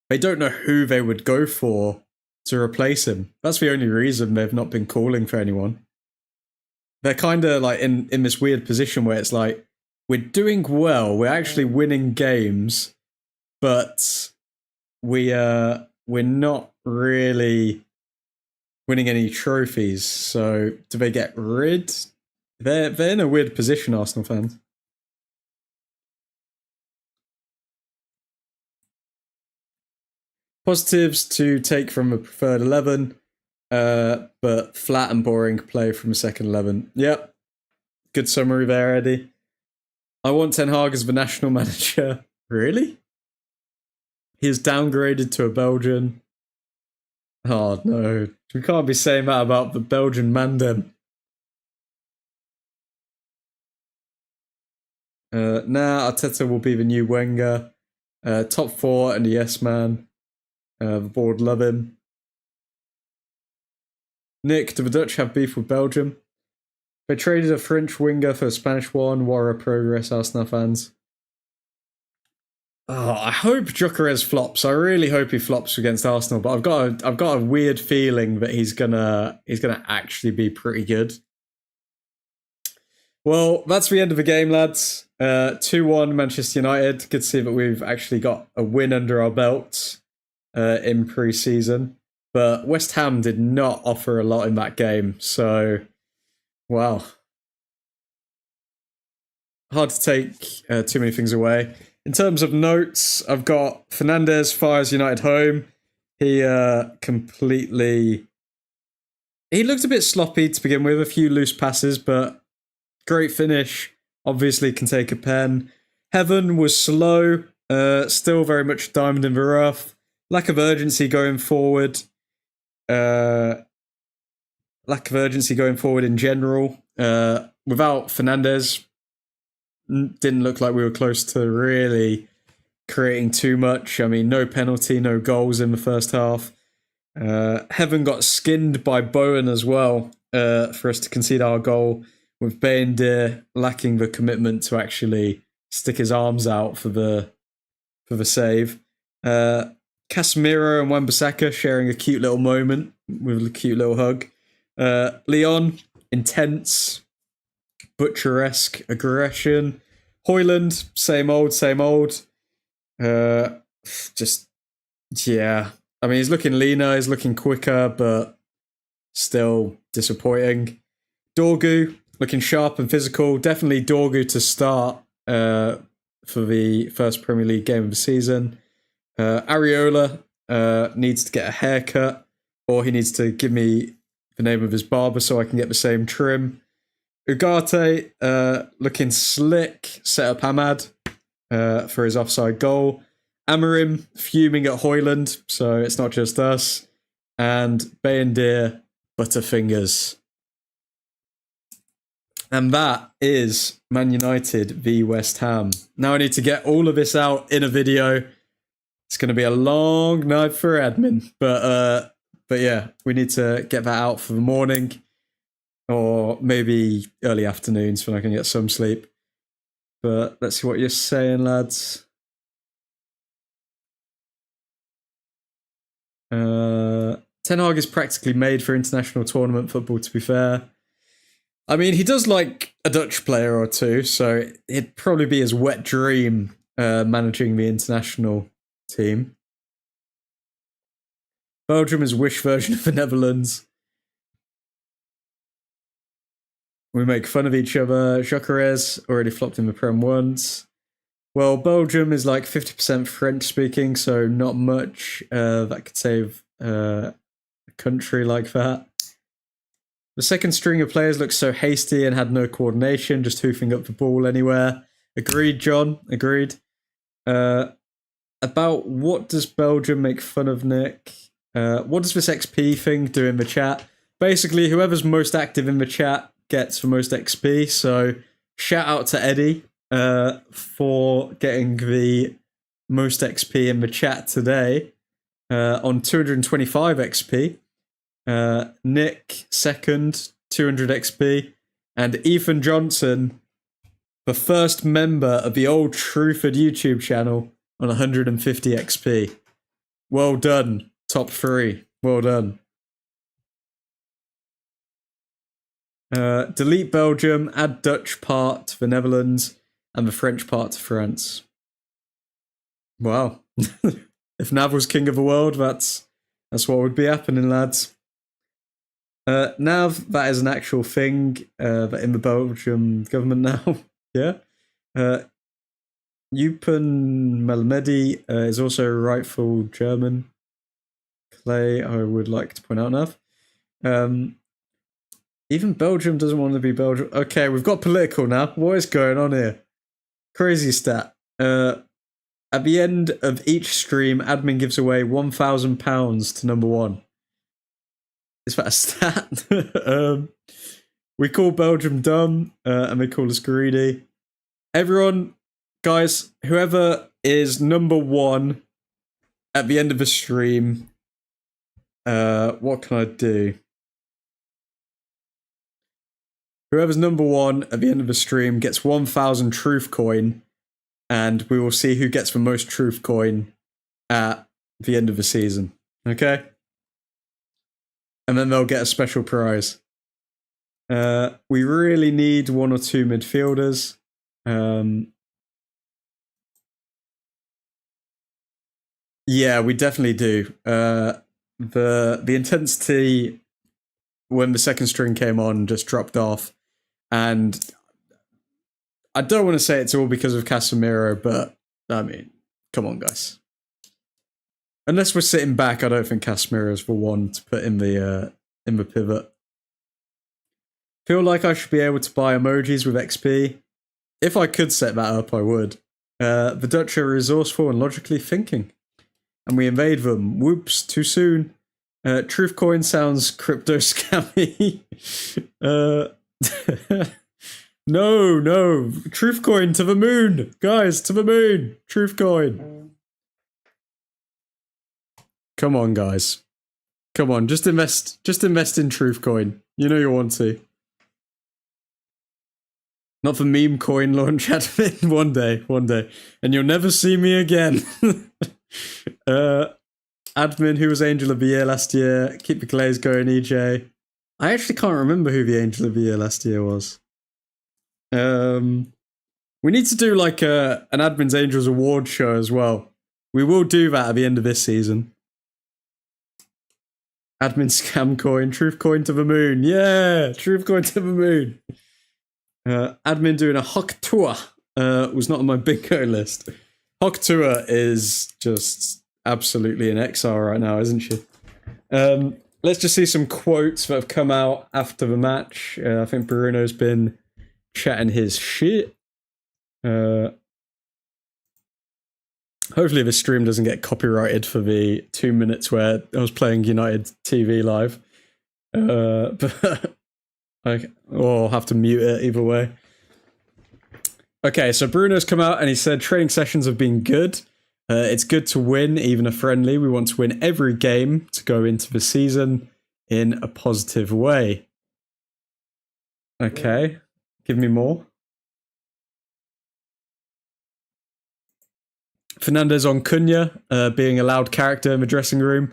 [SPEAKER 1] they don't know who they would go for to replace him. That's the only reason they've not been calling for anyone. They're kind of like in this weird position where it's like, we're doing well, we're actually winning games, but we're not really winning any trophies. So do they get rid? They're in a weird position, Arsenal fans. Positives to take from a preferred 11, but flat and boring play from a second 11. Yep. Good summary there, Eddie. I want Ten Hag as the national manager. Really? He is downgraded to a Belgian. Oh, no. We can't be saying that about the Belgian Mandem. Nah, Arteta will be the new Wenger. Top 4 and a yes man. The board love him. Nick, do the Dutch have beef with Belgium? They traded a French winger for a Spanish one. What a progress, Arsenal fans. Oh, I hope Gyökeres flops. I really hope he flops against Arsenal, but I've got a weird feeling that he's gonna actually be pretty good. Well, that's the end of the game, lads. 2-1 Manchester United. Good to see that we've actually got a win under our belts in pre-season. But West Ham did not offer a lot in that game. So, wow. Hard to take too many things away. In terms of notes, I've got Fernandes fires United home. He He looked a bit sloppy to begin with, a few loose passes, but great finish. Obviously can take a pen. Heaven was slow, still very much diamond in the rough. Lack of urgency going forward. Lack of urgency going forward in general. Without Fernandes, didn't look like we were close to really creating too much. I mean, no penalty, no goals in the first half. Heaven got skinned by Bowen as well for us to concede our goal, with Bayendir lacking the commitment to actually stick his arms out for the save. Casemiro and Wan-Bissaka sharing a cute little moment with a cute little hug. Leon, intense, butcheresque aggression. Højlund, same old, same old. Just, yeah. I mean, he's looking leaner, he's looking quicker, but still disappointing. Dorgu, looking sharp and physical. Definitely Dorgu to start for the first Premier League game of the season. Areola needs to get a haircut, or he needs to give me the name of his barber so I can get the same trim. Ugarte, looking slick, set up Hamad for his offside goal. Amorim fuming at Højlund, so it's not just us. And Bayendir, butterfingers. And that is Man United v West Ham. Now I need to get all of this out in a video. It's going to be a long night for admin, but yeah, we need to get that out for the morning, or maybe early afternoons when I can get some sleep. But let's see what you're saying, lads. Ten Hag is practically made for international tournament football, to be fair. I mean, he does like a Dutch player or two, so it'd probably be his wet dream managing the international team. Belgium is wish version of the Netherlands. We make fun of each other. Gyökeres already flopped in the Prem once. Well, Belgium is like 50% French speaking, so not much that could save a country like that. The second string of players looked so hasty and had no coordination, just hoofing up the ball anywhere. Agreed, John. Agreed. About what does Belgium make fun of, Nick? What does this XP thing do in the chat? Basically, whoever's most active in the chat gets the most XP. So shout out to Eddie for getting the most XP in the chat today on 225 XP. Nick, second, 200 XP. And Ethan Johnson, the first member of the Old Truthford YouTube channel, on 150 XP. Well done, top 3. Well done. Delete Belgium, add Dutch part to the Netherlands, and the French part to France. Wow. If Nav was king of the world, that's what would be happening, lads. Nav, that is an actual thing that in the Belgium government now. Yeah. Yupen Malmedy is also a rightful German. play, I would like to point out enough. Even Belgium doesn't want to be Belgium. Okay, we've got political now. What is going on here? Crazy stat. At the end of each stream, admin gives away £1,000 to number one. Is that a stat? We call Belgium dumb, and they call us greedy. Everyone, guys, whoever is number one at the end of the stream, what can I do? Whoever's number one at the end of the stream gets 1,000 truth coin, and we will see who gets the most truth coin at the end of the season. Okay? And then they'll get a special prize. We really need 1 or 2 midfielders. Yeah, we definitely do. The intensity when the second string came on just dropped off. And I don't want to say it's all because of Casemiro, but I mean, come on, guys. Unless we're sitting back, I don't think Casemiro is the one to put in the pivot. Feel like I should be able to buy emojis with XP. If I could set that up, I would. The Dutch are resourceful and logically thinking. And we invade them. Whoops, too soon. Truth coin sounds crypto scammy. No. Truth coin to the moon. Guys, to the moon. Truth coin. Come on, guys. Come on, just invest in truth coin. You know you want to. Not the meme coin launch admin. One day. And you'll never see me again. Admin who was Angel of the Year last year. Keep the glaze going, EJ. I actually can't remember who the Angel of the Year last year was. We need to do like an Admin's Angels Award show as well. We will do that at the end of this season. Admin scam coin, truth coin to the moon. Yeah, truth coin to the moon. Admin doing a Hawk tour was not on my bingo list. Hawk tour is just absolutely in exile right now, isn't she? Let's just see some quotes that have come out after the match. I think Bruno's been chatting his shit. Hopefully the stream doesn't get copyrighted for the 2 minutes where I was playing United TV live. But I'll have to mute it either way. Okay, so Bruno's come out and he said training sessions have been good. It's good to win, even a friendly. We want to win every game to go into the season in a positive way. Okay, give me more. Fernandez on Cunha, being a loud character in the dressing room.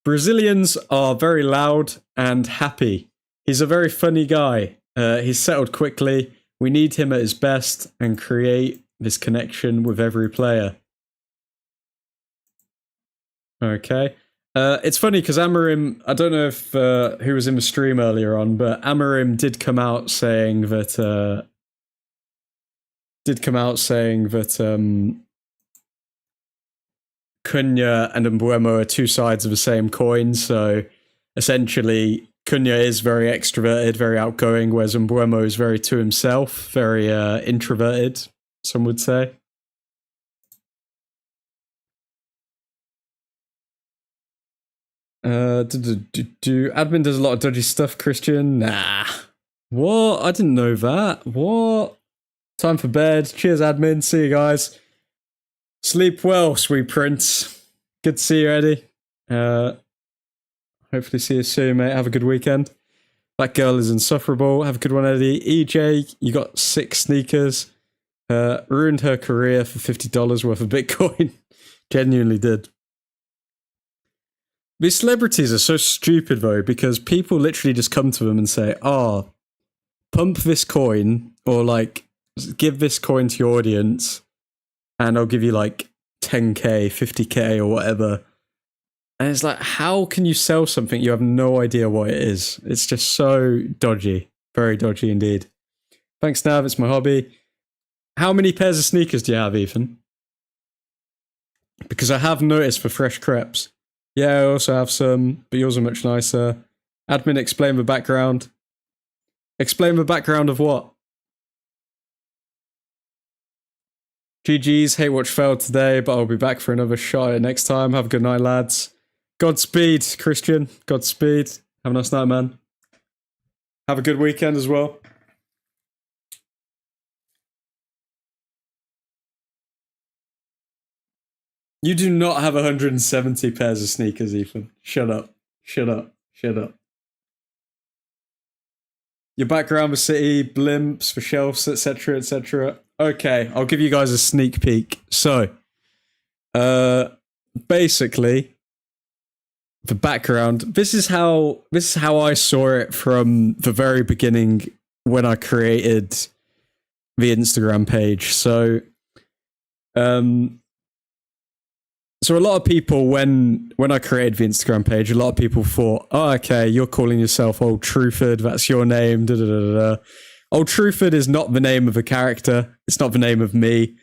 [SPEAKER 1] Brazilians are very loud and happy. He's a very funny guy. He's settled quickly. We need him at his best and create this connection with every player. Okay. It's funny because Amarim, I don't know if who was in the stream earlier on, but Amarim did come out saying that Cunha and Mbuemo are two sides of the same coin. So essentially, Cunha is very extroverted, very outgoing, whereas Mbuemo is very to himself, very introverted, some would say. Admin does a lot of dodgy stuff, Christian. Nah. What? I didn't know that. What? Time for bed. Cheers, admin. See you guys. Sleep well, sweet prince. Good to see you, Eddie. Hopefully see you soon, mate. Have a good weekend. That girl is insufferable. Have a good one, Eddie. EJ, you got 6 sneakers. Ruined her career for $50 worth of Bitcoin. Genuinely did. These celebrities are so stupid, though, because people literally just come to them and say, oh, pump this coin, or like, give this coin to your audience, and I'll give you like 10k, 50k, or whatever. And it's like, how can you sell something you have no idea what it is? It's just so dodgy. Very dodgy indeed. Thanks, Nav. It's my hobby. How many pairs of sneakers do you have, Ethan? Because I have noticed for fresh crepes. Yeah, I also have some, but yours are much nicer. Admin, explain the background. Explain the background of what? GG's, Hate Watch failed today, but I'll be back for another shot at it next time. Have a good night, lads. Godspeed, Christian. Godspeed. Have a nice night, man. Have a good weekend as well. You do not have 170 pairs of sneakers, Ethan. Shut up. Shut up. Shut up. Your background was city, blimps for shelves, etc., etc. Okay, I'll give you guys a sneak peek. So, basically, the background. This is how I saw it from the very beginning when I created the Instagram page. So, so a lot of people, when I created the Instagram page, a lot of people thought, oh, okay, you're calling yourself Old Truthford, that's your name, da da da da. Old Truthford is not the name of a character, it's not the name of me.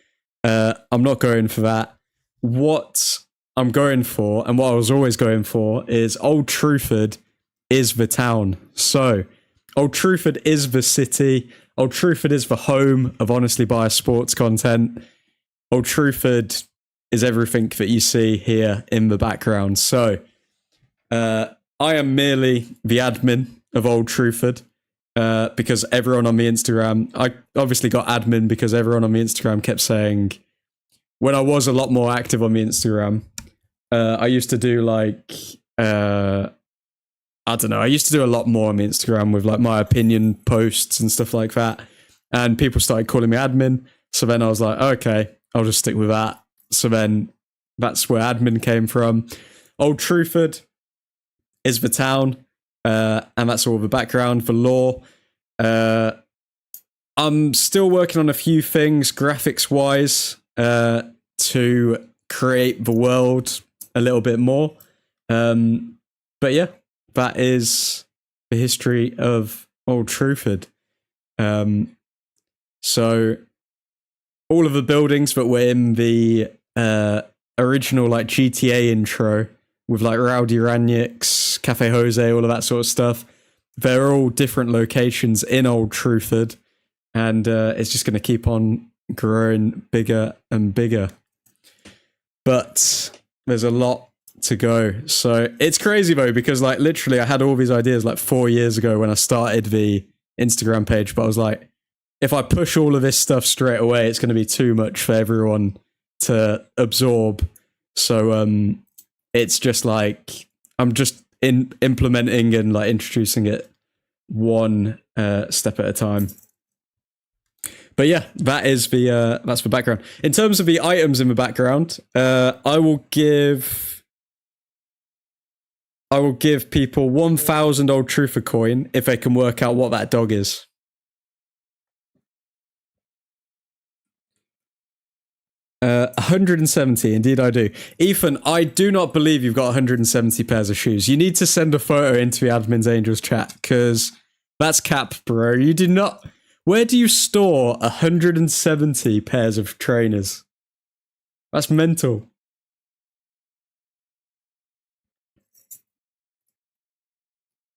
[SPEAKER 1] I'm not going for that. What I'm going for, and what I was always going for, is Old Truthford is the town. So, Old Truthford is the city, Old Truthford is the home of Honestly Biased Sports content. Old Truthford is everything that you see here in the background. So, I am merely the admin of Old Truthford, because everyone on the Instagram, I obviously got admin because everyone on the Instagram kept saying, when I was a lot more active on the Instagram, I used to do like, I don't know, I used to do a lot more on the Instagram with like my opinion posts and stuff like that. And people started calling me admin. So then I was like, okay, I'll just stick with that. So then that's where admin came from. Old Truthford is the town, and that's all the background for lore. I'm still working on a few things graphics-wise to create the world a little bit more. But yeah, that is the history of Old Truthford. So all of the buildings that were in the original like GTA intro with like Rowdy Raniks, Cafe Jose, all of that sort of stuff, they're all different locations in Old Truthford, and it's just going to keep on growing bigger and bigger. But there's a lot to go. So it's crazy though, because like literally I had all these ideas like 4 years ago when I started the Instagram page, but I was like, if I push all of this stuff straight away, it's going to be too much for everyone to absorb. So it's just like I'm just implementing and like introducing it one step at a time. But yeah, that is that's the background. In terms of the items in the background, I will give people 1,000 Old Truthford coin if they can work out what that dog is. Uh, 170, indeed I do. Ethan, I do not believe you've got 170 pairs of shoes. You need to send a photo into the Admin's Angels chat, because that's cap, bro. You do not... Where do you store 170 pairs of trainers? That's mental.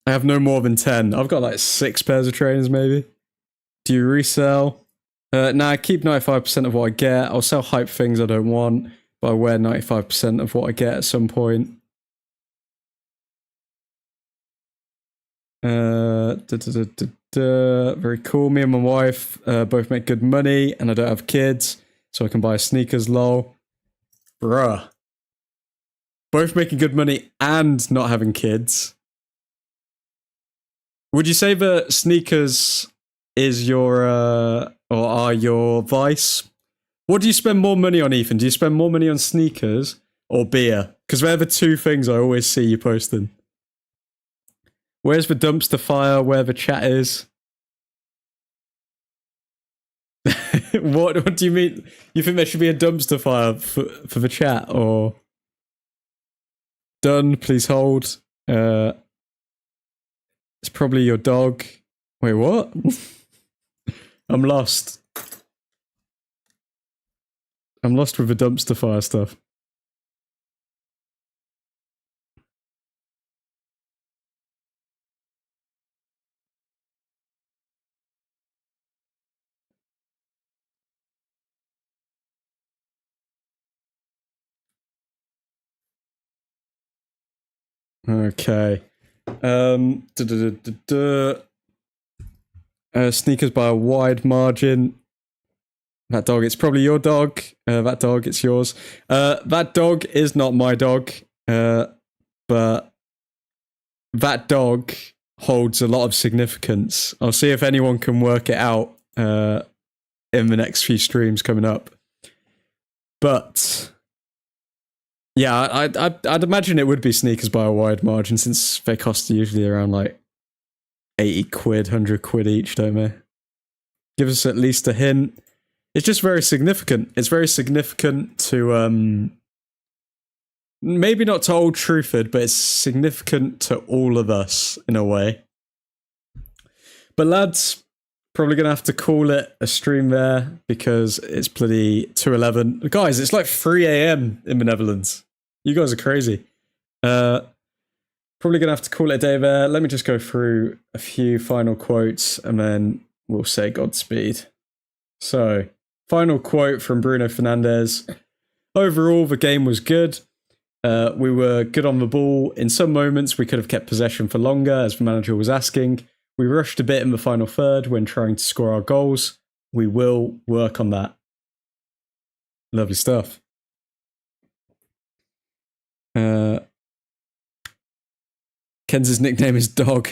[SPEAKER 1] I have no more than 10. I've got like 6 pairs of trainers, maybe. Do you resell? Nah, I keep 95% of what I get. I'll sell hype things I don't want, but I wear 95% of what I get at some point. Very cool. Me and my wife both make good money, and I don't have kids, so I can buy sneakers, lol. Bruh. Both making good money and not having kids. Would you say that sneakers is your, or are your vice? What do you spend more money on, Ethan? Do you spend more money on sneakers or beer? Because they're the two things I always see you posting. Where's the dumpster fire where the chat is? What do you mean? You think there should be a dumpster fire for the chat, or? Done, please hold. It's probably your dog. Wait, what? I'm lost. I'm lost with the dumpster fire stuff. Okay. Sneakers by a wide margin. That dog, it's probably your dog. That dog, it's yours. That dog is not my dog. But that dog holds a lot of significance. I'll see if anyone can work it out in the next few streams coming up. But yeah, I'd imagine it would be sneakers by a wide margin, since they cost usually around like 80 quid, 100 quid each, don't they? Give us at least a hint. It's just very significant. It's very significant to, maybe not to Old Truthford, but it's significant to all of us in a way. But lads, probably going to have to call it a stream there, because it's bloody 2:11. Guys, it's like 3 AM in the Netherlands. You guys are crazy. Probably going to have to call it a day there. Let me just go through a few final quotes, and then we'll say Godspeed. So, final quote from Bruno Fernandes. Overall, the game was good. We were good on the ball. In some moments, we could have kept possession for longer, as the manager was asking. We rushed a bit in the final third when trying to score our goals. We will work on that. Lovely stuff. Kenz's nickname is Dog.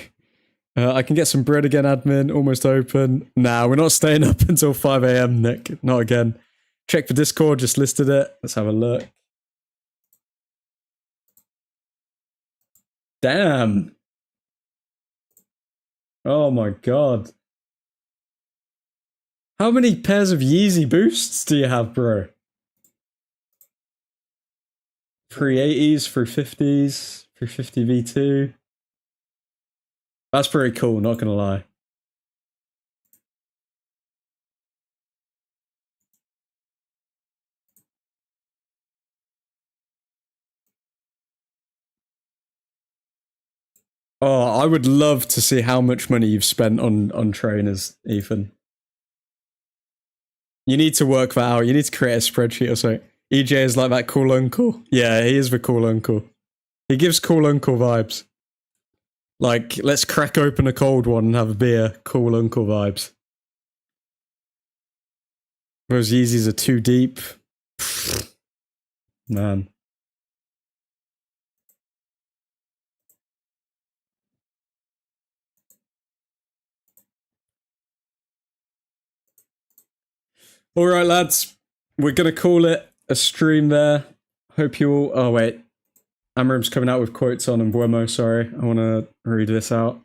[SPEAKER 1] I can get some bread again, admin. Almost open. Nah, we're not staying up until 5 AM, Nick. Not again. Check the Discord, just listed it. Let's have a look. Damn. Oh my god. How many pairs of Yeezy boosts do you have, bro? 380s, 350s, 350 V2. That's pretty cool, not gonna lie. Oh, I would love to see how much money you've spent on trainers, Ethan. You need to work that out. You need to create a spreadsheet or something. EJ is like that cool uncle. Yeah, he is the cool uncle. He gives cool uncle vibes. Like, let's crack open a cold one and have a beer. Cool uncle vibes. Those Yeezys are too deep. Man. All right, lads. We're going to call it a stream there. Hope you all... Oh, wait. Amram's coming out with quotes on Mbuemo, sorry. I want to read this out.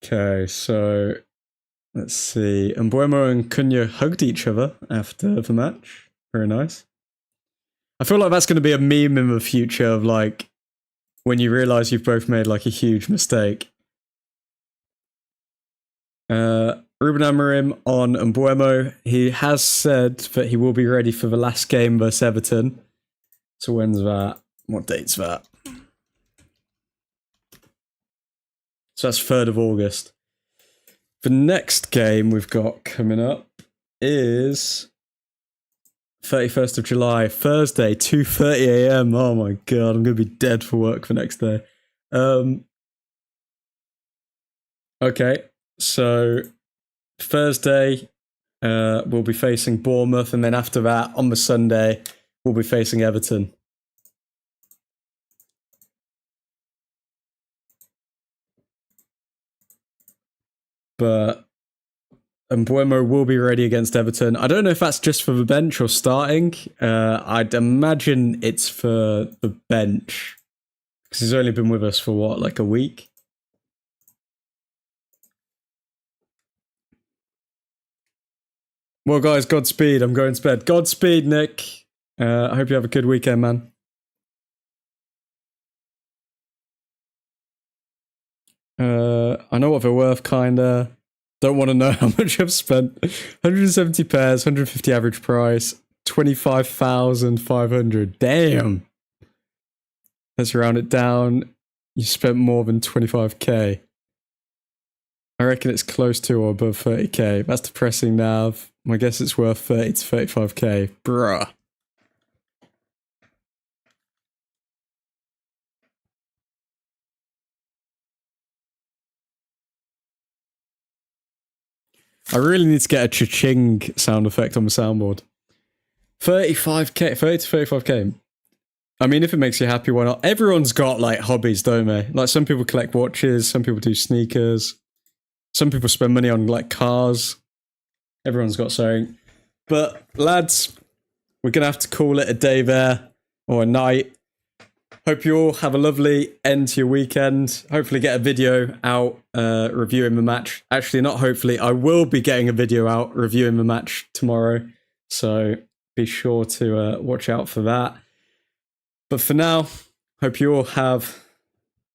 [SPEAKER 1] Okay, so... Let's see. Mbuemo and Cunha hugged each other after the match. Very nice. I feel like that's going to be a meme in the future of, like, when you realise you've both made, like, a huge mistake. Ruben Amorim on Mbuemo. He has said that he will be ready for the last game versus Everton. So when's that? What date's that? So that's 3rd of August. The next game we've got coming up is 31st of July, Thursday, 2:30 AM. Oh my god, I'm going to be dead for work the next day. Okay, so Thursday, we'll be facing Bournemouth, and then after that, on the Sunday, we'll be facing Everton. But Mbuemo will be ready against Everton. I don't know if that's just for the bench or starting. I'd imagine it's for the bench, because he's only been with us for, what, like a week? Well, guys, Godspeed. I'm going to bed. Godspeed, Nick. I hope you have a good weekend, man. I know what they're worth, kinda. Don't want to know how much I've spent. 170 pairs, 150 average price, 25,500. Damn. Let's round it down. You spent more than 25k. I reckon it's close to or above 30k. That's depressing, Nav. My guess it's worth 30 to 35k. Bruh. I really need to get a cha-ching sound effect on the soundboard. 35k, 30 to 35k. I mean, if it makes you happy, why not? Everyone's got, like, hobbies, don't they? Like, some people collect watches, some people do sneakers, some people spend money on, like, cars. Everyone's got something. But, lads, we're going to have to call it a day there, or a night. Hope you all have a lovely end to your weekend. Hopefully get a video out reviewing the match. Actually, not hopefully. I will be getting a video out reviewing the match tomorrow. So be sure to watch out for that. But for now, hope you all have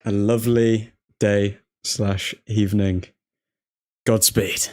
[SPEAKER 1] a lovely day / evening. Godspeed.